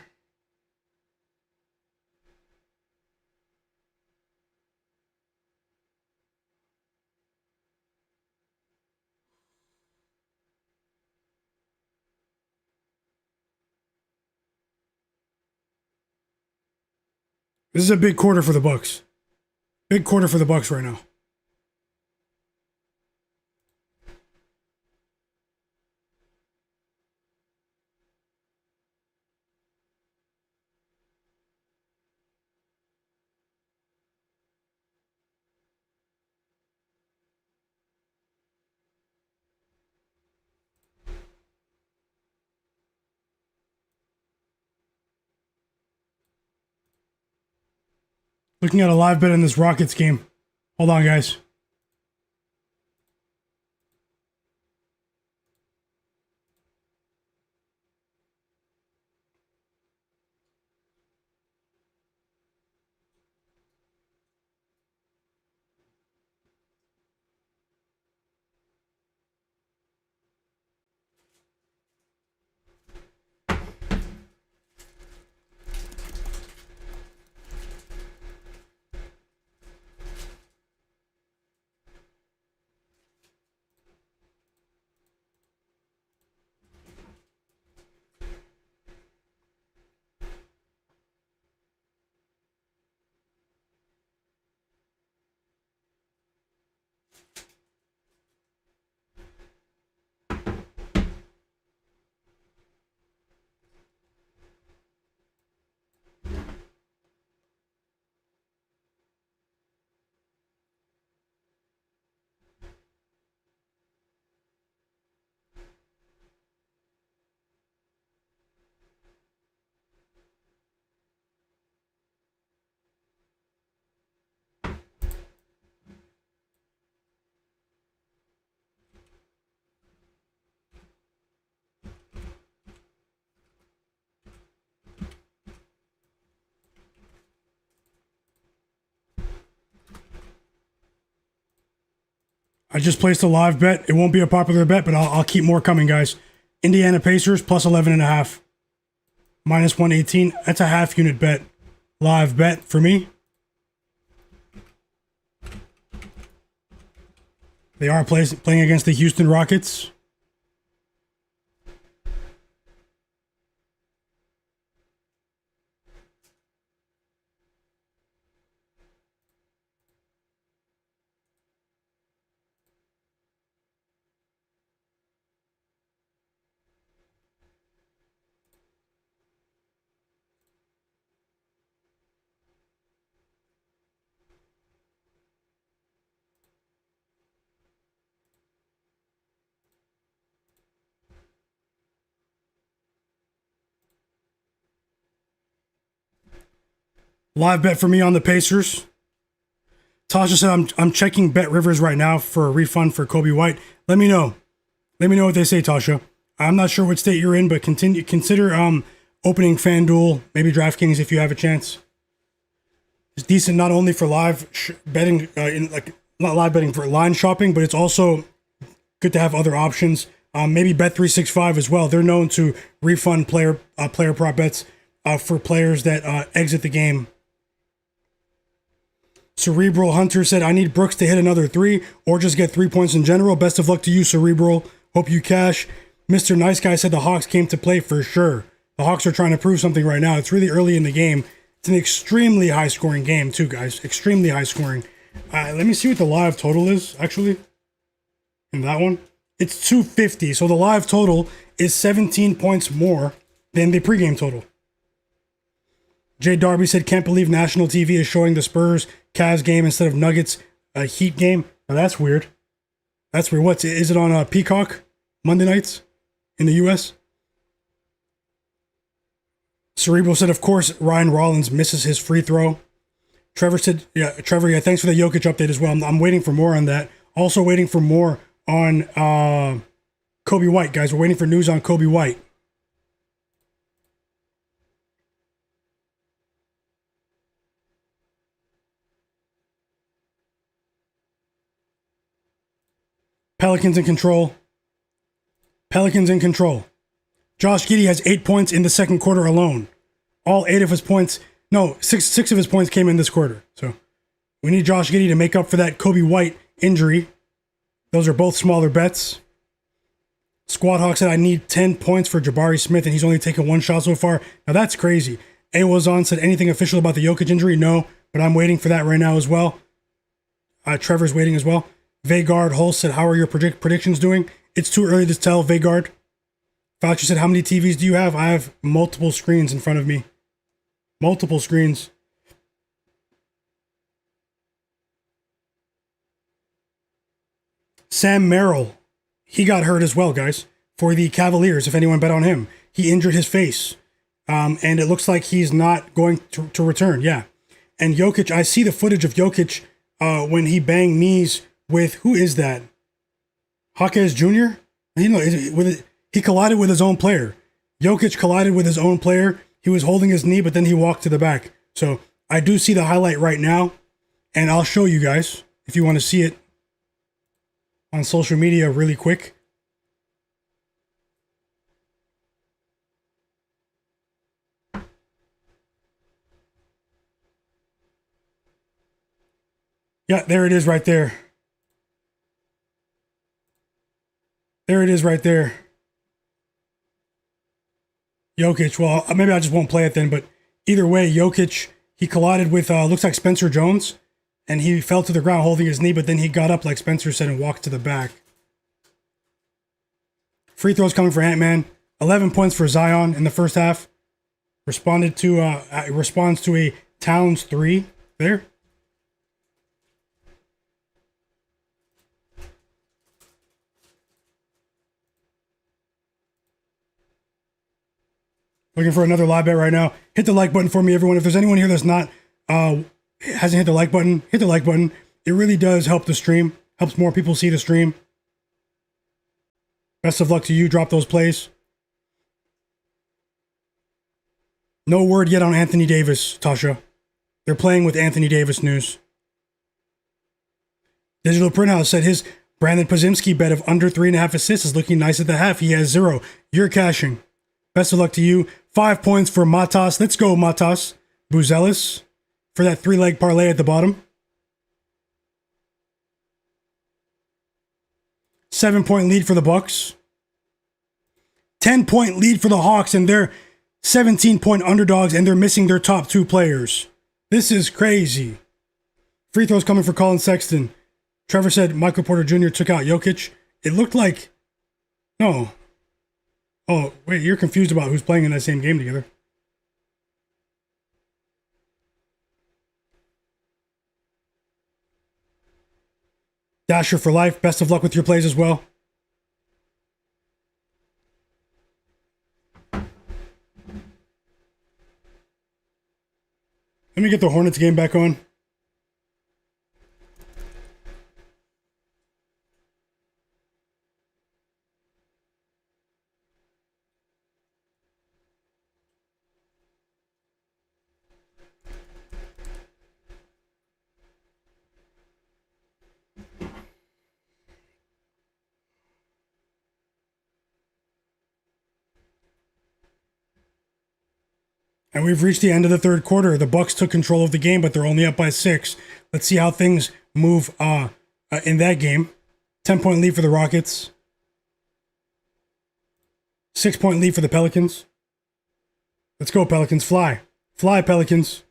This is a big quarter for the Bucks. Big quarter for the Bucks right now. Looking at a live bet in this Rockets game. Hold on, guys. I just placed a live bet. It won't be a popular bet, but I'll keep more coming, guys. Indiana Pacers plus 11.5. Minus 118. That's a half unit bet. Live bet for me. They are playing against the Houston Rockets. Live bet for me on the Pacers. Tasha said I'm checking Bet Rivers right now for a refund for Kobe White. Let me know. Let me know what they say, Tasha. I'm not sure what state you're in, but consider opening FanDuel, maybe DraftKings if you have a chance. It's decent not only for live betting, not live betting for line shopping, but it's also good to have other options. Maybe Bet365 as well. They're known to refund player prop bets for players that exit the game. Cerebral Hunter said, I need Brooks to hit another 3 or just get 3 points in general. Best of luck to you, Cerebral. Hope you cash. Mr. Nice Guy said the Hawks came to play for sure. The Hawks are trying to prove something right now. It's really early in the game. It's an extremely high-scoring game, too, guys. Extremely high-scoring. Let me see what the live total is, actually. In that one. It's 250. So the live total is 17 points more than the pregame total. Jay Darby said, can't believe national TV is showing the Spurs Cavs game instead of Nuggets Heat game. Now that's weird. That's weird. What is it on Peacock Monday nights in the US? Cerebral said, of course, Ryan Rollins misses his free throw. Trevor said, Trevor, thanks for the Jokic update as well. I'm waiting for more on that. Also waiting for more on Kobe White, guys. We're waiting for news on Kobe White. Pelicans in control. Pelicans in control. Josh Giddey has 8 points in the second quarter alone. All 8 of his points, no, six of his points came in this quarter. So we need Josh Giddey to make up for that Kobe White injury. Those are both smaller bets. Squad Hawk said, I need 10 points for Jabari Smith, and he's only taken 1 shot so far. Now that's crazy. Awazon said, anything official about the Jokic injury? No, but I'm waiting for that right now as well. Trevor's waiting as well. Vagard Hulse said, how are your predictions doing? It's too early to tell, Vagard. Fauci said, how many TVs do you have? I have multiple screens in front of me. Multiple screens. Sam Merrill, he got hurt as well, guys, for the Cavaliers, if anyone bet on him. He injured his face, and it looks like he's not going to return, yeah. And Jokic, I see the footage of Jokic when he banged knees with, who is that? Jaquez Jr.? You know, he collided with his own player. Jokic collided with his own player. He was holding his knee, but then he walked to the back. So I do see the highlight right now, and I'll show you guys if you want to see it on social media really quick. Yeah, there it is right there. There it is right there. Jokic, well, maybe I just won't play it then, but either way, Jokic, he collided with, looks like Spencer Jones, and he fell to the ground holding his knee, but then he got up, like Spencer said, and walked to the back. Free throws coming for Ant-Man. 11 points for Zion in the first half. Responds to a Towns 3 there. Looking for another live bet right now. Hit the like button for me, everyone. If there's anyone here that's not hasn't hit the like button, hit the like button. It really does help the stream. Helps more people see the stream. Best of luck to you. Drop those plays. No word yet on Anthony Davis, Tasha. They're playing with Anthony Davis news. Digital Printhouse said his Brandon Podziemski bet of under 3.5 assists is looking nice at the half. He has 0. You're cashing. Best of luck to you. 5 points for Matas. Let's go, Matas. Buzelis for that 3-leg parlay at the bottom. 7-point lead for the Bucks. 10-point lead for the Hawks, and they're 17-point underdogs, and they're missing their top 2 players. This is crazy. Free throws coming for Colin Sexton. Trevor said Michael Porter Jr. took out Jokic. It looked like... No. Oh, wait, you're confused about who's playing in that same game together. Dasher for life. Best of luck with your plays as well. Let me get the Hornets game back on. And we've reached the end of the third quarter. The Bucks took control of the game, but they're only up by 6. Let's see how things move in that game. 10-point lead for the Rockets. 6-point lead for the Pelicans. Let's go, Pelicans. Fly. Fly, Pelicans.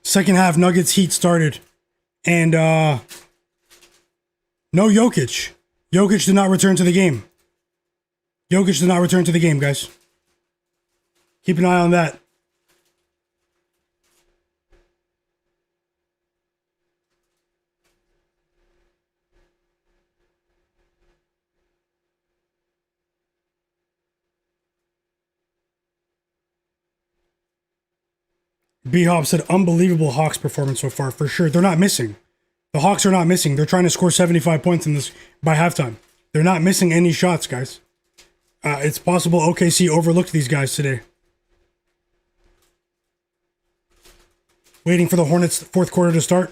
Second half, Nuggets Heat started. And no Jokic. Jokic did not return to the game. Jokic did not return to the game, guys. Keep an eye on that. B-Hop said, unbelievable Hawks performance so far, for sure. They're not missing. The Hawks are not missing. They're trying to score 75 points in this by halftime. They're not missing any shots, guys. It's possible OKC overlooked these guys today. Waiting for the Hornets' fourth quarter to start.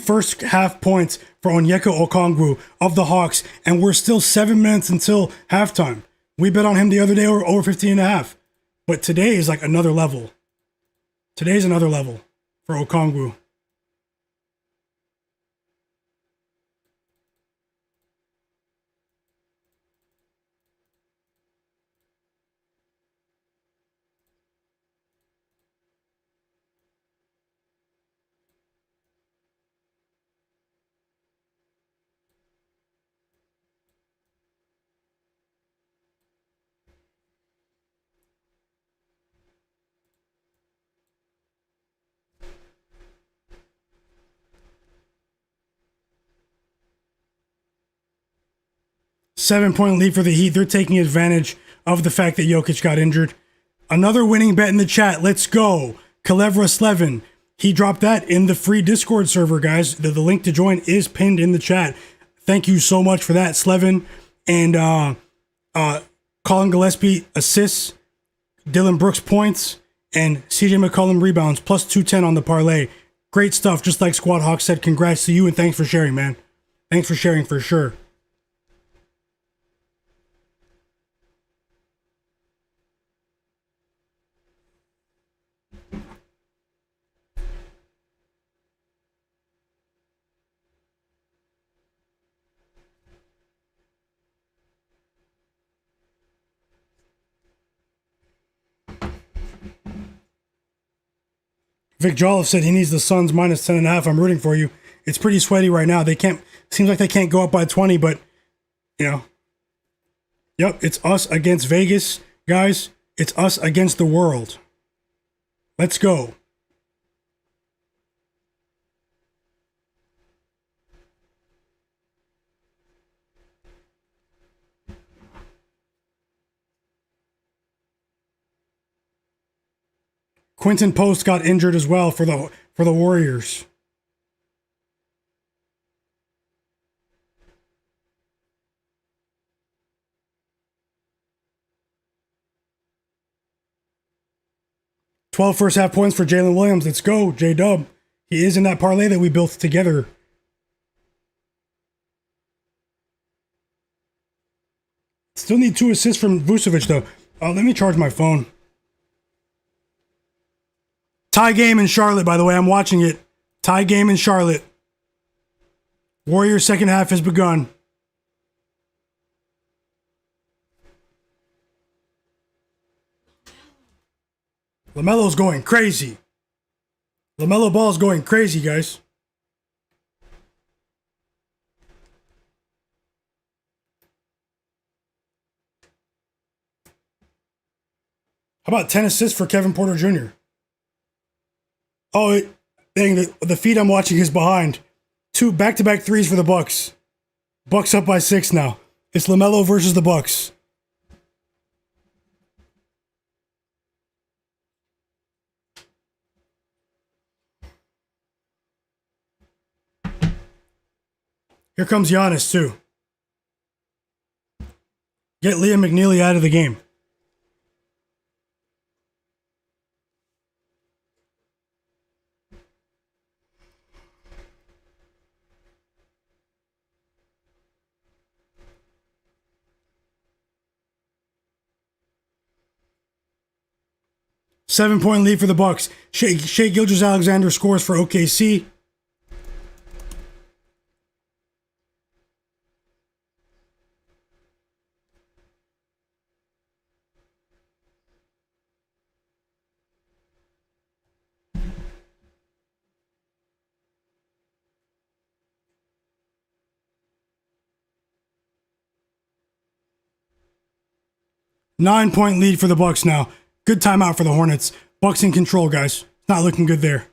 First half points for Onyeka Okongwu of the Hawks, and we're still 7 minutes until halftime. We bet on him the other day over 15.5. But today is like another level. Today's another level for Okongwu. Seven-point lead for the Heat. They're taking advantage of the fact that Jokic got injured. Another winning bet in the chat. Let's go. Kalevra Slevin. He dropped that in the free Discord server, guys. The link to join is pinned in the chat. Thank you so much for that, Slevin. And Colin Gillespie assists, Dylan Brooks points, and CJ McCollum rebounds, plus 210 on the parlay. Great stuff. Just like Squad Hawk said, congrats to you and thanks for sharing, man. Thanks for sharing for sure. Vic Jolliffe said he needs the Suns minus 10.5. I'm rooting for you. It's pretty sweaty right now. They can't, seems like they can't go up by 20, but, you know. Yep, it's us against Vegas, guys. It's us against the world. Let's go. Quinton Post got injured as well for the Warriors. First half points for Jalen Williams. Let's go, J-Dub. He is in that parlay that we built together. Still need 2 assists from Vucevic, though. Let me charge my phone. Tie game in Charlotte, by the way. I'm watching it. Tie game in Charlotte. Warriors' second half has begun. LaMelo's going crazy. LaMelo Ball's going crazy, guys. How about 10 assists for Kevin Porter Jr.? Oh, dang, the feed I'm watching is behind. 2 back-to-back threes for the Bucks. Bucks up by 6 now. It's LaMelo versus the Bucks. Here comes Giannis, too. Get Liam McNeely out of the game. Seven-point lead for the Bucks. Shai Gilgeous-Alexander scores for OKC. 9-point lead for the Bucks now. Good timeout for the Hornets. Bucks in control, guys. Not looking good there.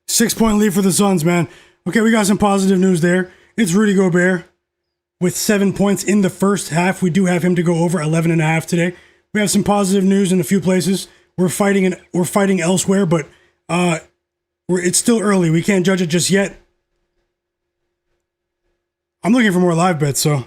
Six-point lead for the Suns, man. Okay, we got some positive news there. It's Rudy Gobert with 7 points in the first half. We do have him to go over 11.5 today. We have some positive news in a few places. We're fighting elsewhere, but it's still early. We can't judge it just yet. I'm looking for more live bets, so.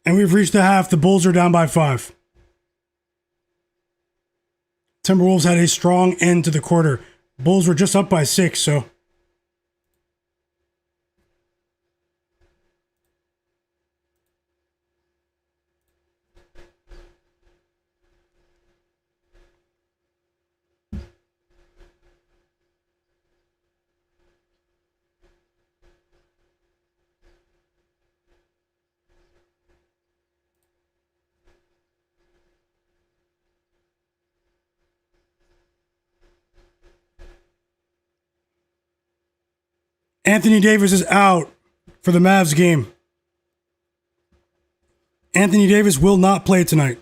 And we've reached the half. The Bulls are down by 5. Timberwolves had a strong end to the quarter. Bulls were just up by 6, so. Anthony Davis is out for the Mavs game. Anthony Davis will not play tonight.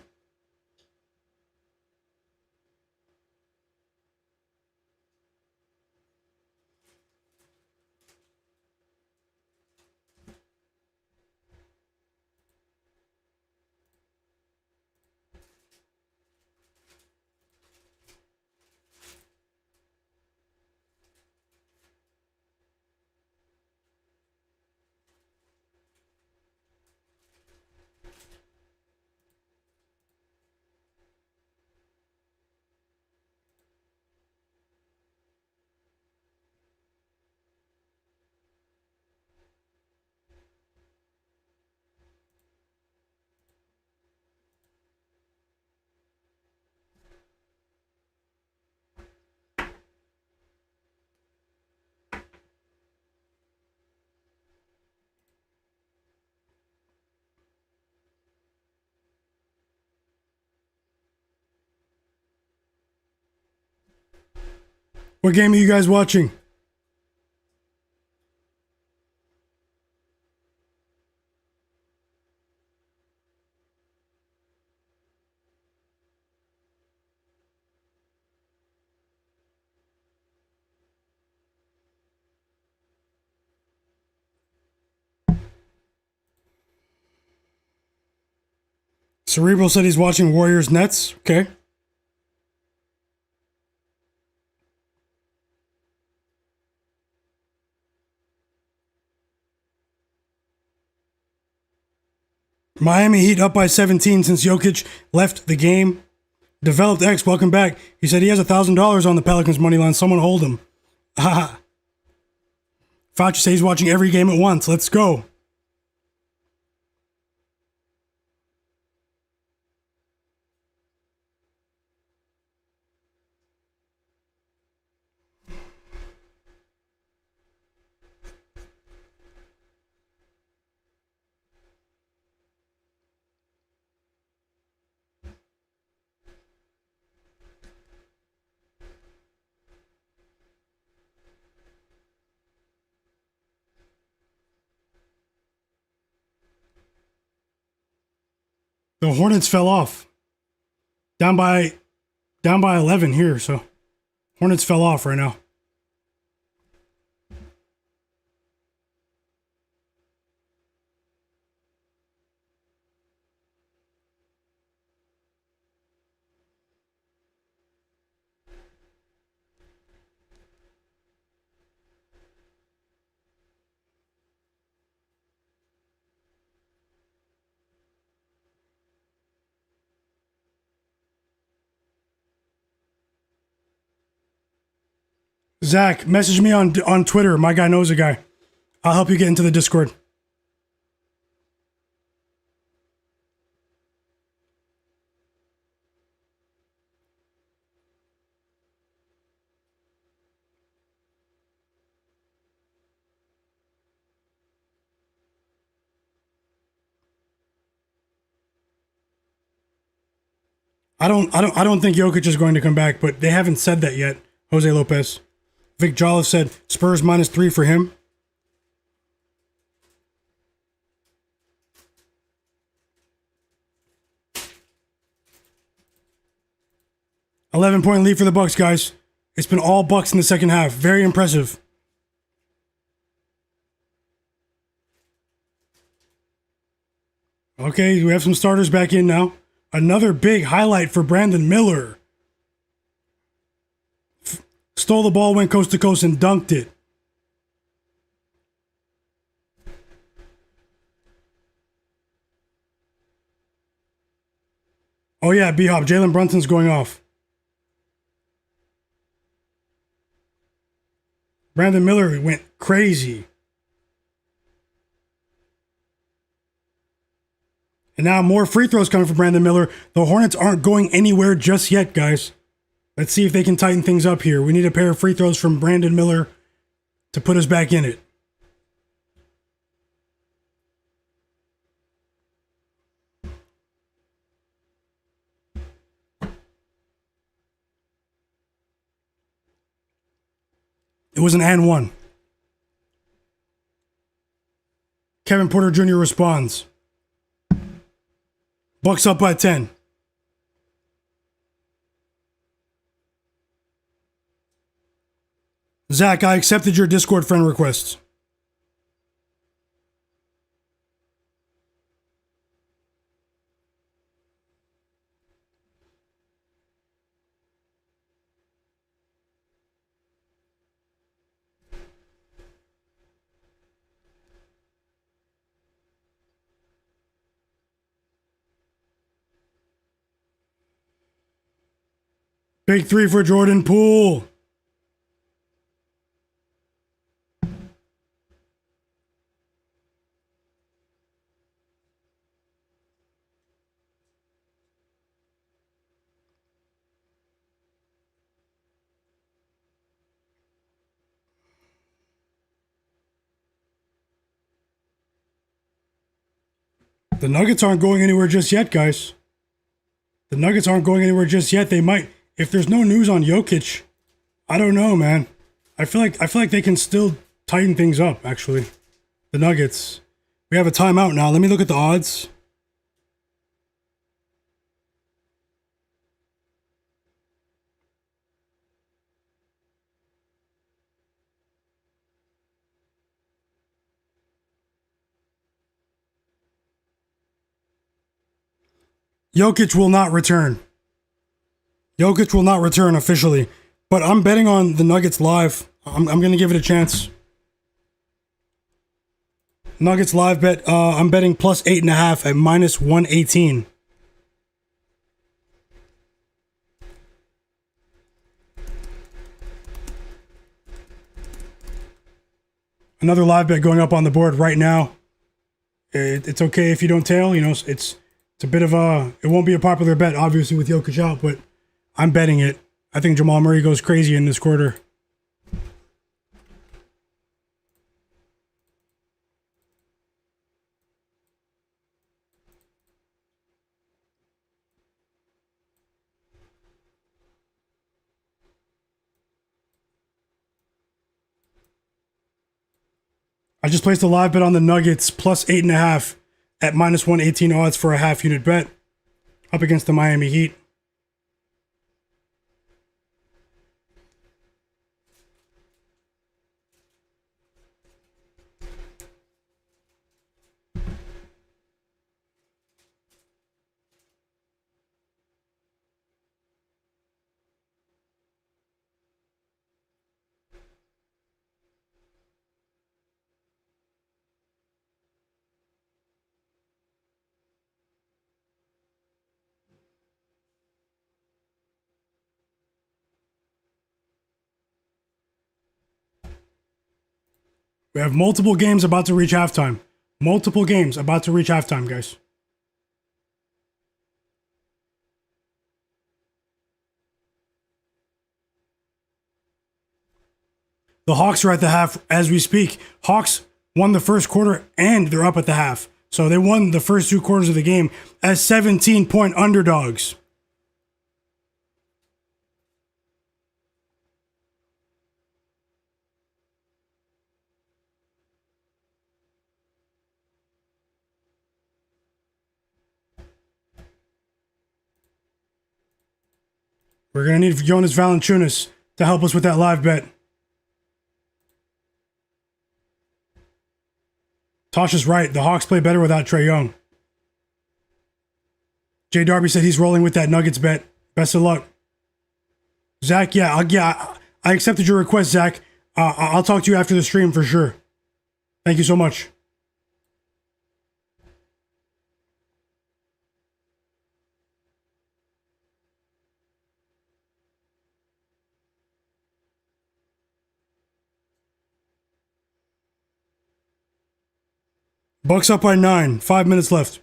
What game are you guys watching? Cerebral said he's watching Warriors Nets. Okay. Miami Heat up by 17 since Jokic left the game. Developed X, welcome back. He said he has $1,000 on the Pelicans money line. Someone hold him. Haha. Fauci says he's watching every game at once. Let's go. The Hornets fell off. Down by 11 here, so Hornets fell off right now. Zach, message me on Twitter. My guy knows a guy. I'll help you get into the Discord. I don't think Jokic is going to come back, but they haven't said that yet. Jose Lopez. Vic Jolliffe said Spurs -3 for him. $11-point lead for the Bucks, guys. It's been all Bucks in the second half. Very impressive. Okay, we have some starters back in now. Another big highlight for Brandon Miller. Stole the ball, went coast to coast, and dunked it. Oh yeah, B-Hop. Jalen Brunson's going off. Brandon Miller went crazy. And now more free throws coming for Brandon Miller. The Hornets aren't going anywhere just yet, guys. Let's see if they can tighten things up here. We need a pair of free throws from Brandon Miller to put us back in it. It was an and one. Kevin Porter Jr. responds. Bucks up by 10. Zach, I accepted your Discord friend requests. Big three for Jordan Poole. The Nuggets aren't going anywhere just yet, guys. The Nuggets aren't going anywhere just yet. They might, if there's no news on Jokic, I don't know, man. I feel like they can still tighten things up, actually. The Nuggets. We have a timeout now. Let me look at the odds. Jokic will not return. Jokic will not return officially. But I'm betting on the Nuggets live. I'm going to give it a chance. Nuggets live bet. I'm betting plus 8.5 at minus 118. Another live bet going up on the board right now. It's okay if you don't tail. You know, it's a bit of a... It won't be a popular bet, obviously, with Jokic out, but I'm betting it. I think Jamal Murray goes crazy in this quarter. I just placed a live bet on the Nuggets plus 8.5 at minus 118 odds for a half unit bet. up against the Miami Heat. We have multiple games about to reach halftime. Multiple games about to reach halftime, guys. The Hawks are at the half as we speak. Hawks won the first quarter and they're up at the half. So they won the first 2 quarters of the game as 17-point underdogs. We're going to need Jonas Valanciunas to help us with that live bet. Tasha's right. The Hawks play better without Trae Young. Jay Darby said he's rolling with that Nuggets bet. Best of luck. Zach, I accepted your request, Zach. I'll talk to you after the stream for sure. Thank you so much. Bucks up by 9. 5 minutes left.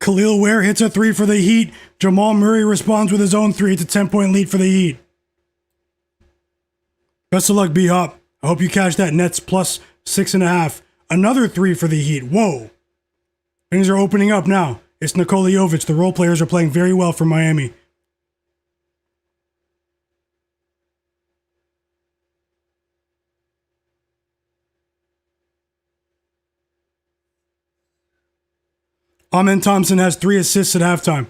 Khalil Ware hits a 3 for the Heat. Jamal Murray responds with his own 3. It's a 10-point lead for the Heat. Best of luck, B-Hop. I hope you cash that Nets plus 6.5. Another 3 for the Heat. Whoa. Things are opening up now. It's Nikola Jokic. The role players are playing very well for Miami. Amen Thompson has 3 assists at halftime.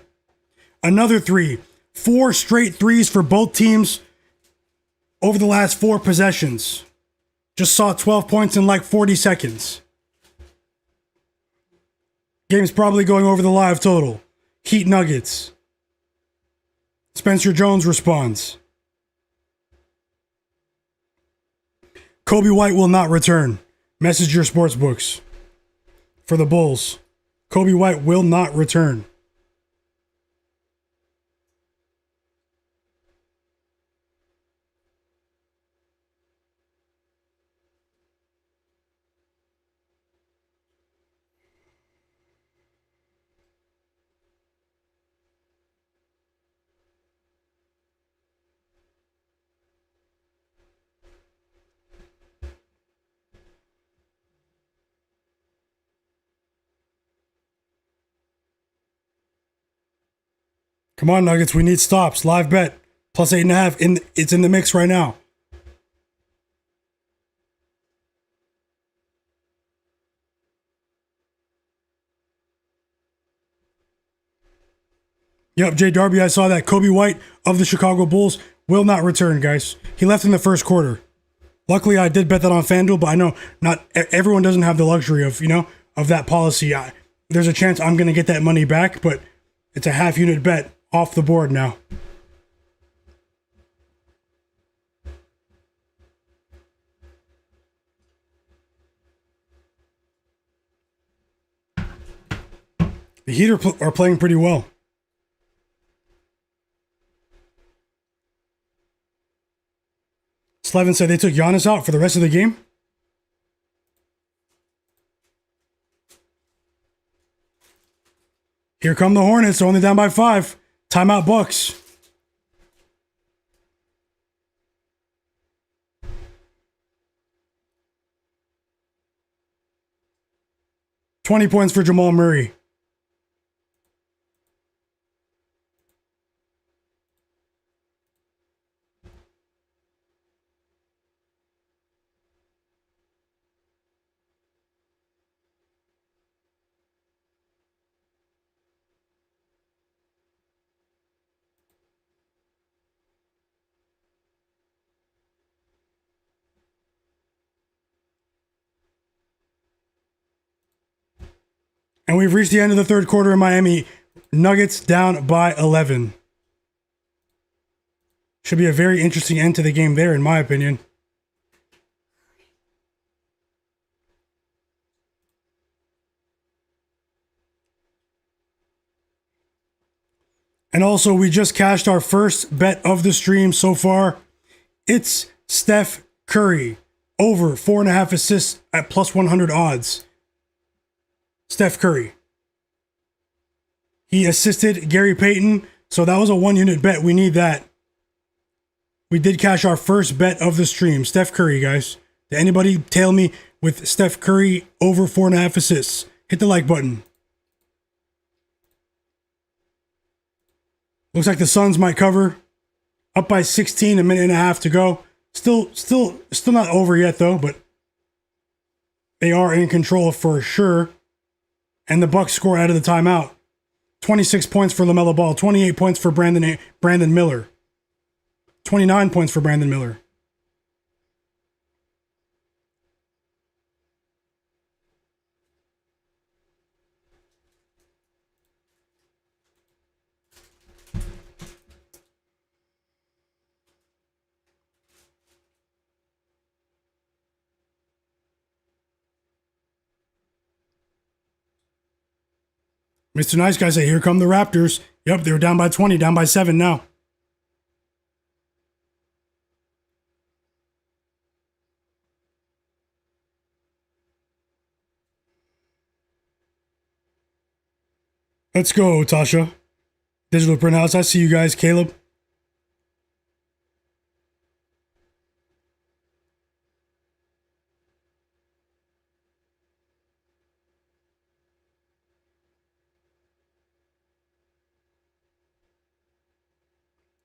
Another 3. 4 straight threes for both teams over the last 4 possessions. Just saw 12 points in like 40 seconds. Game's probably going over the live total. Heat Nuggets. Spencer Jones responds. Kobe White will not return. Message your sportsbooks. For the Bulls. Kobe White will not return. Come on, Nuggets. We need stops. Live bet. Plus 8.5. It's in the mix right now. Yep, Jay Darby, I saw that. Kobe White of the Chicago Bulls will not return, guys. He left in the first quarter. Luckily, I did bet that on FanDuel, but I know not everyone doesn't have the luxury of, of that policy. There's a chance I'm going to get that money back, but it's a half unit bet off the board now. The Heat are playing pretty well. Slevin said they took Giannis out for the rest of the game. Here come the Hornets. They're only down by 5. Timeout Bucks. $20 points for Jamal Murray. And we've reached the end of the third quarter in Miami. Nuggets down by 11. Should be a very interesting end to the game there, in my opinion. And also, we just cashed our first bet of the stream so far. It's Steph Curry over 4.5 assists at plus 100 odds. Steph Curry. He assisted Gary Payton, so that was a 1-unit bet. We need that. We did cash our first bet of the stream. Steph Curry, guys. Did anybody tail me with Steph Curry over 4.5 assists? Hit the like button. Looks like the Suns might cover. Up by 16, a minute and a half to go. Still not over yet though, but they are in control for sure. And the Bucks score out of the timeout. 26 points for LaMelo Ball. 28 points for Brandon Miller. 29 points for Brandon Miller. Mr. Nice Guy say, here come the Raptors. Yep, they were down by 20, down by 7 now. Let's go, Tasha. Digital Printhouse, I see you guys. Caleb.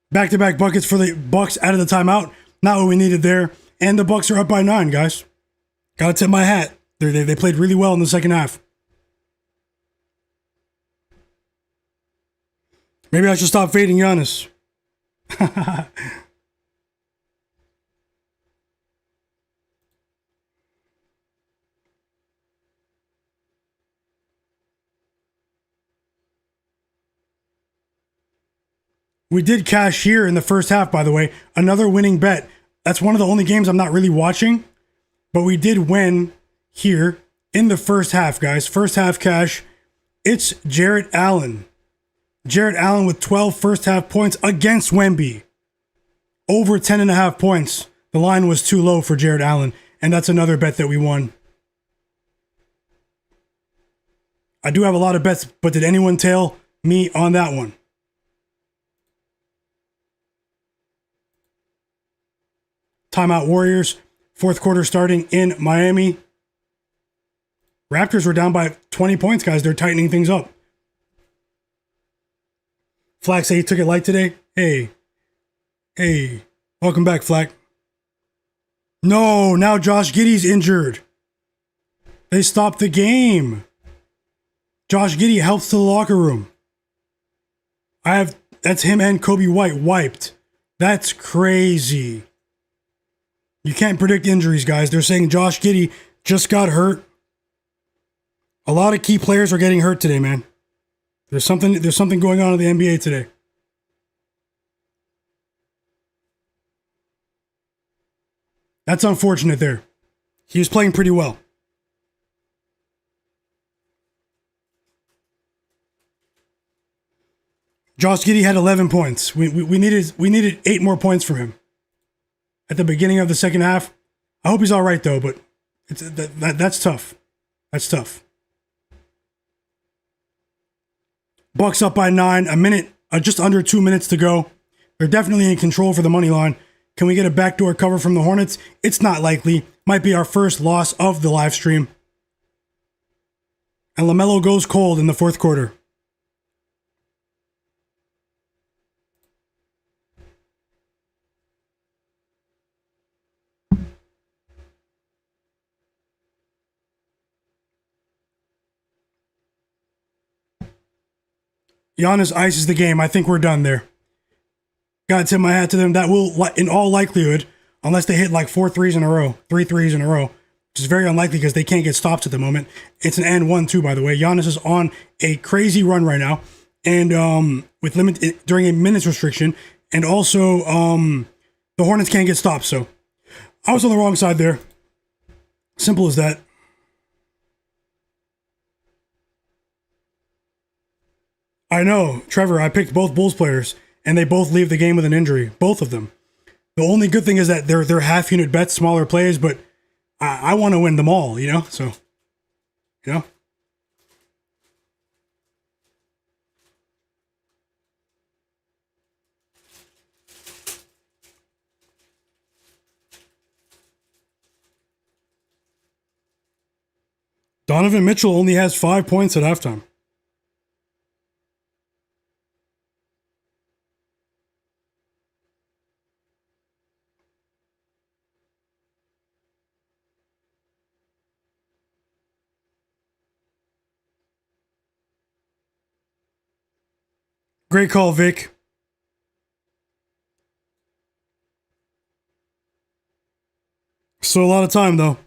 Back-to-back buckets for the Bucks out of the timeout. Not what we needed there. And the Bucks are up by 9, guys. Gotta tip my hat. They played really well in the second half. Maybe I should stop fading Giannis. We did cash here in the first half, by the way. Another winning bet. That's one of the only games I'm not really watching. But we did win here in the first half, guys. First half cash. It's Jarrett Allen. Jarrett Allen with 12 first half points against Wemby. Over 10.5 points. The line was too low for Jarrett Allen. And that's another bet that we won. I do have a lot of bets, but did anyone tail me on that one? Timeout Warriors. Fourth quarter starting in Miami. Raptors were down by 20 points, guys. They're tightening things up. Flagg say he took it light today. Hey. Welcome back, Flagg. No, now Josh Giddey's injured. They stopped the game. Josh Giddey helps to the locker room. That's him and Kobe White wiped. That's crazy. You can't predict injuries, guys. They're saying Josh Giddey just got hurt. A lot of key players are getting hurt today, man. There's something going on in the NBA today. That's unfortunate there. He was playing pretty well. Josh Giddey had 11 points. We needed 8 more points from him at the beginning of the second half. I hope he's all right though, but that's tough. That's tough. Bucks up by 9, just under 2 minutes to go. They're definitely in control for the money line. Can we get a backdoor cover from the Hornets? It's not likely. Might be our first loss of the live stream. And LaMelo goes cold in the fourth quarter. Giannis ices the game. I think we're done there. Gotta tip my hat to them. That will, in all likelihood, unless they hit like 3 threes in a row, which is very unlikely because they can't get stops at the moment. It's an and 1-2, by the way. Giannis is on a crazy run right now, and during a minutes restriction, and also the Hornets can't get stops. So I was on the wrong side there. Simple as that. I know, Trevor, I picked both Bulls players, and they both leave the game with an injury. Both of them. The only good thing is that they're half-unit bets, smaller plays, but I want to win them all, you know? So, you know? Donovan Mitchell only has 5 points at halftime. Great call, Vic. So a lot of time, though.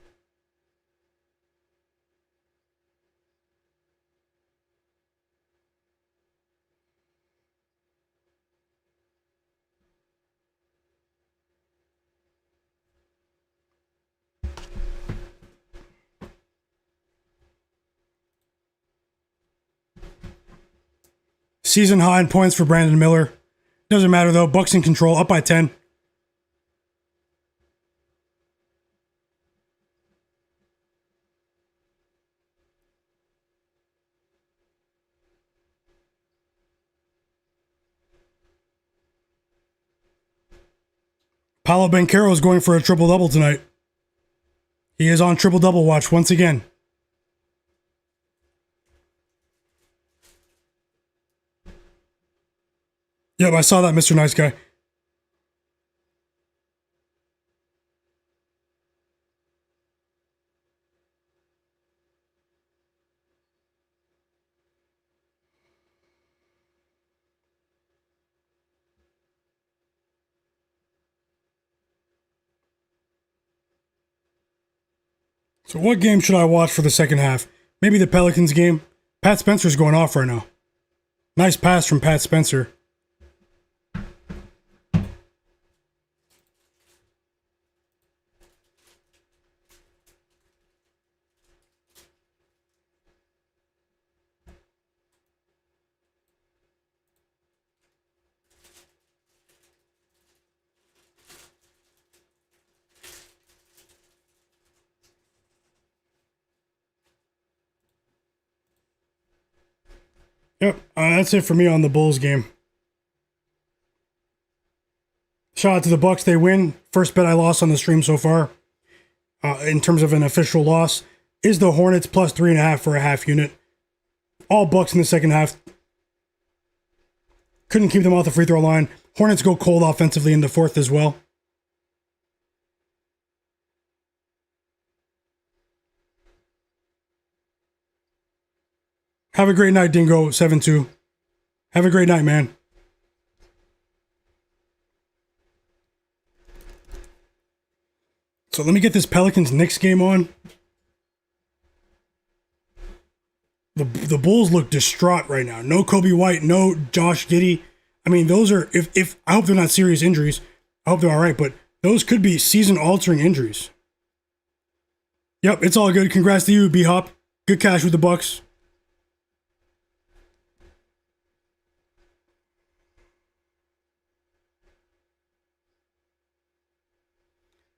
Season high in points for Brandon Miller. Doesn't matter though. Bucks in control, up by 10. Paolo Banchero is going for a triple-double tonight. He is on triple-double watch once again. Yep, I saw that, Mr. Nice Guy. So what game should I watch for the second half? Maybe the Pelicans game. Pat Spencer's going off right now. Nice pass from Pat Spencer. Yep, that's it for me on the Bulls game. Shout out to the Bucks. They win. First bet I lost on the stream so far, in terms of an official loss, is the Hornets plus 3.5 for a half unit. All Bucks in the second half. Couldn't keep them off the free throw line. Hornets go cold offensively in the fourth as well. Have a great night, Dingo 7-2. Have a great night, man. So let me get this Pelicans-Knicks game on. The Bulls look distraught right now. No Kobe White, no Josh Giddey. I mean, those are, if I hope they're not serious injuries. I hope they're all right, but those could be season-altering injuries. Yep, it's all good. Congrats to you, B-Hop. Good cash with the Bucks.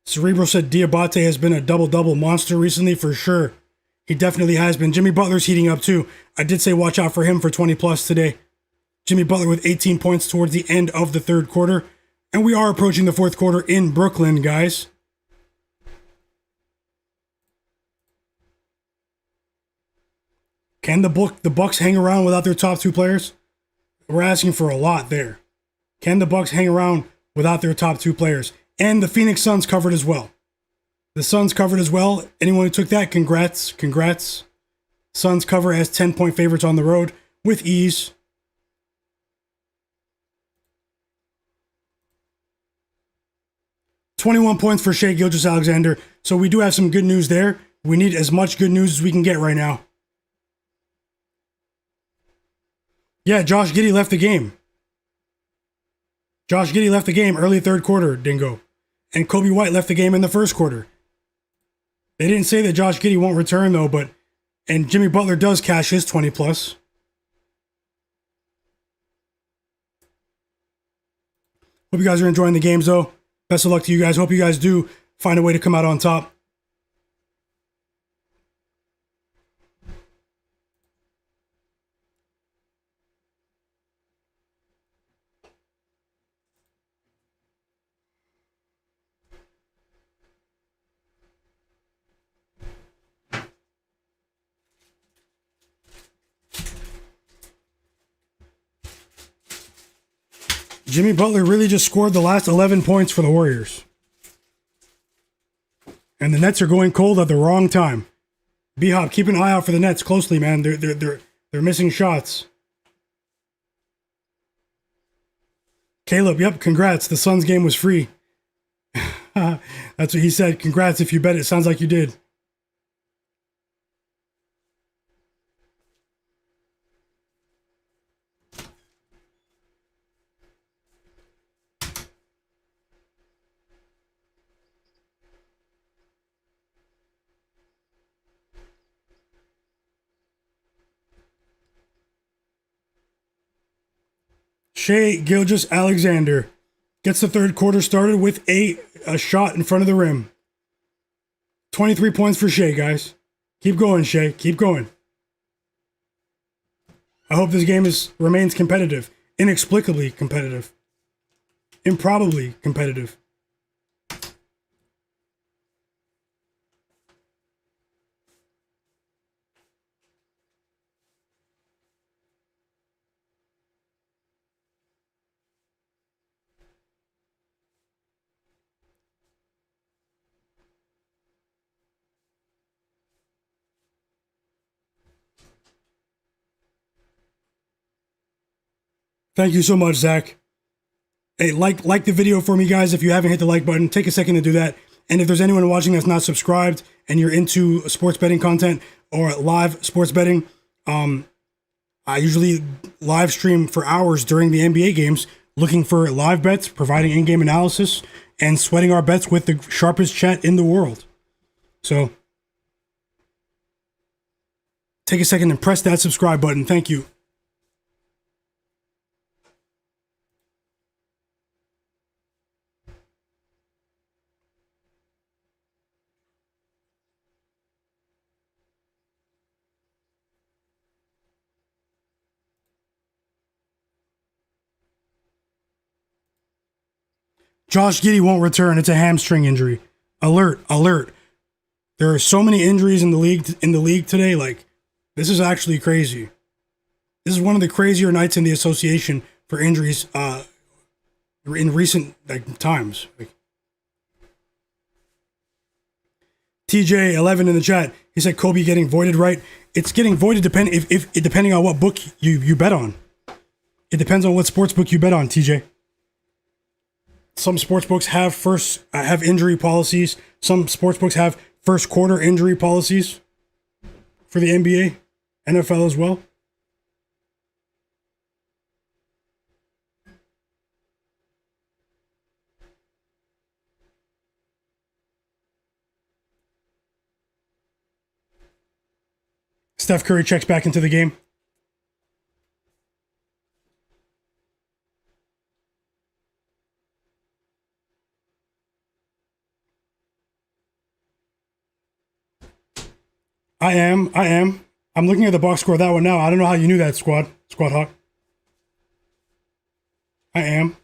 Cerebro said Diabate has been a double-double monster recently for sure. He definitely has been. Jimmy Butler's heating up too. I did say watch out for him for 20 plus today. Jimmy Butler with 18 points towards the end of the third quarter. And we are approaching the fourth quarter in Brooklyn, guys. Can the Bucks hang around without their top 2 players? We're asking for a lot there. Can the Bucks hang around without their top 2 players? And the Phoenix Suns covered as well. The Suns covered as well. Anyone who took that, congrats. Congrats. Suns cover as 10-point favorites on the road with ease. $21 points for Shai Gilgeous-Alexander. So we do have some good news there. We need as much good news as we can get right now. Yeah, Josh Giddey left the game. Josh Giddey left the game early third quarter, Dingo. And Kobe White left the game in the first quarter. They didn't say that Josh Giddey won't return, though, and Jimmy Butler does cash his 20 plus. Hope you guys are enjoying the games, though. Best of luck to you guys. Hope you guys do find a way to come out on top. Jimmy Butler really just scored the last 11 points for the Warriors. And the Nets are going cold at the wrong time. B-Hop, keep an eye out for the Nets closely, man. They're missing shots. Caleb, yep, congrats. The Suns game was free. That's what he said. Congrats if you bet it. Sounds like you did. Shai Gilgeous-Alexander gets the third quarter started with a shot in front of the rim. 23 points for Shai, guys. Keep going, Shai. Keep going. I hope this game remains competitive. Inexplicably competitive. Improbably competitive. Thank you so much, Zach. Hey, like the video for me, guys. If you haven't hit the like button, take a second to do that. And if there's anyone watching that's not subscribed and you're into sports betting content or live sports betting, I usually live stream for hours during the NBA games, looking for live bets, providing in-game analysis, and sweating our bets with the sharpest chat in the world. So take a second and press that subscribe button. Thank you. Josh Giddey won't return. It's a hamstring injury. Alert, alert. There are so many injuries in the league today. Like, this is actually crazy. This is one of the crazier nights in the association for injuries in recent times. TJ11 in the chat. He said Kobe getting voided, right? It's getting voided depending on what book you bet on. It depends on what sports book you bet on, TJ. Some sports books have injury policies. Some sports books have first quarter injury policies for the NBA, NFL as well. Steph Curry checks back into the game. I am. I'm looking at the box score of that one now. I don't know how you knew that, Squad Hawk. I am.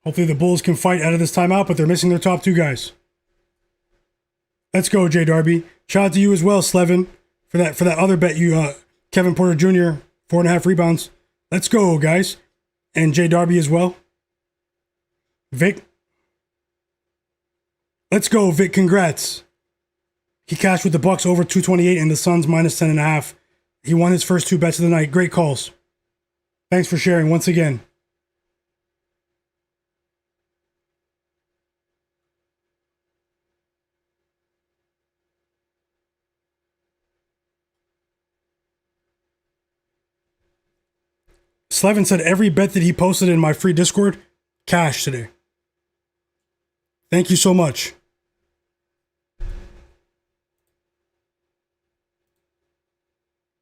Hopefully the Bulls can fight out of this timeout, but they're missing their top two guys. Let's go, J Darby. Shout out to you as well, Slevin, for that other bet you Kevin Porter Jr. 4.5 rebounds. Let's go, guys. And J Darby as well. Vic. Let's go, Vic. Congrats. He cashed with the Bucks over 228 and the Suns minus 10.5. He won his first two bets of the night. Great calls. Thanks for sharing once again. Slevin said every bet that he posted in my free Discord, cash today. Thank you so much.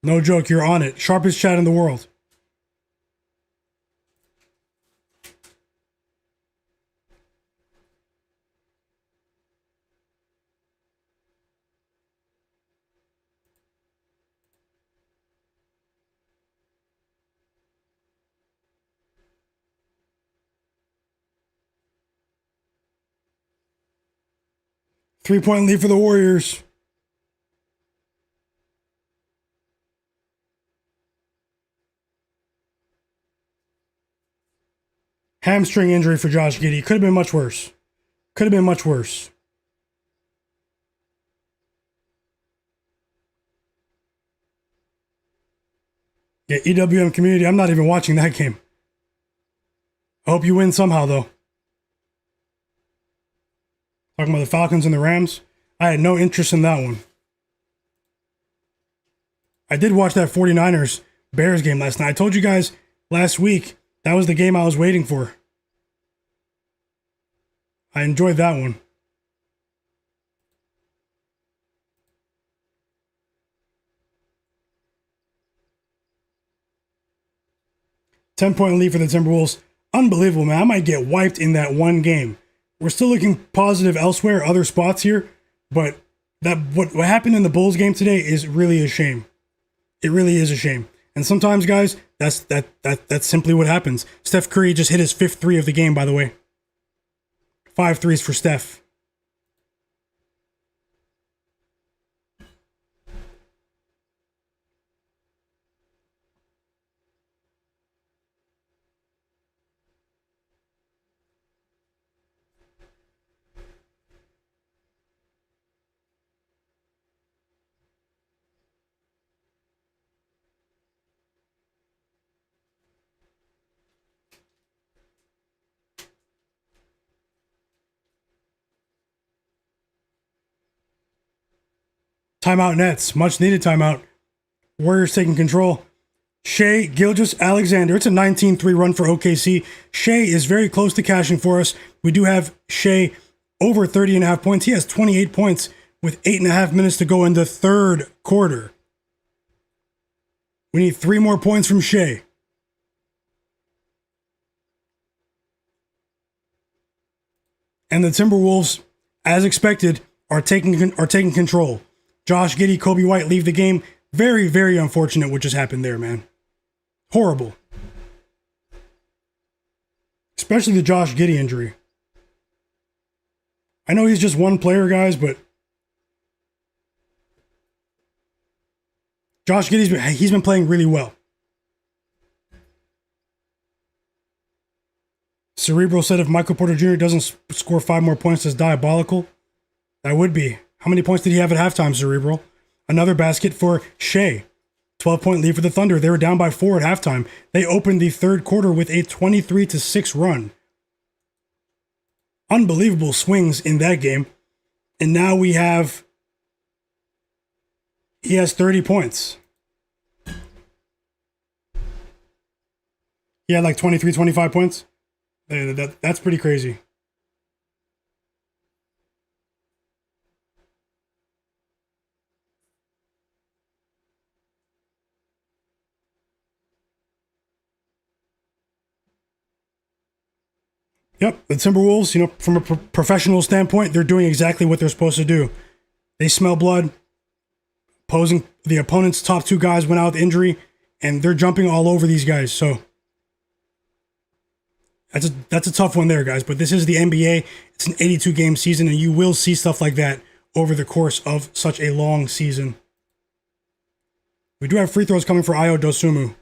No joke, you're on it. Sharpest chat in the world. Three-point lead for the Warriors. Hamstring injury for Josh Giddey. Could have been much worse. Could have been much worse. Yeah, EWM community, I'm not even watching that game. I hope you win somehow, though. Talking about the Falcons and the Rams. I had no interest in that one. I did watch that 49ers Bears game last night. I told you guys last week that was the game I was waiting for. I enjoyed that one. Ten-point lead for the Timberwolves. Unbelievable, man. I might get wiped in that one game. We're still looking positive elsewhere, other spots here, but what happened in the Bulls game today is really a shame. It really is a shame. And sometimes, guys, that's simply what happens. Steph Curry just hit his fifth three of the game, by the way. 5 threes for Steph. Timeout Nets. Much needed timeout. Warriors taking control. Shai Gilgeous-Alexander. It's a 19-3 run for OKC. Shai is very close to cashing for us. We do have Shai over 30.5 points. He has 28 points with 8.5 minutes to go in the third quarter. We need 3 more points from Shai. And the Timberwolves, as expected, are taking control. Josh Giddey, Kobe White leave the game. Very, very unfortunate what just happened there, man. Horrible. Especially the Josh Giddey injury. I know he's just one player, guys, but Josh Giddey's he's been playing really well. Cerebral said if Michael Porter Jr. doesn't score 5 more points, that's diabolical. That would be. How many points did he have at halftime, Cerebral? Another basket for Shai. 12-point lead for the Thunder. They were down by 4 at halftime. They opened the third quarter with a 23-6 run. Unbelievable swings in that game. And now he has 30 points. He had like 23, 25 points. That's pretty crazy. Yep, the Timberwolves, from a professional standpoint, they're doing exactly what they're supposed to do. They smell blood. Posing the opponent's top two guys went out with injury, and they're jumping all over these guys. So that's a tough one there, guys. But this is the NBA. It's an 82 game season, and you will see stuff like that over the course of such a long season. We do have free throws coming for Ayo Dosunmu.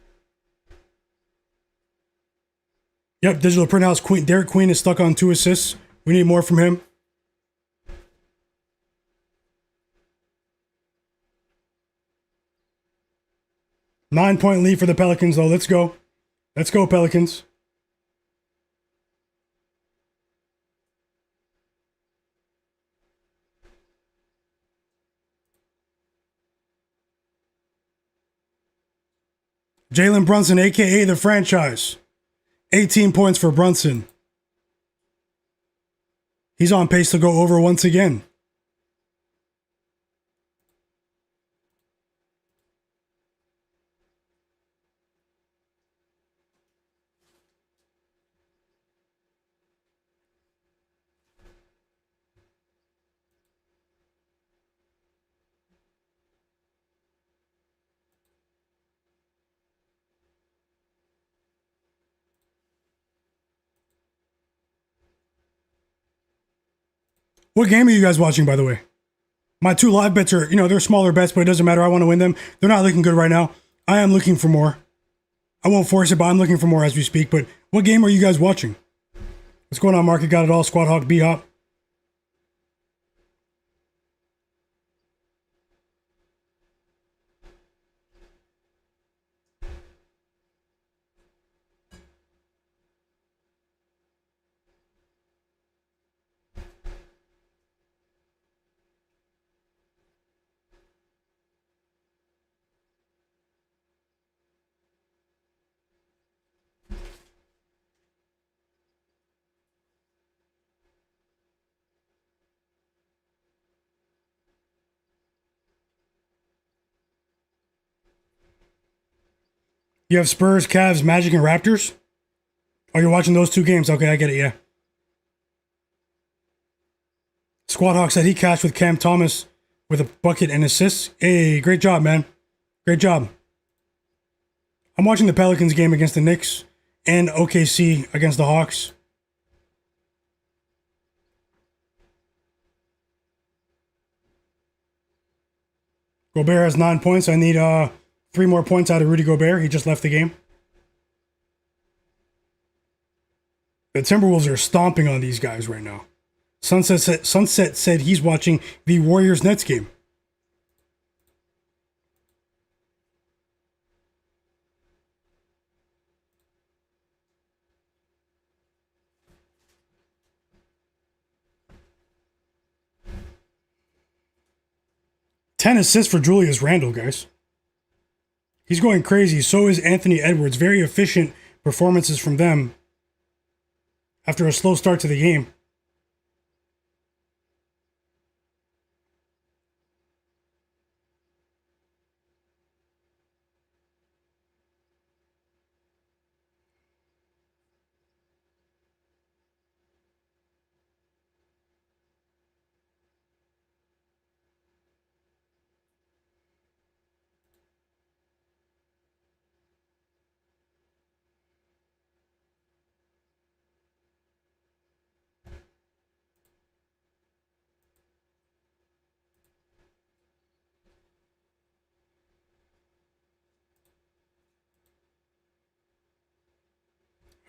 Yep, Digital Print House Queen. Derek Queen is stuck on 2 assists. We need more from him. Nine-point lead for the Pelicans, though. Let's go. Let's go, Pelicans. Jalen Brunson, a.k.a. the franchise. 18 points for Brunson. He's on pace to go over once again. What game are you guys watching, by the way? My 2 live bets are, they're smaller bets, but it doesn't matter. I want to win them. They're not looking good right now. I am looking for more. I won't force it, but I'm looking for more as we speak. But what game are you guys watching? What's going on, Mark? You got it all. Squad Hawk, B-Hop. You have Spurs, Cavs, Magic, and Raptors? Oh, you're watching those 2 games. Okay, I get it, yeah. Squad Hawk said he cashed with Cam Thomas with a bucket and assists. Hey, great job, man. Great job. I'm watching the Pelicans game against the Knicks and OKC against the Hawks. Gobert has 9 points. I need 3 more points out of Rudy Gobert. He just left the game. The Timberwolves are stomping on these guys right now. Sunset said he's watching the Warriors-Nets game. Ten assists for Julius Randle, guys. He's going crazy. So is Anthony Edwards. Very efficient performances from them after a slow start to the game.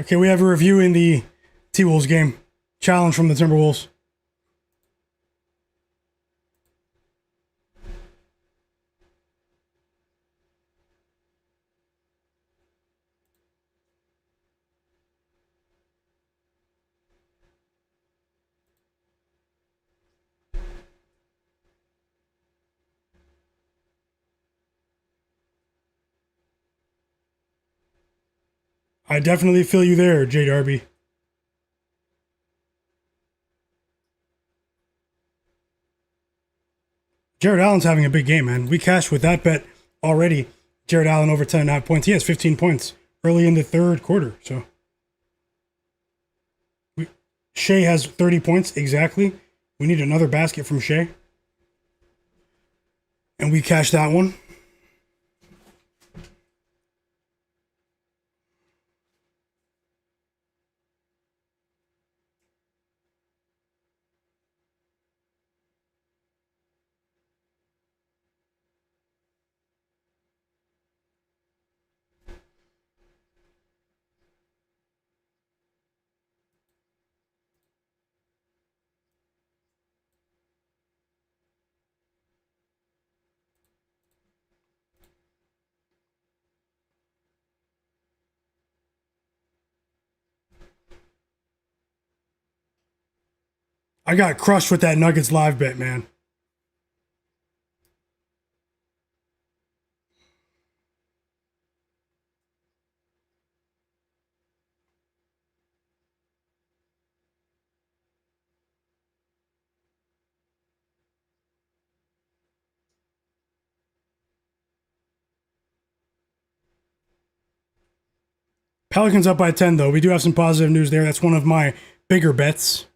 Okay, we have a review in the T-Wolves game. Challenge from the Timberwolves. I definitely feel you there, J Darby. Jared Allen's having a big game, man. We cashed with that bet already. Jared Allen over 10.5 points. He has 15 points early in the third quarter. So Shai has 30 points exactly. We need another basket from Shai. And we cashed that one. I got crushed with that Nuggets live bet, man. Pelicans up by 10, though. We do have some positive news there. That's one of my bigger bets.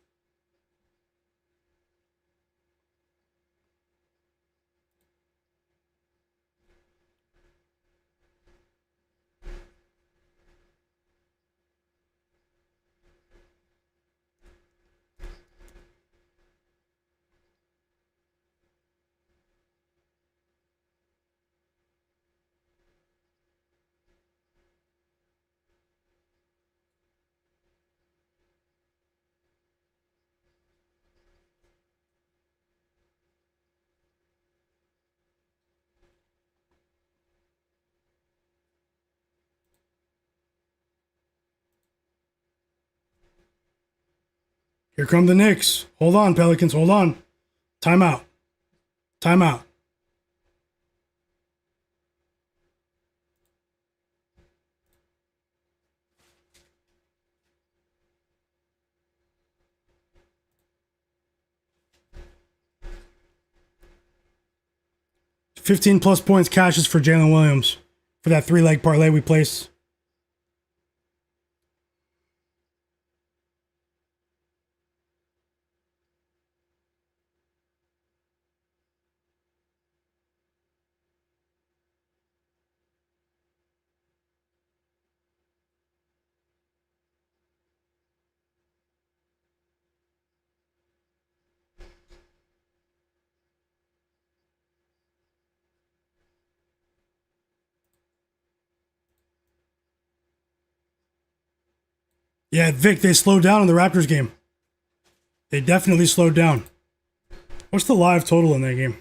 Here come the Knicks. Hold on, Pelicans. Hold on. Timeout. Timeout. +15 points cashes for Jalen Williams for that 3-leg parlay we placed. Yeah, Vic, they slowed down in the Raptors game. They definitely slowed down. What's the live total in that game?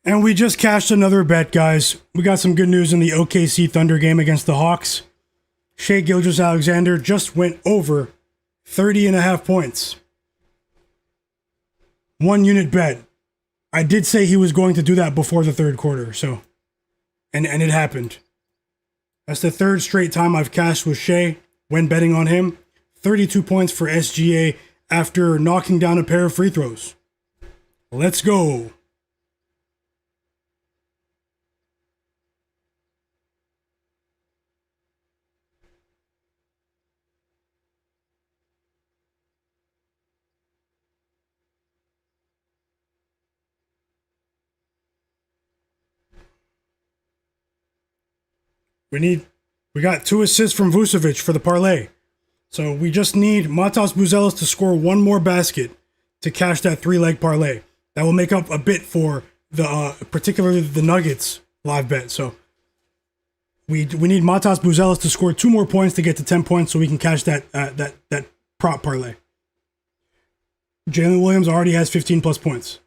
And we just cashed another bet, guys. We got some good news in the OKC Thunder game against the Hawks. Shai Gilgeous-Alexander just went over 30.5 points. 1 unit bet. I did say he was going to do that before the third quarter, so and it happened. That's the third straight time I've cashed with Shai when betting on him. 32 points for SGA after knocking down a pair of free throws. Let's go. We got 2 assists from Vucevic for the parlay. So we just need Matas Buzelis to score one more basket to cash that 3-leg parlay. That will make up a bit for the particularly the Nuggets live bet. So we need Matas Buzelis to score 2 more points to get to 10 points so we can cash that prop parlay. Jalen Williams already has 15+ points.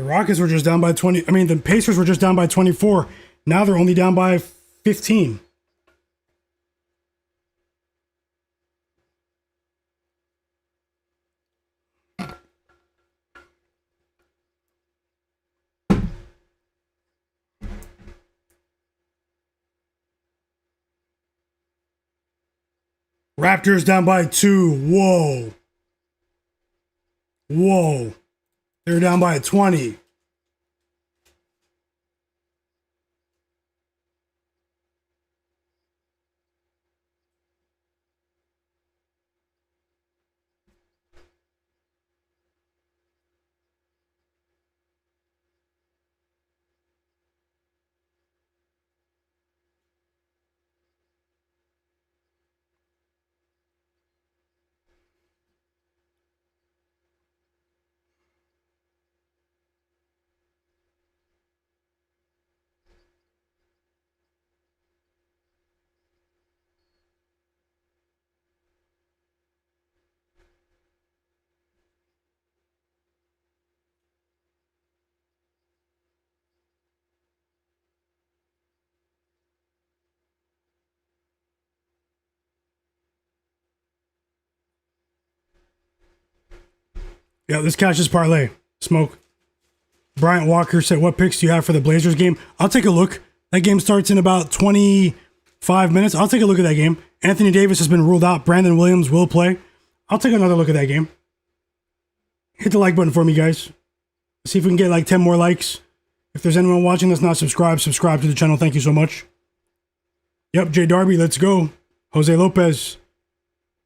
The Rockets were just down by 20. I mean, the Pacers were just down by 24. Now they're only down by 15. Raptors down by 2. Whoa. Whoa. They're down by 20. Yeah, this catches parlay. Smoke. Bryant Walker said, what picks do you have for the Blazers game? I'll take a look. That game starts in about 25 minutes. I'll take a look at that game. Anthony Davis has been ruled out. Brandon Williams will play. I'll take another look at that game. Hit the like button for me, guys. See if we can get like 10 more likes. If there's anyone watching that's not subscribed, subscribe to the channel. Thank you so much. Yep, Jay Darby, let's go. Jose Lopez.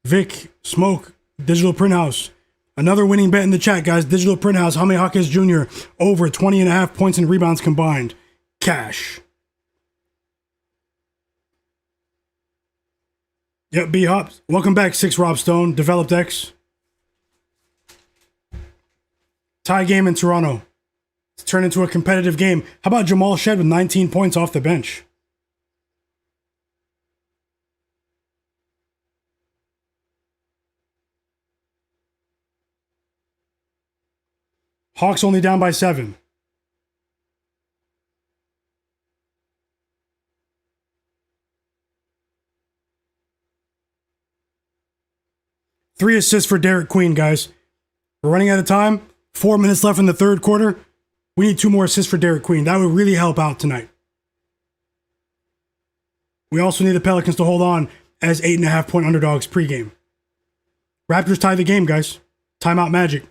Vic, Smoke, Digital Print House. Another winning bet in the chat, guys. Digital Print House, Jaime Jaquez Jr. over 20.5 points and rebounds combined. Cash. Yep, B Hops. Welcome back, 6 Rob Stone. Developed X. Tie game in Toronto. It's turned into a competitive game. How about Jamal Shed with 19 points off the bench? Hawks only down by 7. Three assists for Derek Queen, guys. We're running out of time. 4 minutes left in the third quarter. We need 2 more assists for Derek Queen. That would really help out tonight. We also need the Pelicans to hold on as 8.5 point underdogs pregame. Raptors tie the game, guys. Timeout Magic.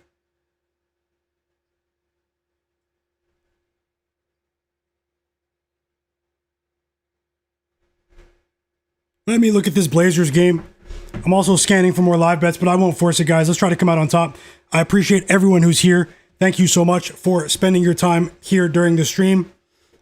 Let me look at this Blazers game. I'm also scanning for more live bets, but I won't force it, guys. Let's try to come out on top. I appreciate everyone who's here. Thank you so much for spending your time here during the stream.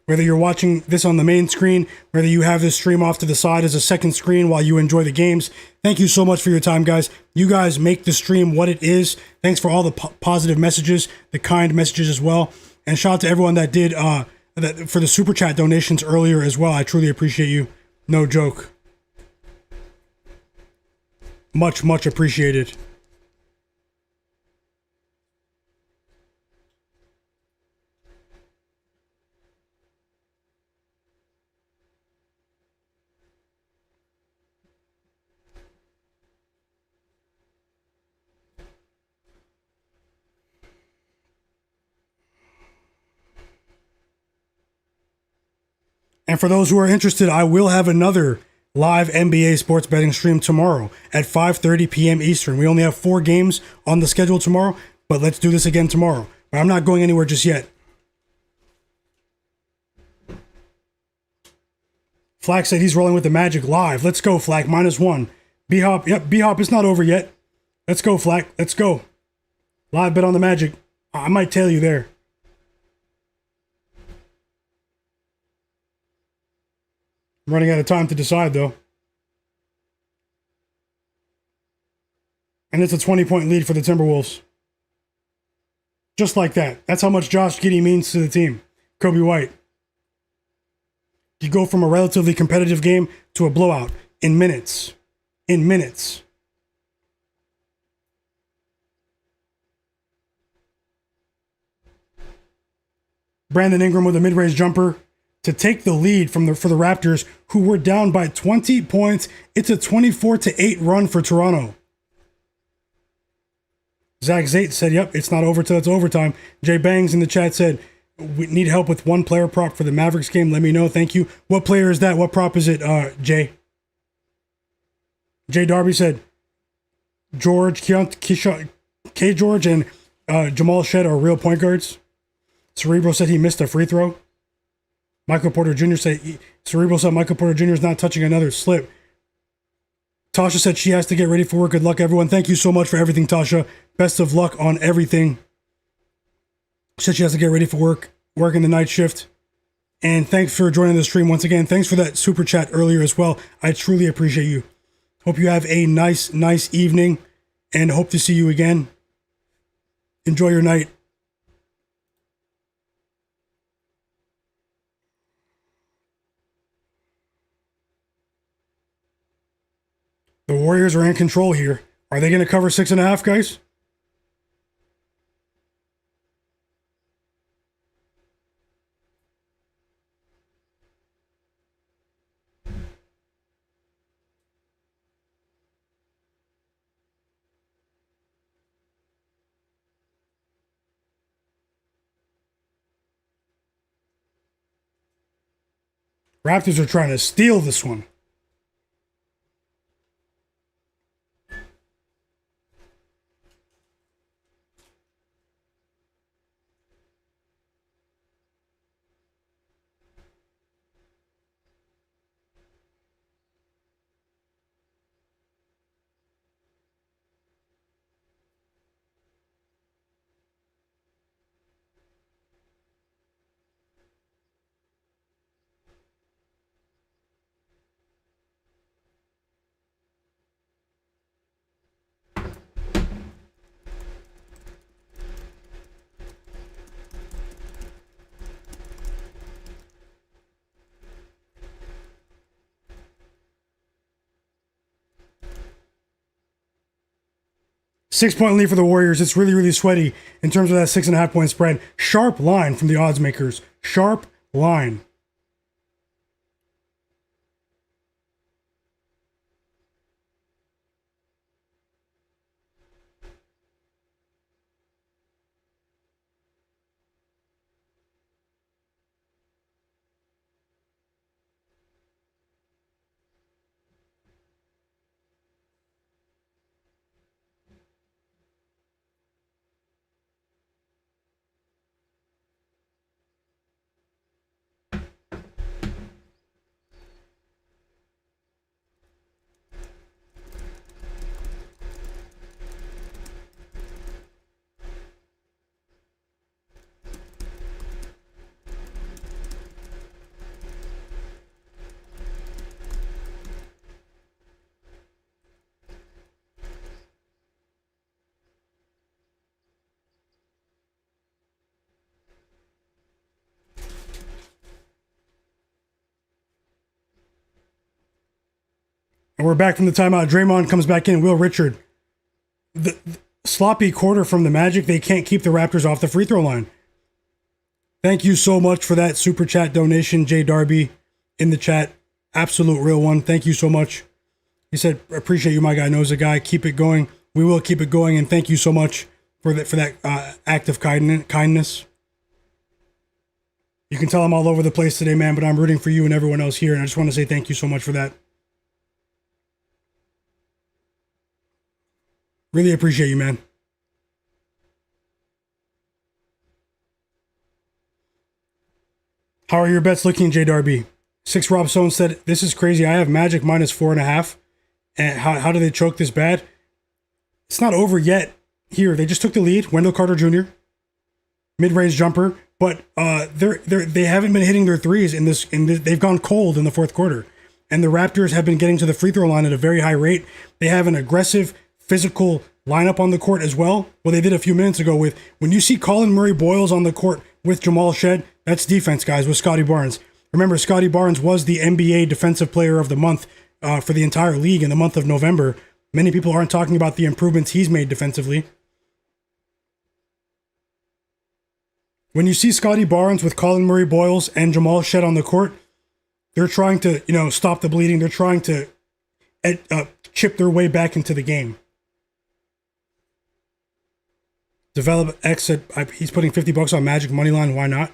Whether you're watching this on the main screen, whether you have this stream off to the side as a second screen while you enjoy the games. Thank you so much for your time, guys. You guys make the stream what it is. Thanks for all the positive messages, the kind messages as well. And shout out to everyone that did for the super chat donations earlier as well. I truly appreciate you. No joke. Much, much appreciated. And for those who are interested, I will have another live NBA sports betting stream tomorrow at 5:30 p.m. Eastern. We only have 4 games on the schedule tomorrow, but let's do this again tomorrow. But I'm not going anywhere just yet. Flagg said he's rolling with the Magic live. Let's go, Flagg. -1. B-Hop. Yep, B-Hop, it's not over yet. Let's go, Flagg. Let's go. Live bet on the Magic. I might tell you there. I'm running out of time to decide, though. And it's a 20-point lead for the Timberwolves. Just like that. That's how much Josh Giddey means to the team. Kobe White. You go from a relatively competitive game to a blowout in minutes. In minutes. Brandon Ingram with a mid-range jumper to take the lead for the Raptors, who were down by 20 points. It's a 24-8 run for Toronto. Zach Zate said, yep, it's not over till it's overtime. Jay Bangs in the chat said, we need help with one player prop for the Mavericks game. Let me know. Thank you. What player is that? What prop is it, Jay? Jay Darby said, George, K. George, and Jamal Shed are real point guards. Cerebro said he missed a free throw. Michael Porter Jr. said, Cerebro said Michael Porter Jr. is not touching another slip. Tasha said she has to get ready for work. Good luck, everyone. Thank you so much for everything, Tasha. Best of luck on everything. She said she has to get ready for work, working the night shift. And thanks for joining the stream once again. Thanks for that super chat earlier as well. I truly appreciate you. Hope you have a nice evening and hope to see you again. Enjoy your night. The Warriors are in control here. Are they going to cover 6.5, guys? Raptors are trying to steal this one. Six-point lead for the Warriors. It's really sweaty in terms of that 6.5 point spread. Sharp line from the odds makers. Sharp line. And we're back from the timeout. Draymond comes back in. Will Richard. The sloppy quarter from the Magic. They can't keep the Raptors off the free throw line. Thank you so much for that super chat donation, Jay Darby, in the chat. Absolute real one. Thank you so much. He said, appreciate you, Myguyknowsaguy. Keep it going. We will keep it going. And thank you so much for that act of kindness. You can tell I'm all over the place today, man, but I'm rooting for you and everyone else here. And I just want to say thank you so much for that. Really appreciate you, man. How are your bets looking, J Darby? 6 Rob Stone said, this is crazy. I have Magic minus 4.5. And how do they choke this bad? It's not over yet. Here, they just took the lead. Wendell Carter Jr. Mid-range jumper. But they haven't been hitting their threes in this. They've gone cold in the fourth quarter. And the Raptors have been getting to the free throw line at a very high rate. They have an aggressive, physical lineup on the court as well. Well, they did a few minutes ago with, when you see Colin Murray-Boyles on the court with Jamal Shed, that's defense, guys, with Scottie Barnes. Remember, Scottie Barnes was the NBA Defensive Player of the Month for the entire league in the month of November. Many people aren't talking about the improvements he's made defensively. When you see Scottie Barnes with Colin Murray Boyles and Jamal Shed on the court, they're trying to, stop the bleeding. They're trying to chip their way back into the game. Develop X said he's putting $50 on Magic Moneyline. Why not?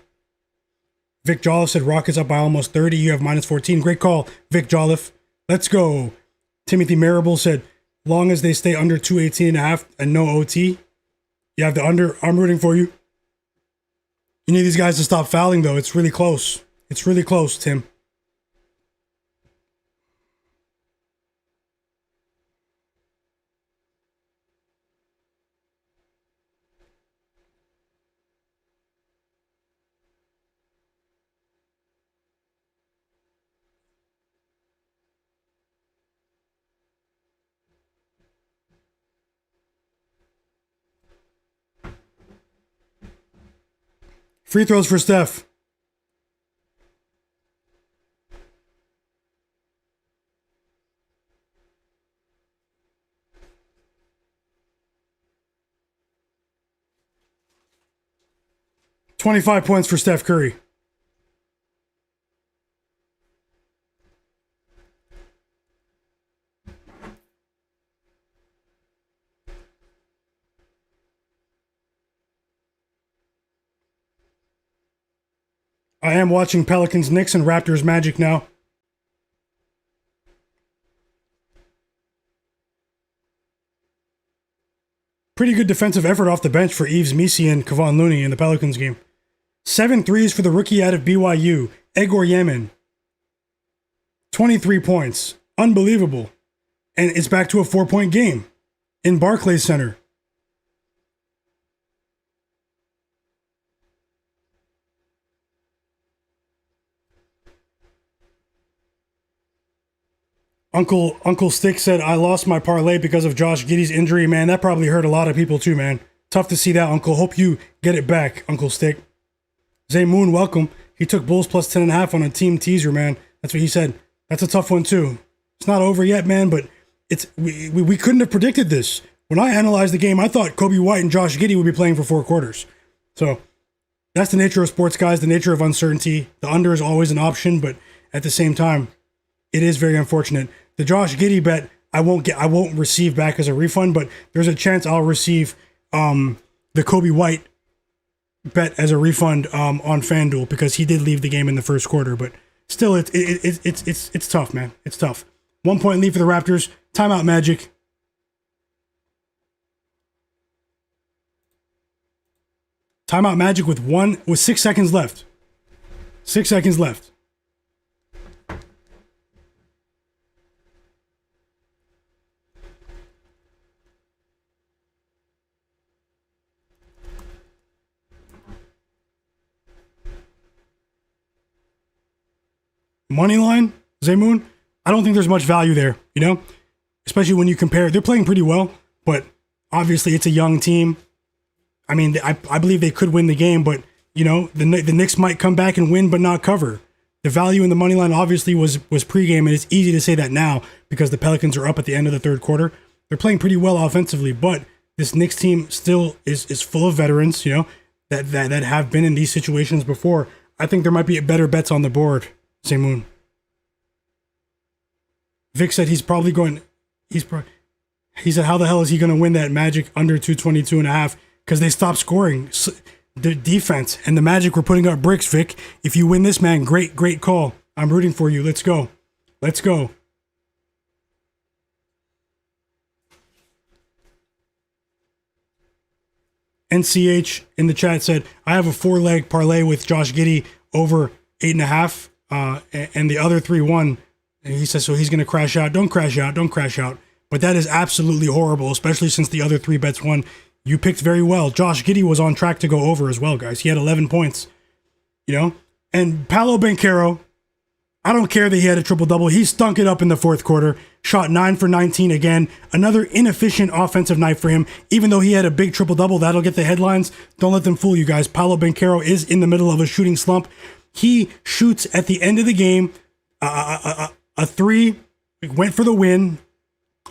Vic Jolliffe said Rockets up by almost 30. You have minus 14. Great call, Vic Jolliffe. Let's go. Timothy Marable said, long as they stay under 218.5 and no OT, you have the under. I'm rooting for you. You need these guys to stop fouling, though. It's really close. It's really close, Tim. Free throws for Steph. $25 points for Steph Curry. I am watching Pelicans, Knicks, and Raptors Magic now. Pretty good defensive effort off the bench for Yves Missi and Kevon Looney in the Pelicans game. 7 threes for the rookie out of BYU, Egor Yemen. 23 points. Unbelievable. And it's back to a 4-point game in Barclays Center. Uncle Stick said, I lost my parlay because of Josh Giddey's injury. Man, that probably hurt a lot of people too, man. Tough to see that, Uncle. Hope you get it back, Uncle Stick. Zay Moon, welcome. He took Bulls plus 10.5 on a team teaser, man. That's what he said. That's a tough one too. It's not over yet, man, but we couldn't have predicted this. When I analyzed the game, I thought Kobe White and Josh Giddey would be playing for 4 quarters. So that's the nature of sports, guys, the nature of uncertainty. The under is always an option, but at the same time, it is very unfortunate. The Josh Giddey bet I won't receive back as a refund, but there's a chance I'll receive the Kobe White bet as a refund on FanDuel because he did leave the game in the first quarter. But still, it's tough, man. It's tough. 1 point lead for the Raptors. Timeout, Magic. Timeout, Magic with 6 seconds left. 6 seconds left. Money line, Zaymoon, I don't think there's much value there, especially when you compare. They're playing pretty well, but obviously it's a young team. I mean, I believe they could win the game, but the Knicks might come back and win, but not cover. The value in the money line obviously was pregame, and it's easy to say that now because the Pelicans are up at the end of the third quarter. They're playing pretty well offensively, but this Knicks team still is full of veterans, that have been in these situations before. I think there might be better bets on the board. Moon. Vic said he's probably going. He said, how the hell is he going to win that Magic under 222.5? Because they stopped scoring. The defense and the Magic were putting up bricks, Vic. If you win this, man, great call. I'm rooting for you. Let's go. Let's go. NCH in the chat said, I have a 4-leg parlay with Josh Giddey over 8.5. And the other 3 won. And he says, so he's going to crash out. Don't crash out. But that is absolutely horrible, especially since the other 3 bets won. You picked very well. Josh Giddey was on track to go over as well, guys. He had 11 points, And Paolo Banchero, I don't care that he had a triple-double. He stunk it up in the fourth quarter. Shot 9 for 19 again. Another inefficient offensive night for him. Even though he had a big triple-double, that'll get the headlines. Don't let them fool you guys. Paolo Banchero is in the middle of a shooting slump. He shoots at the end of the game, a 3, went for the win.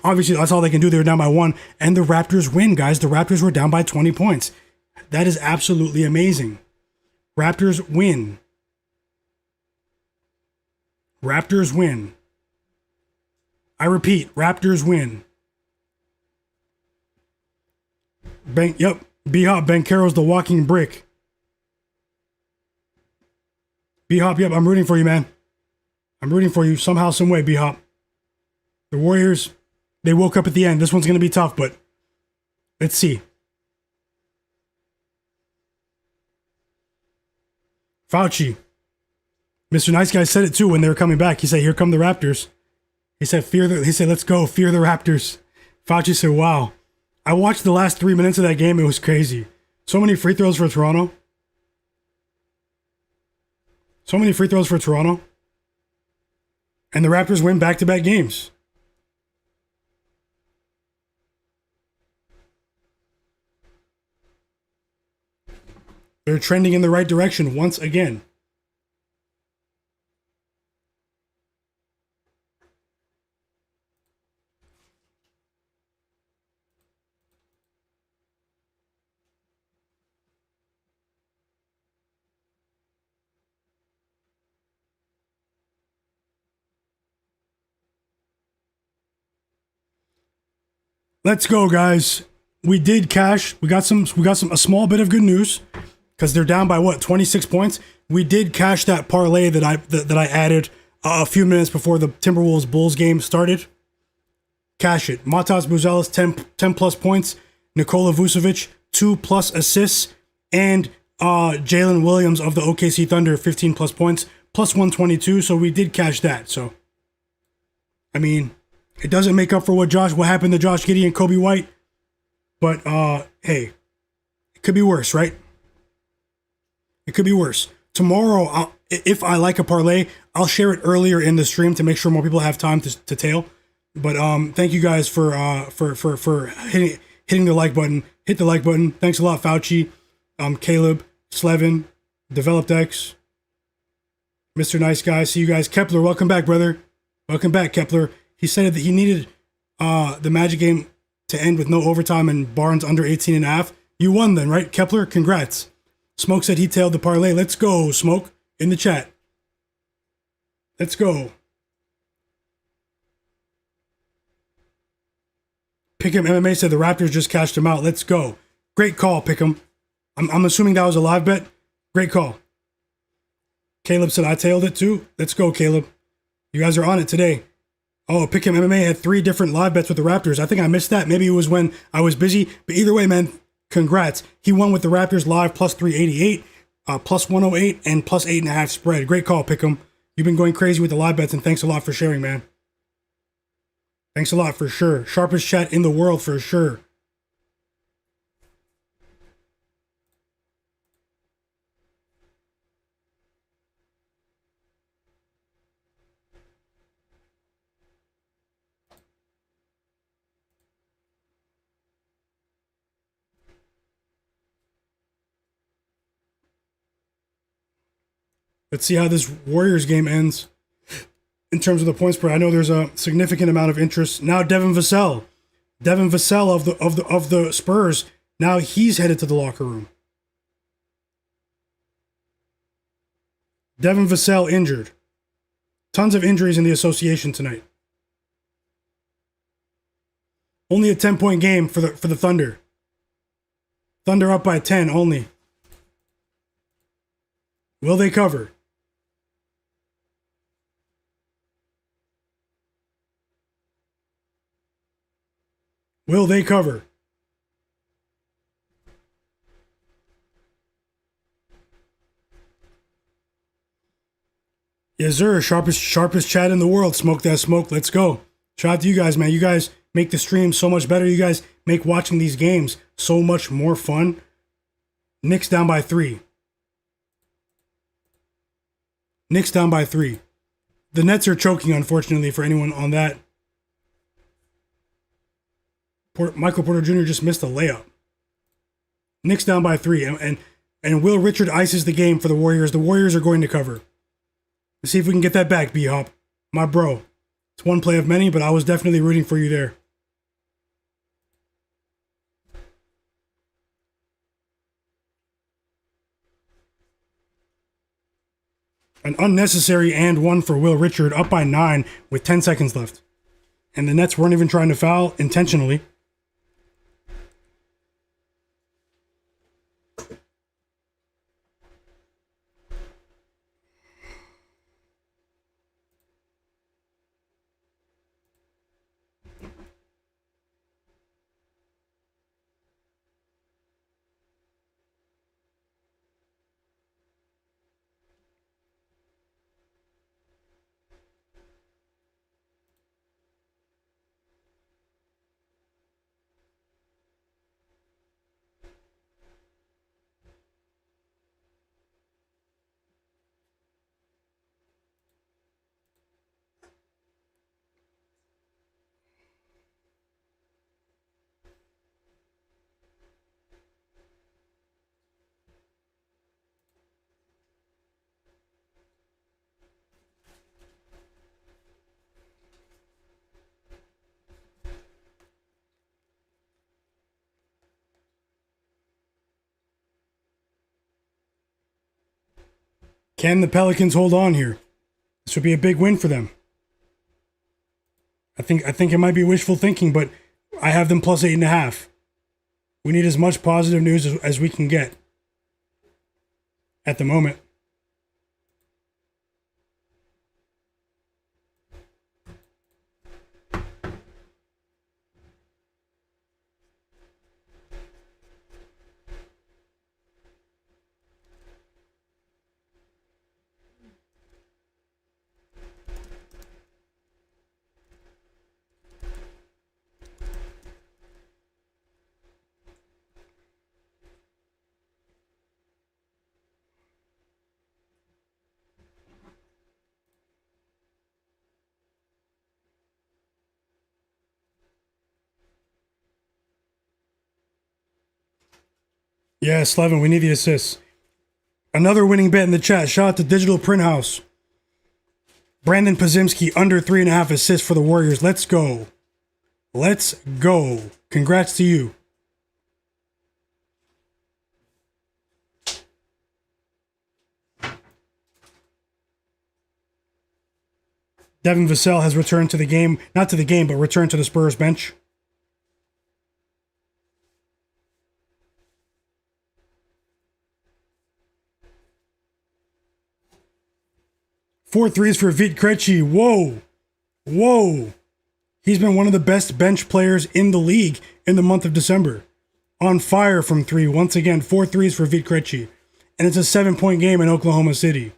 Obviously, that's all they can do. They were down by 1, and the Raptors win, guys. The Raptors were down by 20 points. That is absolutely amazing. Raptors win. Raptors win. I repeat, Raptors win. Yep. B-Hop, Banchero's the walking brick. B-Hop, yep, I'm rooting for you, man. I'm rooting for you somehow, some way, B-Hop. The Warriors, they woke up at the end. This one's going to be tough, but let's see. Fauci. Mr. Nice Guy said it too when they were coming back. He said, here come the Raptors. He said, let's go, fear the Raptors. Fauci said, wow. I watched the last 3 minutes of that game. It was crazy. So many free throws for Toronto. And the Raptors win back-to-back games. They're trending in the right direction once again. Let's go, guys. We did cash. We got a small bit of good news because they're down by what, 26 points. We did cash that parlay that I added a few minutes before the Timberwolves Bulls game started. Cash it. Matas Buzelis 10 plus points. Nikola Vucevic 2+ assists, and Jalen Williams of the OKC Thunder 15 plus points plus 122. So we did cash that. So I mean, it doesn't make up for what happened to Josh Giddey and Kobe White, but hey, it could be worse, right? It could be worse. Tomorrow, if I like a parlay, I'll share it earlier in the stream to make sure more people have time to tail. But thank you guys for hitting the like button. Hit the like button. Thanks a lot, Fauci, Caleb, Slevin, Developed X, Mr. Nice Guy. See you guys. Kepler, welcome back, brother. Welcome back, Kepler. He said that he needed the Magic game to end with no overtime and Barnes under 18.5. You won then, right, Kepler? Congrats. Smoke said he tailed the parlay. Let's go, Smoke, in the chat. Let's go. Pick'em MMA said the Raptors just cashed him out. Let's go. Great call, Pick'em. I'm assuming that was a live bet. Great call. Caleb said I tailed it too. Let's go, Caleb. You guys are on it today. Oh, Pick'em MMA had 3 different live bets with the Raptors. I think I missed that. Maybe it was when I was busy. But either way, man, congrats. He won with the Raptors live plus 388, plus 108, and plus 8.5 spread. Great call, Pick'em. You've been going crazy with the live bets, and thanks a lot for sharing, man. Thanks a lot for sure. Sharpest chat in the world for sure. Let's see how this Warriors game ends in terms of the points spread. I know there's a significant amount of interest. Now Devin Vassell of the Spurs, now he's headed to the locker room. Devin Vassell injured. Tons of injuries in the association tonight. Only a 10-point game for the Thunder. Thunder up by 10 only. Will they cover? Will they cover? Yes, sir. Sharpest chat in the world. Smoke that smoke. Let's go. Shout out to you guys, man. You guys make the stream so much better. You guys make watching these games so much more fun. Knicks down by 3. Knicks down by 3. The Nets are choking, unfortunately, for anyone on that. Michael Porter Jr. just missed a layup. Knicks down by 3. And Will Richard ices the game for the Warriors. The Warriors are going to cover. Let's see if we can get that back, B-Hop. My bro. It's one play of many, but I was definitely rooting for you there. An unnecessary and one for Will Richard, up by 9 with 10 seconds left. And the Nets weren't even trying to foul intentionally. Can the Pelicans hold on here? This would be a big win for them. I think it might be wishful thinking, but I have them plus 8.5. We need as much positive news as we can get at the moment. Yeah, Slevin, we need the assists. Another winning bet in the chat. Shout out to Digital Print House. Brandon Pozimski, under 3.5 assists for the Warriors. Let's go. Let's go. Congrats to you. Devin Vassell has returned to the game. Not to the game, but returned to the Spurs bench. Four threes for Vit Krejci. Whoa. Whoa. He's been one of the best bench players in the league in the month of December. On fire from 3. Once again, 4 threes for Vit Krejci. And it's a 7-point game in Oklahoma City.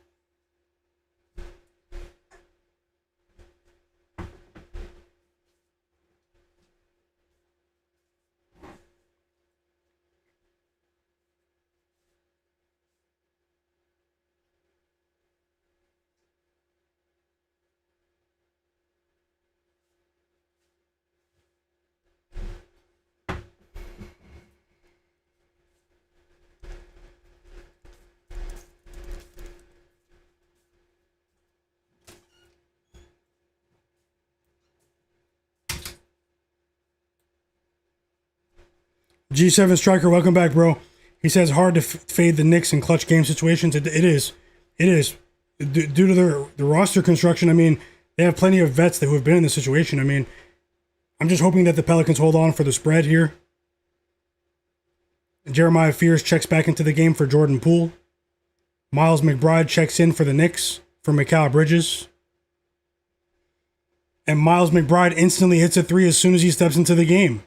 G7 Striker, welcome back, bro. He says hard to fade the Knicks in clutch game situations. It is. It is. Due to the roster construction, I mean, they have plenty of vets who have been in this situation. I mean, I'm just hoping that the Pelicans hold on for the spread here. Jeremiah Fears checks back into the game for Jordan Poole. Miles McBride checks in for the Knicks for Mikal Bridges. And Miles McBride instantly hits a 3 as soon as he steps into the game.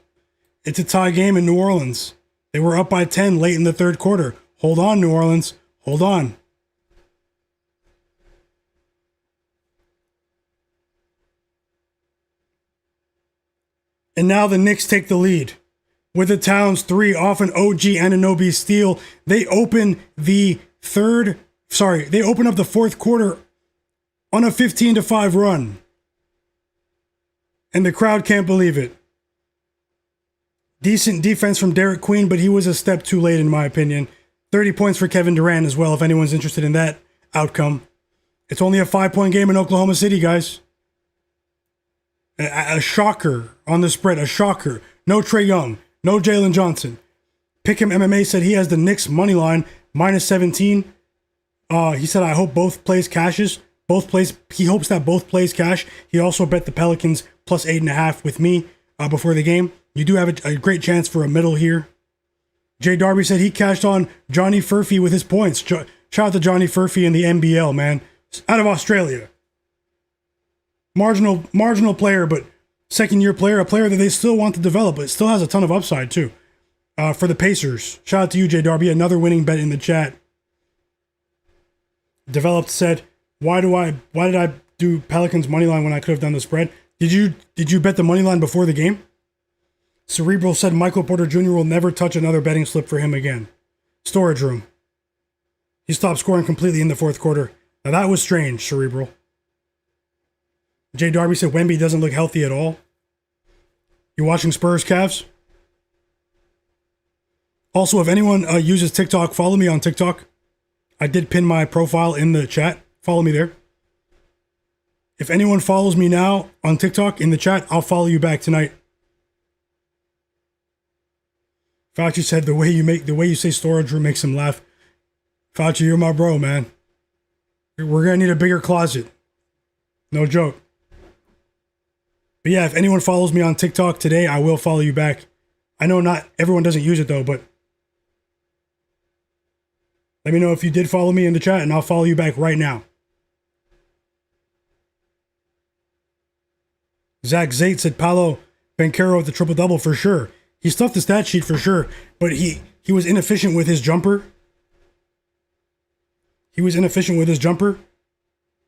It's a tie game in New Orleans. They were up by 10 late in the third quarter. Hold on, New Orleans. Hold on. And now the Knicks take the lead. With the Towns 3 off an OG Anunoby steal, they open the fourth quarter on a 15-5 run. And the crowd can't believe it. Decent defense from Derek Queen, but he was a step too late in my opinion. 30 points for Kevin Durant as well, if anyone's interested in that outcome. It's only a 5-point game in Oklahoma City, guys. A shocker on the spread, a shocker. No Trae Young, no Jalen Johnson. Pick'em MMA said he has the Knicks money line, -17. He said, I hope both plays cashes. Both plays. He hopes that both plays cash. He also bet the Pelicans plus 8.5 with me before the game. You do have a great chance for a middle here. Jay Darby said he cashed on Johnny Furphy with his points. Shout out to Johnny Furphy in the NBL, man. Out of Australia. Marginal player, but second-year player, a player that they still want to develop, but still has a ton of upside, too. For the Pacers. Shout out to you, Jay Darby. Another winning bet in the chat. Developed said, why did I do Pelicans money line when I could have done the spread? Did you bet the money line before the game? Cerebral said Michael Porter Jr. will never touch another betting slip for him again. Storage room. He stopped scoring completely in the fourth quarter. Now that was strange, Cerebral. Jay Darby said Wemby doesn't look healthy at all. You watching Spurs Cavs? Also, if anyone uses TikTok, follow me on TikTok. I did pin my profile in the chat. Follow me there. If anyone follows me now on TikTok in the chat, I'll follow you back tonight. Fauci said the way you say storage room makes him laugh. Fauci, you're my bro, man. We're gonna need a bigger closet. No joke. But yeah, if anyone follows me on TikTok today, I will follow you back. I know not everyone doesn't use it though, but let me know if you did follow me in the chat and I'll follow you back right now. Zach Zate said Paolo Banchero with the triple-double for sure. He stuffed the stat sheet for sure, but he was inefficient with his jumper.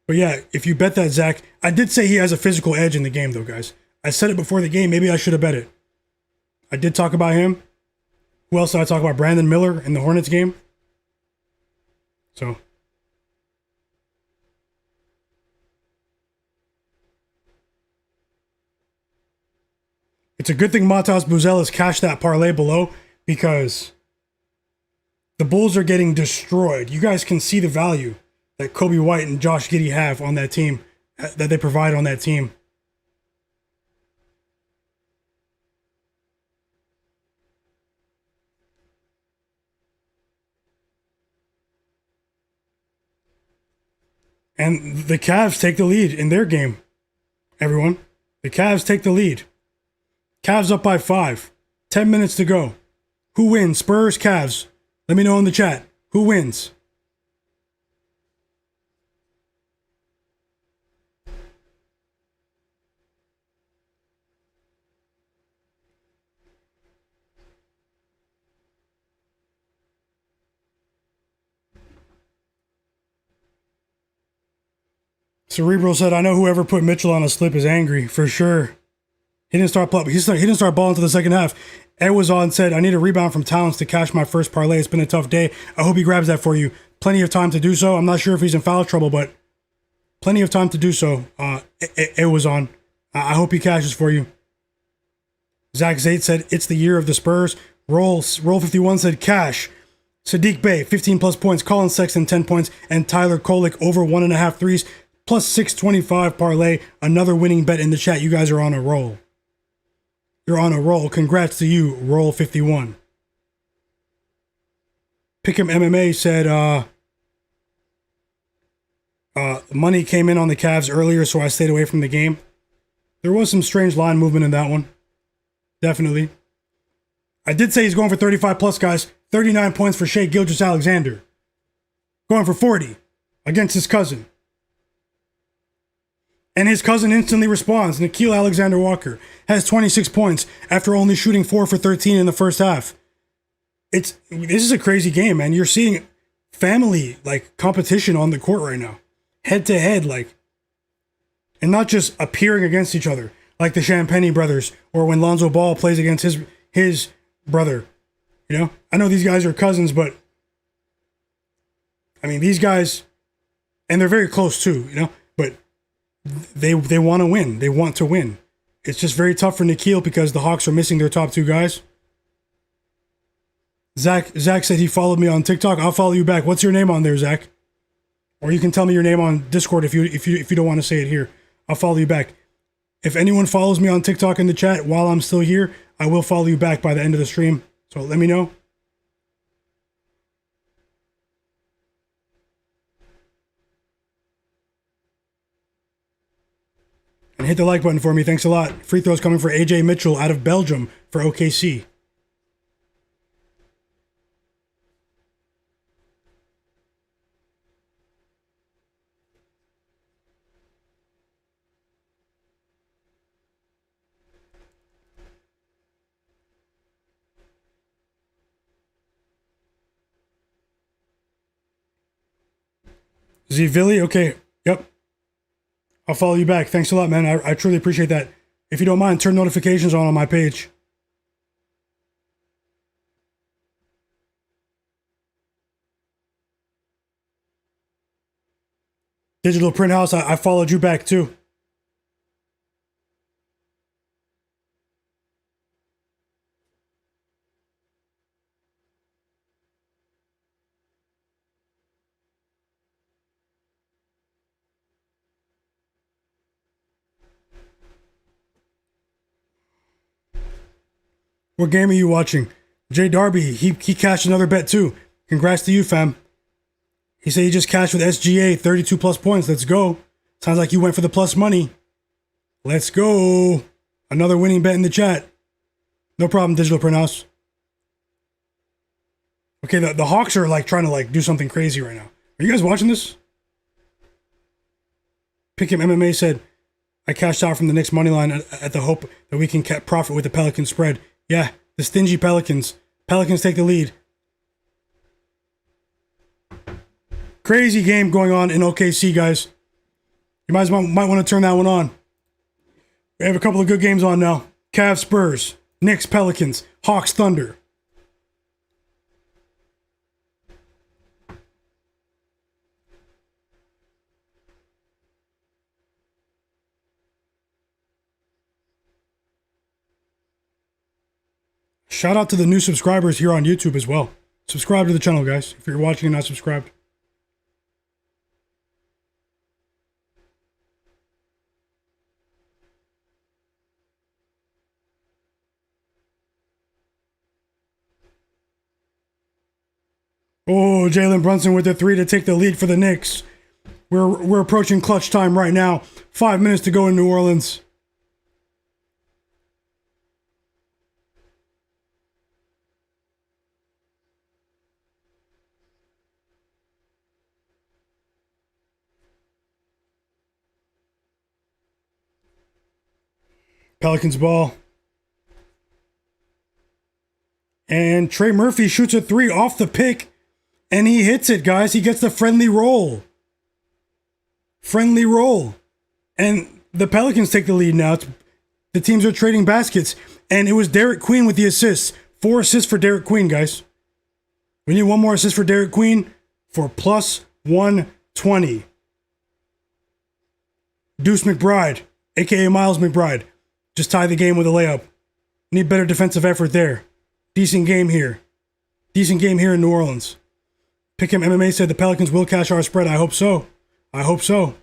But yeah, if you bet that, Zach, I did say he has a physical edge in the game though, guys. I said it before the game. Maybe I should have bet it. I did talk about him. Who else did I talk about? Brandon Miller in the Hornets game. So. It's a good thing Matas Buzelis cashed that parlay below because the Bulls are getting destroyed. You guys can see the value that Kobe White and Josh Giddey have on that team, that they provide on that team. And the Cavs take the lead in their game, everyone. The Cavs take the lead. Cavs up by 5. 10 minutes to go. Who wins? Spurs, Cavs. Let me know in the chat. Who wins? Cerebral said, I know whoever put Mitchell on a slip is angry, for sure. He didn't start balling until the second half. Ewazon said, I need a rebound from Towns to cash my first parlay. It's been a tough day. I hope he grabs that for you. Plenty of time to do so. I'm not sure if he's in foul trouble, but plenty of time to do so. Ewazon. I hope he cashes for you. Zach Zate said, it's the year of the Spurs. Roll 51 said, cash. Sadiq Bey, 15 plus points. Colin Sexton, 10 points. And Tyler Kolek, over 1.5 threes. Plus 625 parlay. Another winning bet in the chat. You guys are on a roll. You're on a roll. Congrats to you, Roll 51. Pick'em MMA said, money came in on the Cavs earlier, so I stayed away from the game. There was some strange line movement in that one. Definitely. I did say he's going for 35 plus, guys. 39 points for Shai Gilgeous-Alexander. Going for 40 against his cousin. And his cousin instantly responds. Nickeil Alexander-Walker has 26 points after only shooting 4 for 13 in the first half. This is a crazy game, man. You're seeing family competition on the court right now. Head to head, and not just appearing against each other like the Champagny brothers or when Lonzo Ball plays against his brother. You know? I know these guys are cousins, but I mean these guys, and they're very close too, you know, but they want to win. They want to win. It's just very tough for Nickeil because the Hawks are missing their top 2 guys. Zach said he followed me on TikTok. I'll follow you back. What's your name on there, Zach? Or you can tell me your name on Discord if you don't want to say it here. I'll follow you back. If anyone follows me on TikTok in the chat while I'm still here, I will follow you back by the end of the stream. So let me know. hit the like button for me. Thanks a lot. Free throws coming for AJ Mitchell out of Belgium for OKC. Zvilli, okay. Yep. I'll follow you back. Thanks a lot, man. I truly appreciate that. If you don't mind, turn notifications on my page. Digital Print House, I followed you back too. What game are you watching? Jay Darby, he cashed another bet too. Congrats to you, fam. He said he just cashed with SGA, 32 plus points. Let's go. Sounds like you went for the plus money. Let's go. Another winning bet in the chat. No problem, Digital Print House. Okay, the Hawks are like trying to like do something crazy right now. Are you guys watching this? Pick'em MMA said, I cashed out from the Knicks money line at the hope that we can profit with the Pelicans spread. Yeah, the stingy Pelicans. Pelicans take the lead. Crazy game going on in OKC, guys. You might want to turn that one on. We have a couple of good games on now. Cavs, Spurs, Knicks, Pelicans, Hawks, Thunder. Shout out to the new subscribers here on YouTube as well. Subscribe to the channel, guys, if you're watching and not subscribed. Oh, Jalen Brunson with the three to take the lead for the Knicks. We're approaching clutch time right now. 5 minutes to go in New Orleans. Pelicans ball. And Trey Murphy shoots a three off the pick. And he hits it, guys. He gets the friendly roll. Friendly roll. And the Pelicans take the lead now. The teams are trading baskets. And it was Derek Queen with the assists. 4 assists for Derek Queen, guys. We need one more assist for Derek Queen for plus 120. Deuce McBride, a.k.a. Miles McBride, just tied the game with a layup. Need better defensive effort there. Decent game here. Decent game here in New Orleans. Pick'em MMA said the Pelicans will cash our spread. I hope so. I hope so.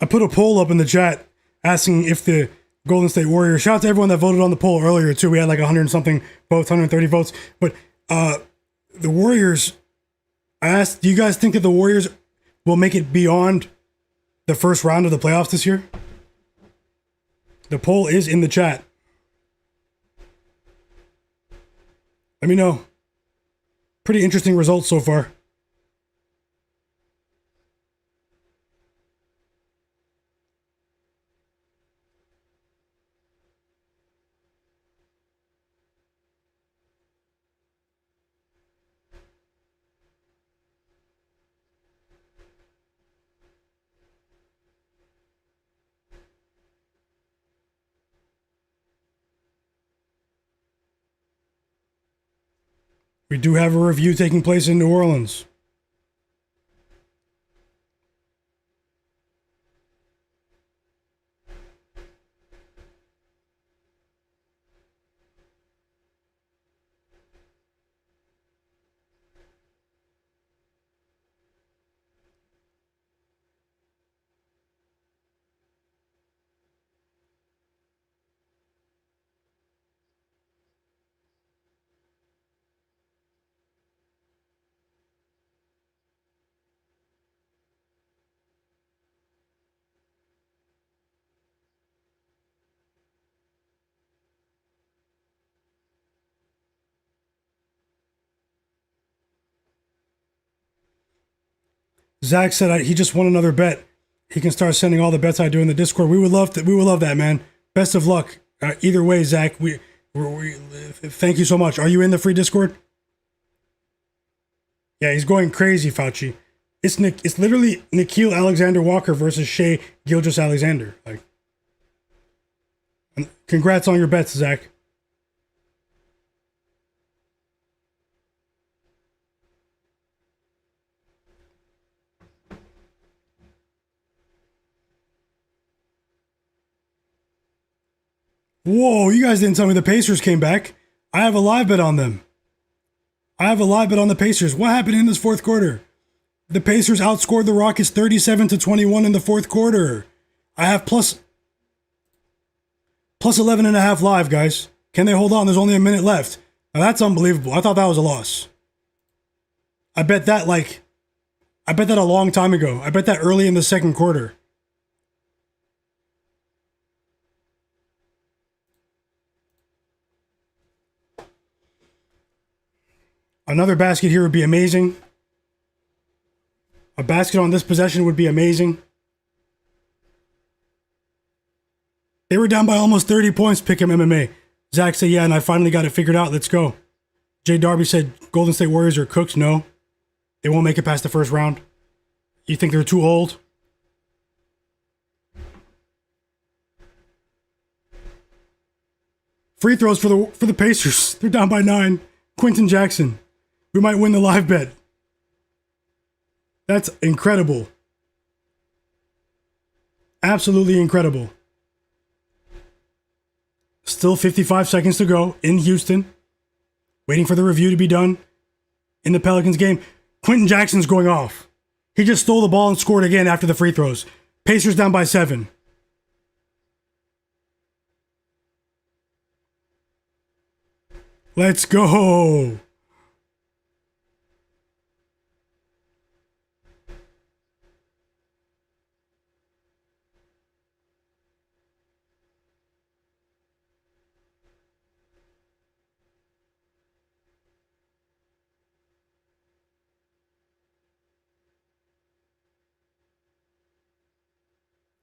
I put a poll up in the chat asking if the Golden State Warriors, shout out to everyone that voted on the poll earlier too. We had like 100 and something votes, 130 votes. But the Warriors, I asked, do you guys think that the Warriors will make it beyond the first round of the playoffs this year? The poll is in the chat. Let me know. Pretty interesting results so far. We do have a review taking place in New Orleans. Zach said he just won another bet. He can start sending all the bets I do in the Discord. We would love to. We would love that, man. Best of luck. Either way, Zach. We thank you so much. Are you in the free Discord? Yeah, he's going crazy, Fauci. It's literally Nickeil Alexander-Walker versus Shai Gilgeous-Alexander. Like, congrats on your bets, Zach. Whoa, you guys didn't tell me the Pacers came back. I have a live bet on them. I have a live bet on the Pacers. What happened in this fourth quarter? The Pacers outscored the Rockets 37-21 in the fourth quarter. I have plus 11.5 live, guys. Can they hold on? There's only a minute left. Now that's unbelievable. I thought that was a loss. I bet that a long time ago. I bet that early in the second quarter. Another basket here would be amazing. A basket on this possession would be amazing. They were down by almost 30 points, Pick'em MMA. Zach said, yeah, and I finally got it figured out. Let's go. Jay Darby said, Golden State Warriors are cooked. No. They won't make it past the first round. You think they're too old? Free throws for the Pacers. They're down by 9. Quentin Jackson. We might win the live bet. That's incredible. Absolutely incredible. Still 55 seconds to go in Houston. Waiting for the review to be done in the Pelicans game. Quentin Jackson's going off. He just stole the ball and scored again after the free throws. Pacers down by 7. Let's go.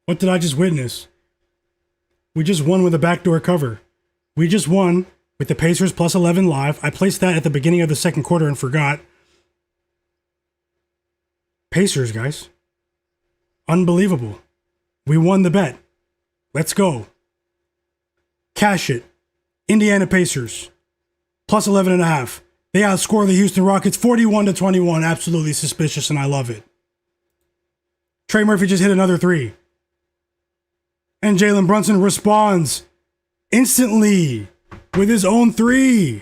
What did I just witness? We just won with a backdoor cover. We just won with the Pacers plus 11 live. I placed that at the beginning of the second quarter and forgot. Pacers, guys. Unbelievable. We won the bet. Let's go. Cash it. Indiana Pacers. Plus 11.5. They outscore the Houston Rockets 41-21. Absolutely suspicious, and I love it. Trey Murphy just hit another 3. And Jalen Brunson responds instantly with his own 3.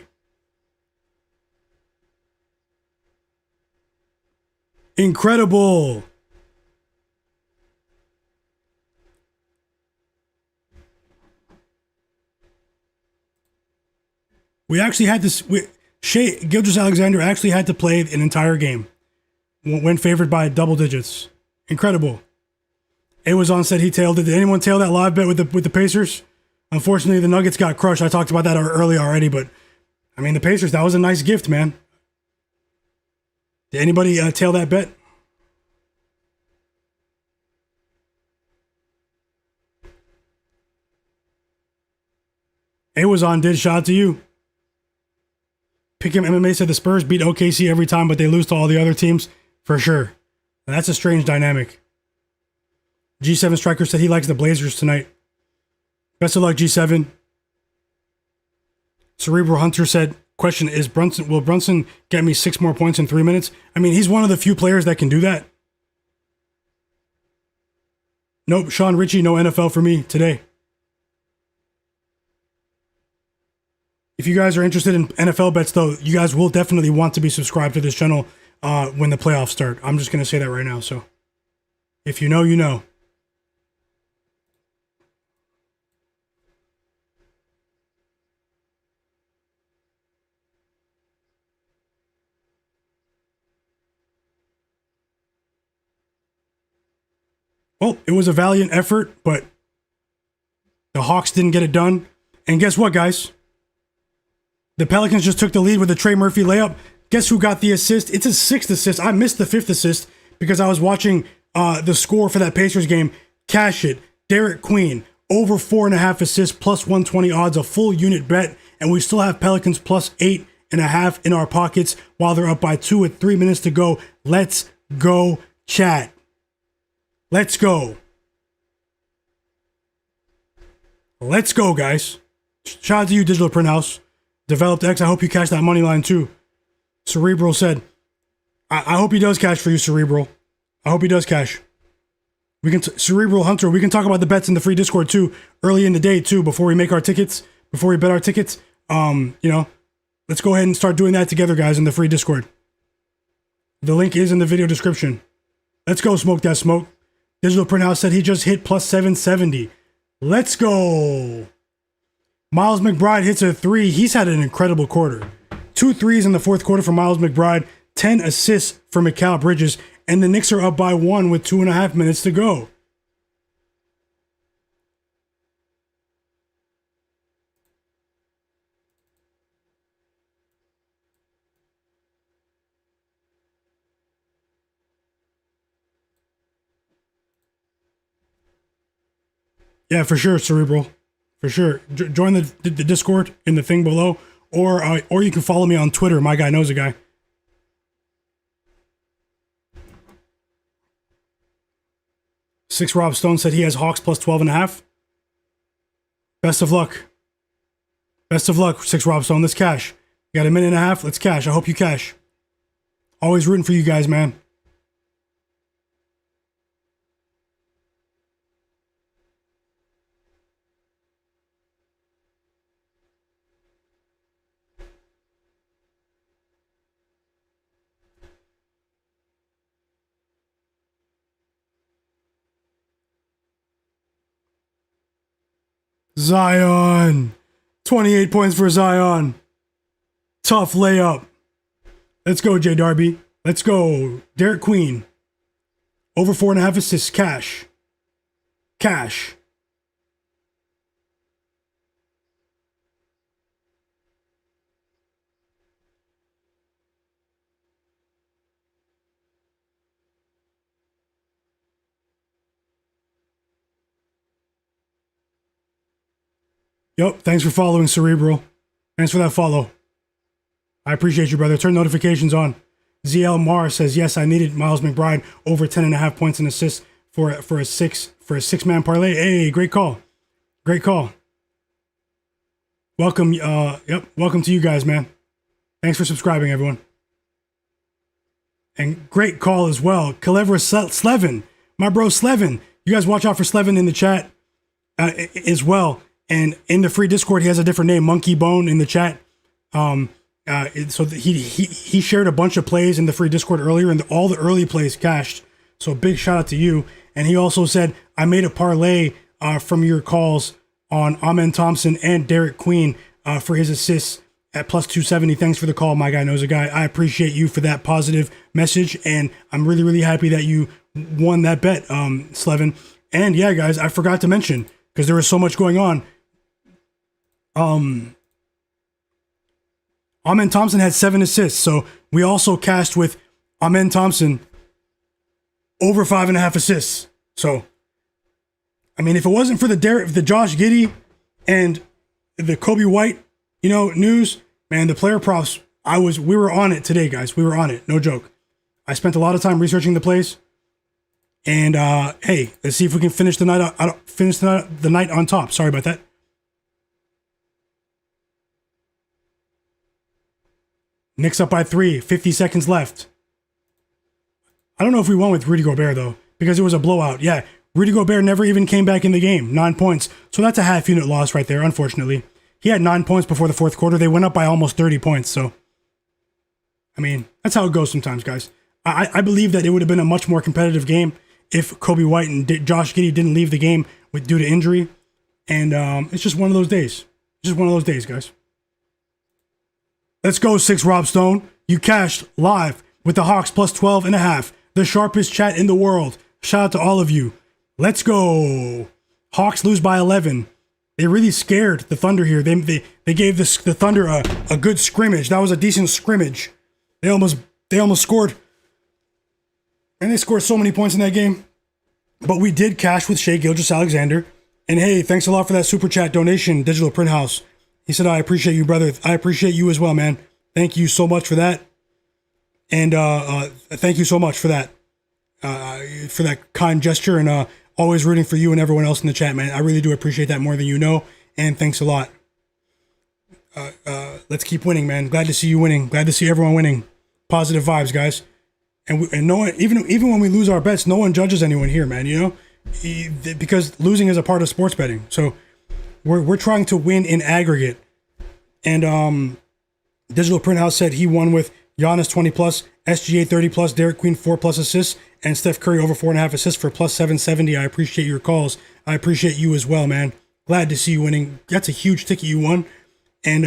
Incredible. We actually had this. Shai Gilgeous-Alexander actually had to play an entire game when favored by double digits. Incredible. It was on said he tailed it. Did anyone tail that live bet with the Pacers? Unfortunately, the Nuggets got crushed. I talked about that earlier already, but I mean, the Pacers, that was a nice gift, man. Did anybody tail that bet? It was on. Did shout out to you. Pick'em MMA said the Spurs beat OKC every time, but they lose to all the other teams. For sure. That's a strange dynamic. G7 Striker said he likes the Blazers tonight. Best of luck, G7. Cerebral Hunter said, question is, will Brunson get me 6 more points in 3 minutes? I mean, he's one of the few players that can do that. Nope, Sean Ritchie, no NFL for me today. If you guys are interested in NFL bets, though, you guys will definitely want to be subscribed to this channel when the playoffs start. I'm just going to say that right now. So if you know, you know. Well, it was a valiant effort, but the Hawks didn't get it done. And guess what, guys? The Pelicans just took the lead with a Trey Murphy layup. Guess who got the assist? It's a 6th assist. I missed the 5th assist because I was watching the score for that Pacers game. Cash it. Derek Queen, over 4.5 assists, plus 120 odds, a full unit bet. And we still have Pelicans plus 8.5 in our pockets while they're up by 2 with 3 minutes to go. Let's go, chat. Let's go. Let's go, guys. Shout out to you, Digital Print House. Developed X, I hope you cash that money line too. Cerebral said, I hope he does cash for you, Cerebral. I hope he does cash. We can Cerebral Hunter, we can talk about the bets in the free Discord too, early in the day too, before we make our tickets, before we bet our tickets. Let's go ahead and start doing that together, guys, in the free Discord. The link is in the video description. Let's go, Smoke That Smoke. Digital Print House said he just hit plus 770. Let's go. Miles McBride hits a 3. He's had an incredible quarter. 2 threes in the fourth quarter for Miles McBride. 10 assists for Mikal Bridges. And the Knicks are up by 1 with 2.5 minutes to go. Yeah, for sure, Cerebral. For sure. Join the Discord in the thing below. Or you can follow me on Twitter. Myguyknowsaguy. Six Rob Stone said he has Hawks plus 12.5. Best of luck. Best of luck, Six Rob Stone. Let's cash. You got a minute and a half. Let's cash. I hope you cash. Always rooting for you guys, man. Zion. 28 points for Zion. Tough layup. Let's go, J Darby. Let's go. Derek Queen. Over 4.5 assists. Cash. Cash. Yup, thanks for following, Cerebral. Thanks for that follow. I appreciate you, brother. Turn notifications on. ZL Mar says, yes, I needed Miles McBride over 10.5 points and assists for a six-man parlay. Hey, great call. Great call. Welcome, welcome to you guys, man. Thanks for subscribing, everyone. And great call as well. Kalevra Slevin, my bro Slevin. You guys watch out for Slevin in the chat as well. And in the free Discord, he has a different name, Monkey Bone, in the chat. So he shared a bunch of plays in the free Discord earlier, and all the early plays cashed. So big shout out to you. And he also said, I made a parlay from your calls on Amen Thompson and Derek Queen for his assists at plus 270. Thanks for the call, Myguyknowsaguy. I appreciate you for that positive message, and I'm really, really happy that you won that bet, Slevin. And yeah, guys, I forgot to mention, because there was so much going on. Amen Thompson had 7 assists, so we also cashed with Amen Thompson over 5.5 assists. So, I mean, if it wasn't for the Josh Giddey and the Kobe White, news, man, the player props, we were on it today, guys. We were on it, no joke. I spent a lot of time researching the plays, and hey, let's see if we can finish the night on top. Sorry about that. Knicks up by 3, 50 seconds left. I don't know if we won with Rudy Gobert, though, because it was a blowout. Yeah, Rudy Gobert never even came back in the game. 9 points. So that's a half-unit loss right there, unfortunately. He had 9 points before the fourth quarter. They went up by almost 30 points. So, I mean, that's how it goes sometimes, guys. I believe that it would have been a much more competitive game if Kobe White and Josh Giddey didn't leave the game due to injury. And it's just one of those days. Just one of those days, guys. Let's go, 6 Rob Stone. You cashed live with the Hawks plus 12.5. The sharpest chat in the world. Shout out to all of you. Let's go. Hawks lose by 11. They really scared the Thunder here. They gave the Thunder a good scrimmage. That was a decent scrimmage. They almost scored. and they scored so many points in that game. But we did cash with Shai Gilgeous-Alexander. And hey, thanks a lot for that super chat donation, Digital Print House. He said, I appreciate you, brother. I appreciate you as well, man. Thank you so much for that. And thank you so much for that kind gesture, and always rooting for you and everyone else in the chat, man. I really do appreciate that more than you know. And thanks a lot. Let's keep winning, man. Glad to see you winning. Glad to see everyone winning. Positive vibes, guys. And no one, even when we lose our bets, no one judges anyone here, man. You know, because losing is a part of sports betting. So we're trying to win in aggregate. And Digital Print House said he won with Giannis 20 plus, SGA 30 plus, Derek Queen 4 plus assists, and Steph Curry over 4.5 assists for plus 770. I appreciate your calls. I appreciate you as well, man. Glad to see you winning. That's a huge ticket you won. And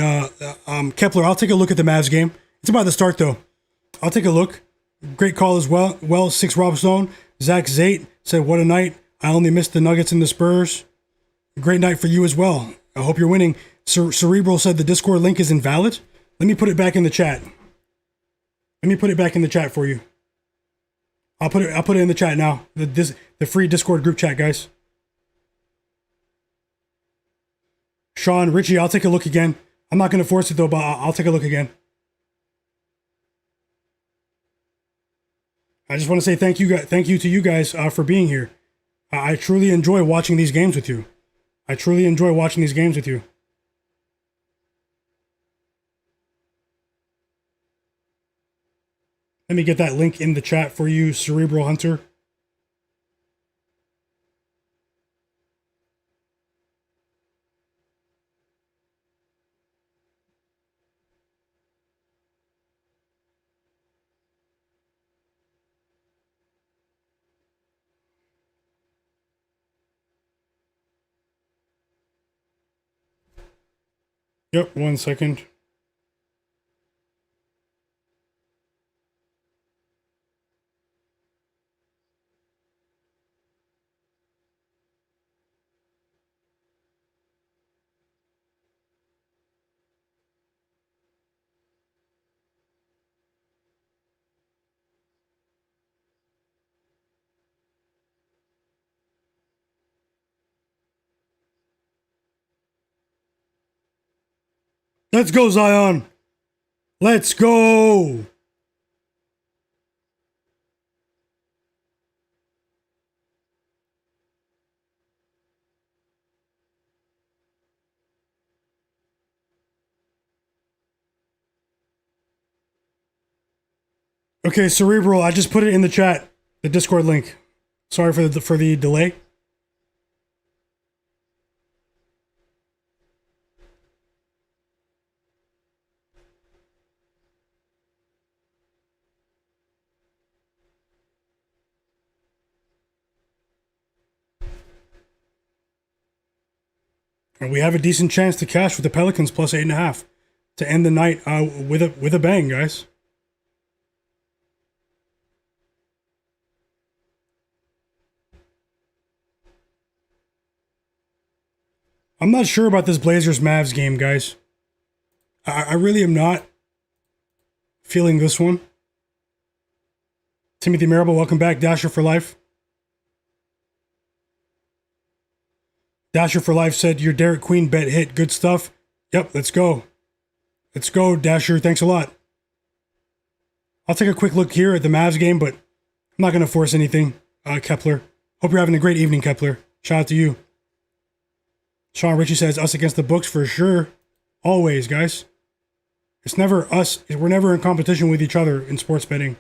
Kepler, I'll take a look at the Mavs game. It's about to start though. I'll take a look. Great call as well. Well, 6 Rob Stone. Zach Zate said, what a night. I only missed the Nuggets and the Spurs. Great night for you as well. I hope you're winning. Cerebral said the Discord link is invalid. Let me put it back in the chat. Let me put it back in the chat for you. I'll put it in the chat now. The free Discord group chat, guys. Sean, Richie, I'll take a look again. I'm not going to force it though, but I'll take a look again. I just want to say thank you to you guys for being here. I truly enjoy watching these games with you. Let me get that link in the chat for you, Cerebral Hunter. Yep, 1 second. Let's go, Zion. Let's go. Okay, Cerebral, I just put it in the chat, the Discord link. Sorry for the delay. And we have a decent chance to cash with the Pelicans plus 8.5 to end the night with a bang, guys. I'm not sure about this Blazers-Mavs game, guys. I really am not feeling this one. Timothy Marable, welcome back. Dasher for Life. Dasher for Life said, your Derek Queen bet hit. Good stuff. Yep, let's go. Let's go, Dasher. Thanks a lot. I'll take a quick look here at the Mavs game, but I'm not going to force anything, Kepler. Hope you're having a great evening, Kepler. Shout out to you. Sean Ritchie says, us against the books for sure. Always, guys. It's never us. We're never in competition with each other in sports betting.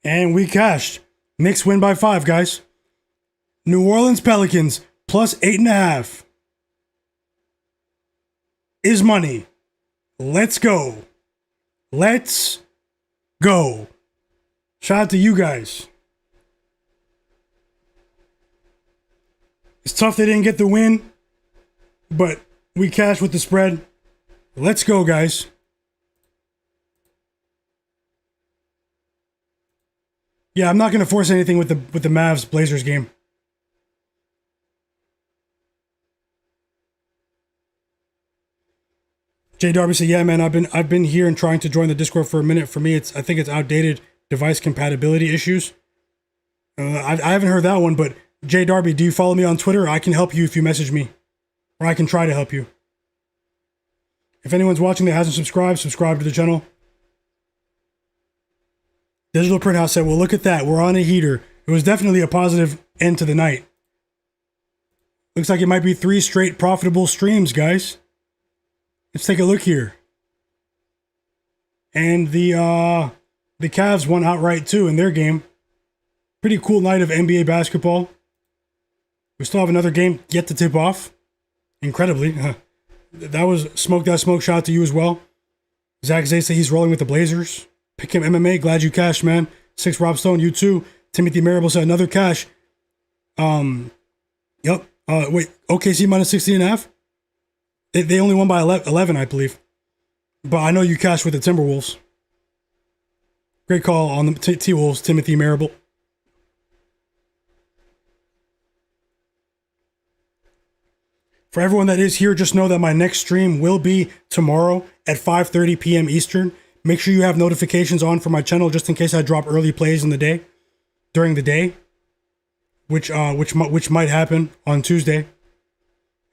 And we cashed. Knicks win by 5, guys. New Orleans Pelicans plus 8.5 is money. Let's go. Let's go. Shout out to you guys. It's tough they didn't get the win, but we cashed with the spread. Let's go, guys. Yeah, I'm not going to force anything with the Mavs Blazers game. Jay Darby said, "Yeah, man, I've been here and trying to join the Discord for a minute. For me, I think it's outdated device compatibility issues. I haven't heard that one, but Jay Darby, do you follow me on Twitter? I can help you if you message me, or I can try to help you. If anyone's watching that hasn't subscribe to the channel." Digital Print House said, "Well, look at that. We're on a heater." It was definitely a positive end to the night. Looks like it might be 3 straight profitable streams, guys. Let's take a look here. And the Cavs won outright too in their game. Pretty cool night of NBA basketball. We still have another game yet to tip off. Incredibly. That was Smoke That Smoke. Shout out to you as well. Zach Zay said he's rolling with the Blazers. Pick him MMA. Glad you cashed, man. 6 Rob Stone. You too. Timothy Marable said another cash. Yep. Wait. OKC minus 16.5. They only won by 11, I believe. But I know you cashed with the Timberwolves. Great call on the T-Wolves, Timothy Marable. For everyone that is here, just know that my next stream will be tomorrow at 5:30 p.m. Eastern. Make sure you have notifications on for my channel just in case I drop early plays in the day, during the day, which might happen on Tuesday.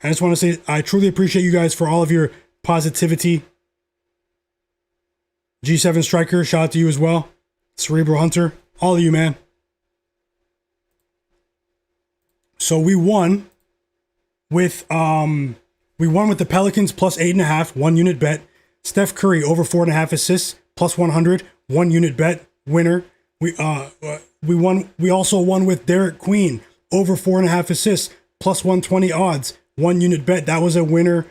I just want to say I truly appreciate you guys for all of your positivity. G7 Striker, shout out to you as well. Cerebral Hunter, all of you, man. So we won with the Pelicans plus 8.5, 1 unit bet. Steph Curry over 4.5 assists plus 100, 1 unit bet winner. We also won with Derek Queen over 4.5 assists plus 120 odds, 1 unit bet. That was a winner.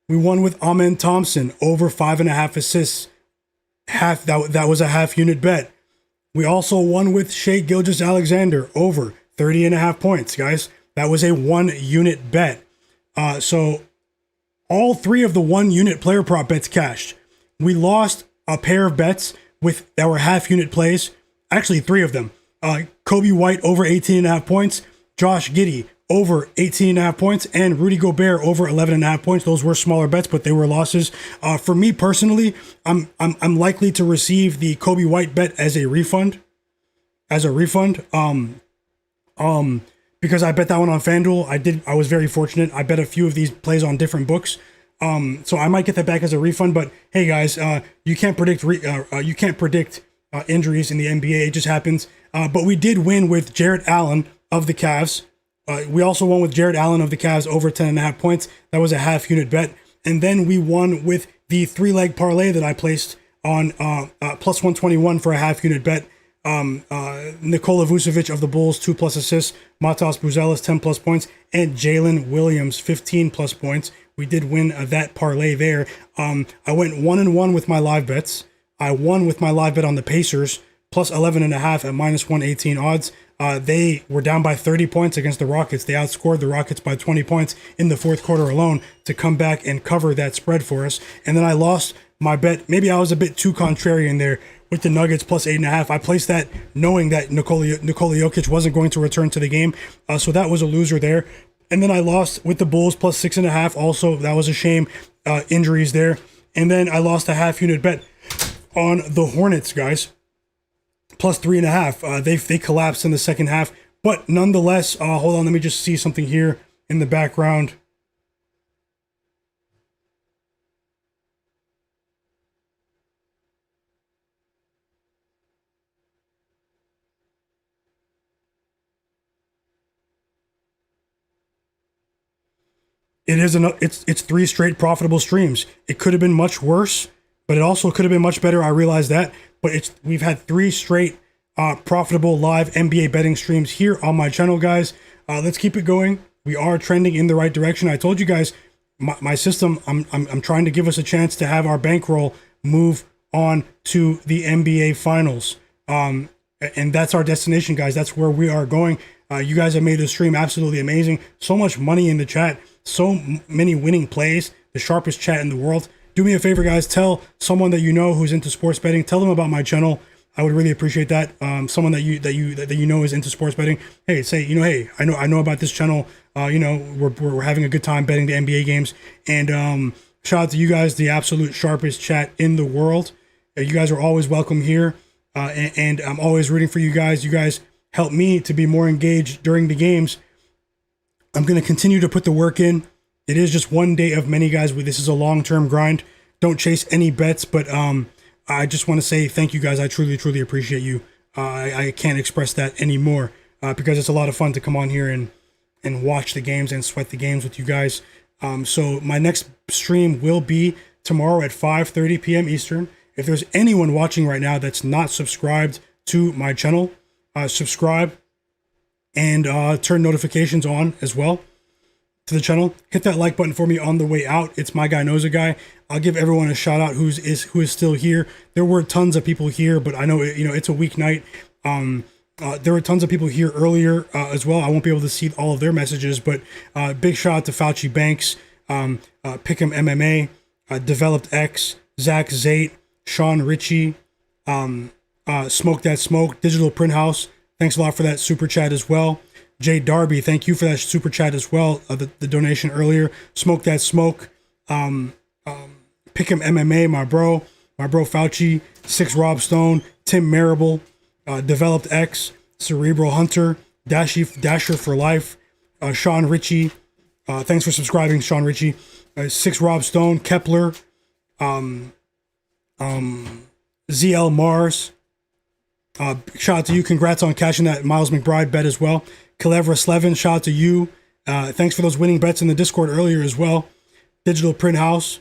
We won with Amen Thompson over 5.5 assists. That was a half unit bet. We also won with Shai Gilgeous-Alexander over 30.5 points, guys. That was a 1 unit bet. So all 3 of the 1 unit player prop bets cashed. We lost a pair of bets that were half unit plays. Actually, 3 of them. Kobe White over 18.5 points. Josh Giddey over 18.5 points, and Rudy Gobert over 11.5 points. Those were smaller bets, but they were losses. For me personally, I'm likely to receive the Kobe White bet as a refund. Because I bet that one on FanDuel. I was very fortunate. I bet a few of these plays on different books. So I might get that back as a refund. But hey, guys, you can't predict injuries in the NBA. It just happens. But we did win with Jarrett Allen of the Cavs. We also won with Jarrett Allen of the Cavs over 10.5 points. That was a half unit bet. And then we won with the 3-leg parlay that I placed on plus 121 for a half unit bet. Nikola Vucevic of the Bulls, 2+ assists, Matas Buzelis, 10+ points, and Jalen Williams, 15+ points. We did win that parlay there. I went 1-1 with my live bets. I won with my live bet on the Pacers, plus 11.5 at minus 118 odds. They were down by 30 points against the Rockets. They outscored the Rockets by 20 points in the fourth quarter alone to come back and cover that spread for us. And then I lost my bet. Maybe I was a bit too contrarian there with the Nuggets plus 8.5. I placed that knowing that Nikola Jokic wasn't going to return to the game. So that was a loser there. And then I lost with the Bulls plus 6.5. Also, that was a shame. Injuries there. And then I lost a half unit bet on the Hornets, guys. Plus 3.5. They collapsed in the second half. But nonetheless, hold on, let me just see something here in the background. It's 3 straight profitable streams. It could have been much worse, but it also could have been much better. I realize that, but we've had 3 straight profitable live NBA betting streams here on my channel, guys. Let's keep it going. We are trending in the right direction. I told you guys, my system, I'm trying to give us a chance to have our bankroll move on to the NBA Finals. And that's our destination, guys. That's where we are going. You guys have made the stream absolutely amazing. So much money in the chat. So many winning plays. The sharpest chat in the world. Do me a favor, guys. Tell someone that you know who's into sports betting. Tell them about my channel. I would really appreciate that. Someone that you know is into sports betting. Hey, say, hey, I know about this channel. We're having a good time betting the NBA games. And shout out to you guys, the absolute sharpest chat in the world. You guys are always welcome here. And I'm always rooting for you guys. You guys help me to be more engaged during the games. I'm going to continue to put the work in. It is just one day of many, guys. This is a long-term grind. Don't chase any bets, but I just want to say thank you, guys. I truly, truly appreciate you. I can't express that anymore because it's a lot of fun to come on here and watch the games and sweat the games with you guys. So my next stream will be tomorrow at 5:30 p.m. Eastern. If there's anyone watching right now that's not subscribed to my channel, subscribe and turn notifications on as well to the channel. Hit that like button for me on the way out. It's Myguyknowsaguy. I'll give everyone a shout out who is still here. There were tons of people here, but I know it's a weeknight. There were tons of people here earlier as well. I won't be able to see all of their messages, but big shout out to Fauci Banks, Pick'em MMA, Developed X, Zach Zate, Sean Ritchie, Smoke That Smoke, Digital Print House. Thanks a lot for that super chat as well. Jay Darby, thank you for that super chat as well. The donation earlier. Smoke That Smoke. Pick'em MMA, my bro Fauci, Six Rob Stone, Tim Marable, Developed X, Cerebral Hunter, Dasher for Life, Sean Ritchie. Thanks for subscribing, Sean Ritchie. Six Rob Stone, Kepler, ZL Mars. Shout out to you. Congrats on cashing that Miles McBride bet as well. Calevra Slevin, shout out to you. Thanks for those winning bets in the Discord earlier as well. Digital Print House.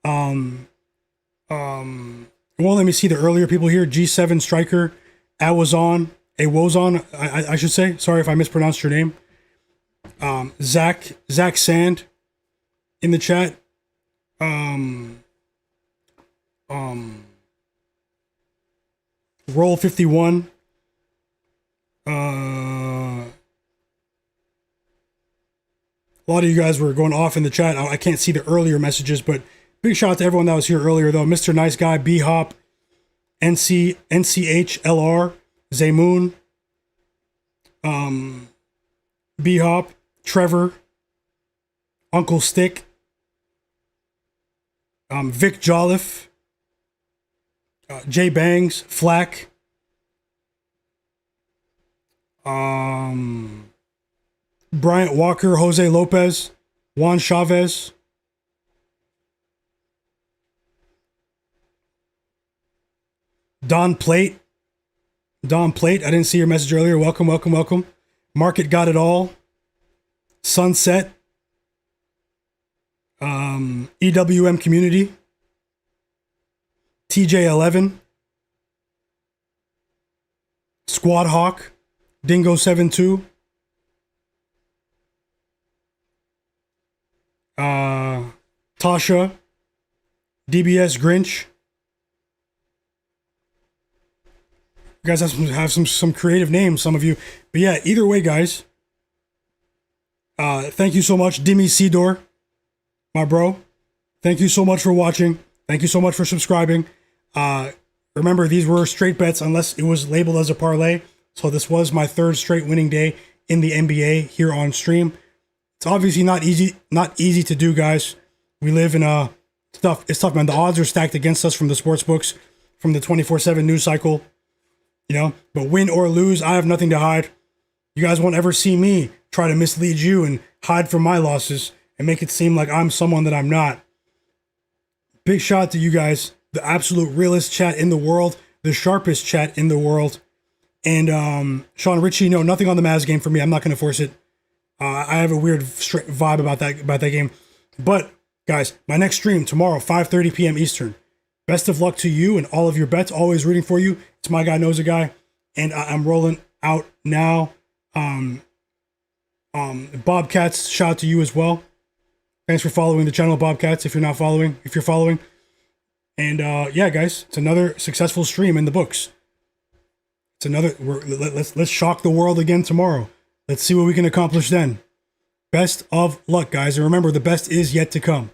Well, let me see the earlier people here. G7 Striker, Awazon, I should say. Sorry if I mispronounced your name. Zach Sand in the chat. Roll 51. A lot of you guys were going off in the chat. I can't see the earlier messages, but big shout out to everyone that was here earlier, though. Mr. Nice Guy, B-Hop, NCHLR, Zaymoon, B-Hop, Trevor, Uncle Stick, Vic Jolliffe, Jay Bangs, Flagg, Bryant Walker, Jose Lopez, Juan Chavez, Don Plate. I didn't see your message earlier. Welcome. Market Got It All, Sunset, EWM Community, TJ11, Squad Hawk, Dingo72, Tasha, DBS Grinch. You guys have some creative names, some of you. But yeah, either way, guys, thank you so much. Dimi Sidor, my bro. Thank you so much for watching. Thank you so much for subscribing. Remember, these were straight bets unless it was labeled as a parlay. So this was my third straight winning day in the NBA here on stream. It's obviously not easy to do, guys. We live in it's tough, man. The odds are stacked against us from the sports books, from the 24/7 news cycle, but win or lose, I have nothing to hide. You guys won't ever see me try to mislead you and hide from my losses and make it seem like I'm someone that I'm not. Big shout out to you guys, the absolute realest chat in the world, the sharpest chat in the world. And Sean Ritchie, no, nothing on the Mavs game for me. I'm not going to force it. I have a weird vibe about that game. But guys, my next stream tomorrow, 5:30 p.m. Eastern. Best of luck to you and all of your bets. Always rooting for you. It's Myguyknowsaguy, and I'm rolling out now. Bobcats, shout out to you as well. Thanks for following the channel, Bobcats. If you're following. And yeah, guys, it's another successful stream in the books. It's another. Let's shock the world again tomorrow. Let's see what we can accomplish then. Best of luck, guys, and remember, the best is yet to come.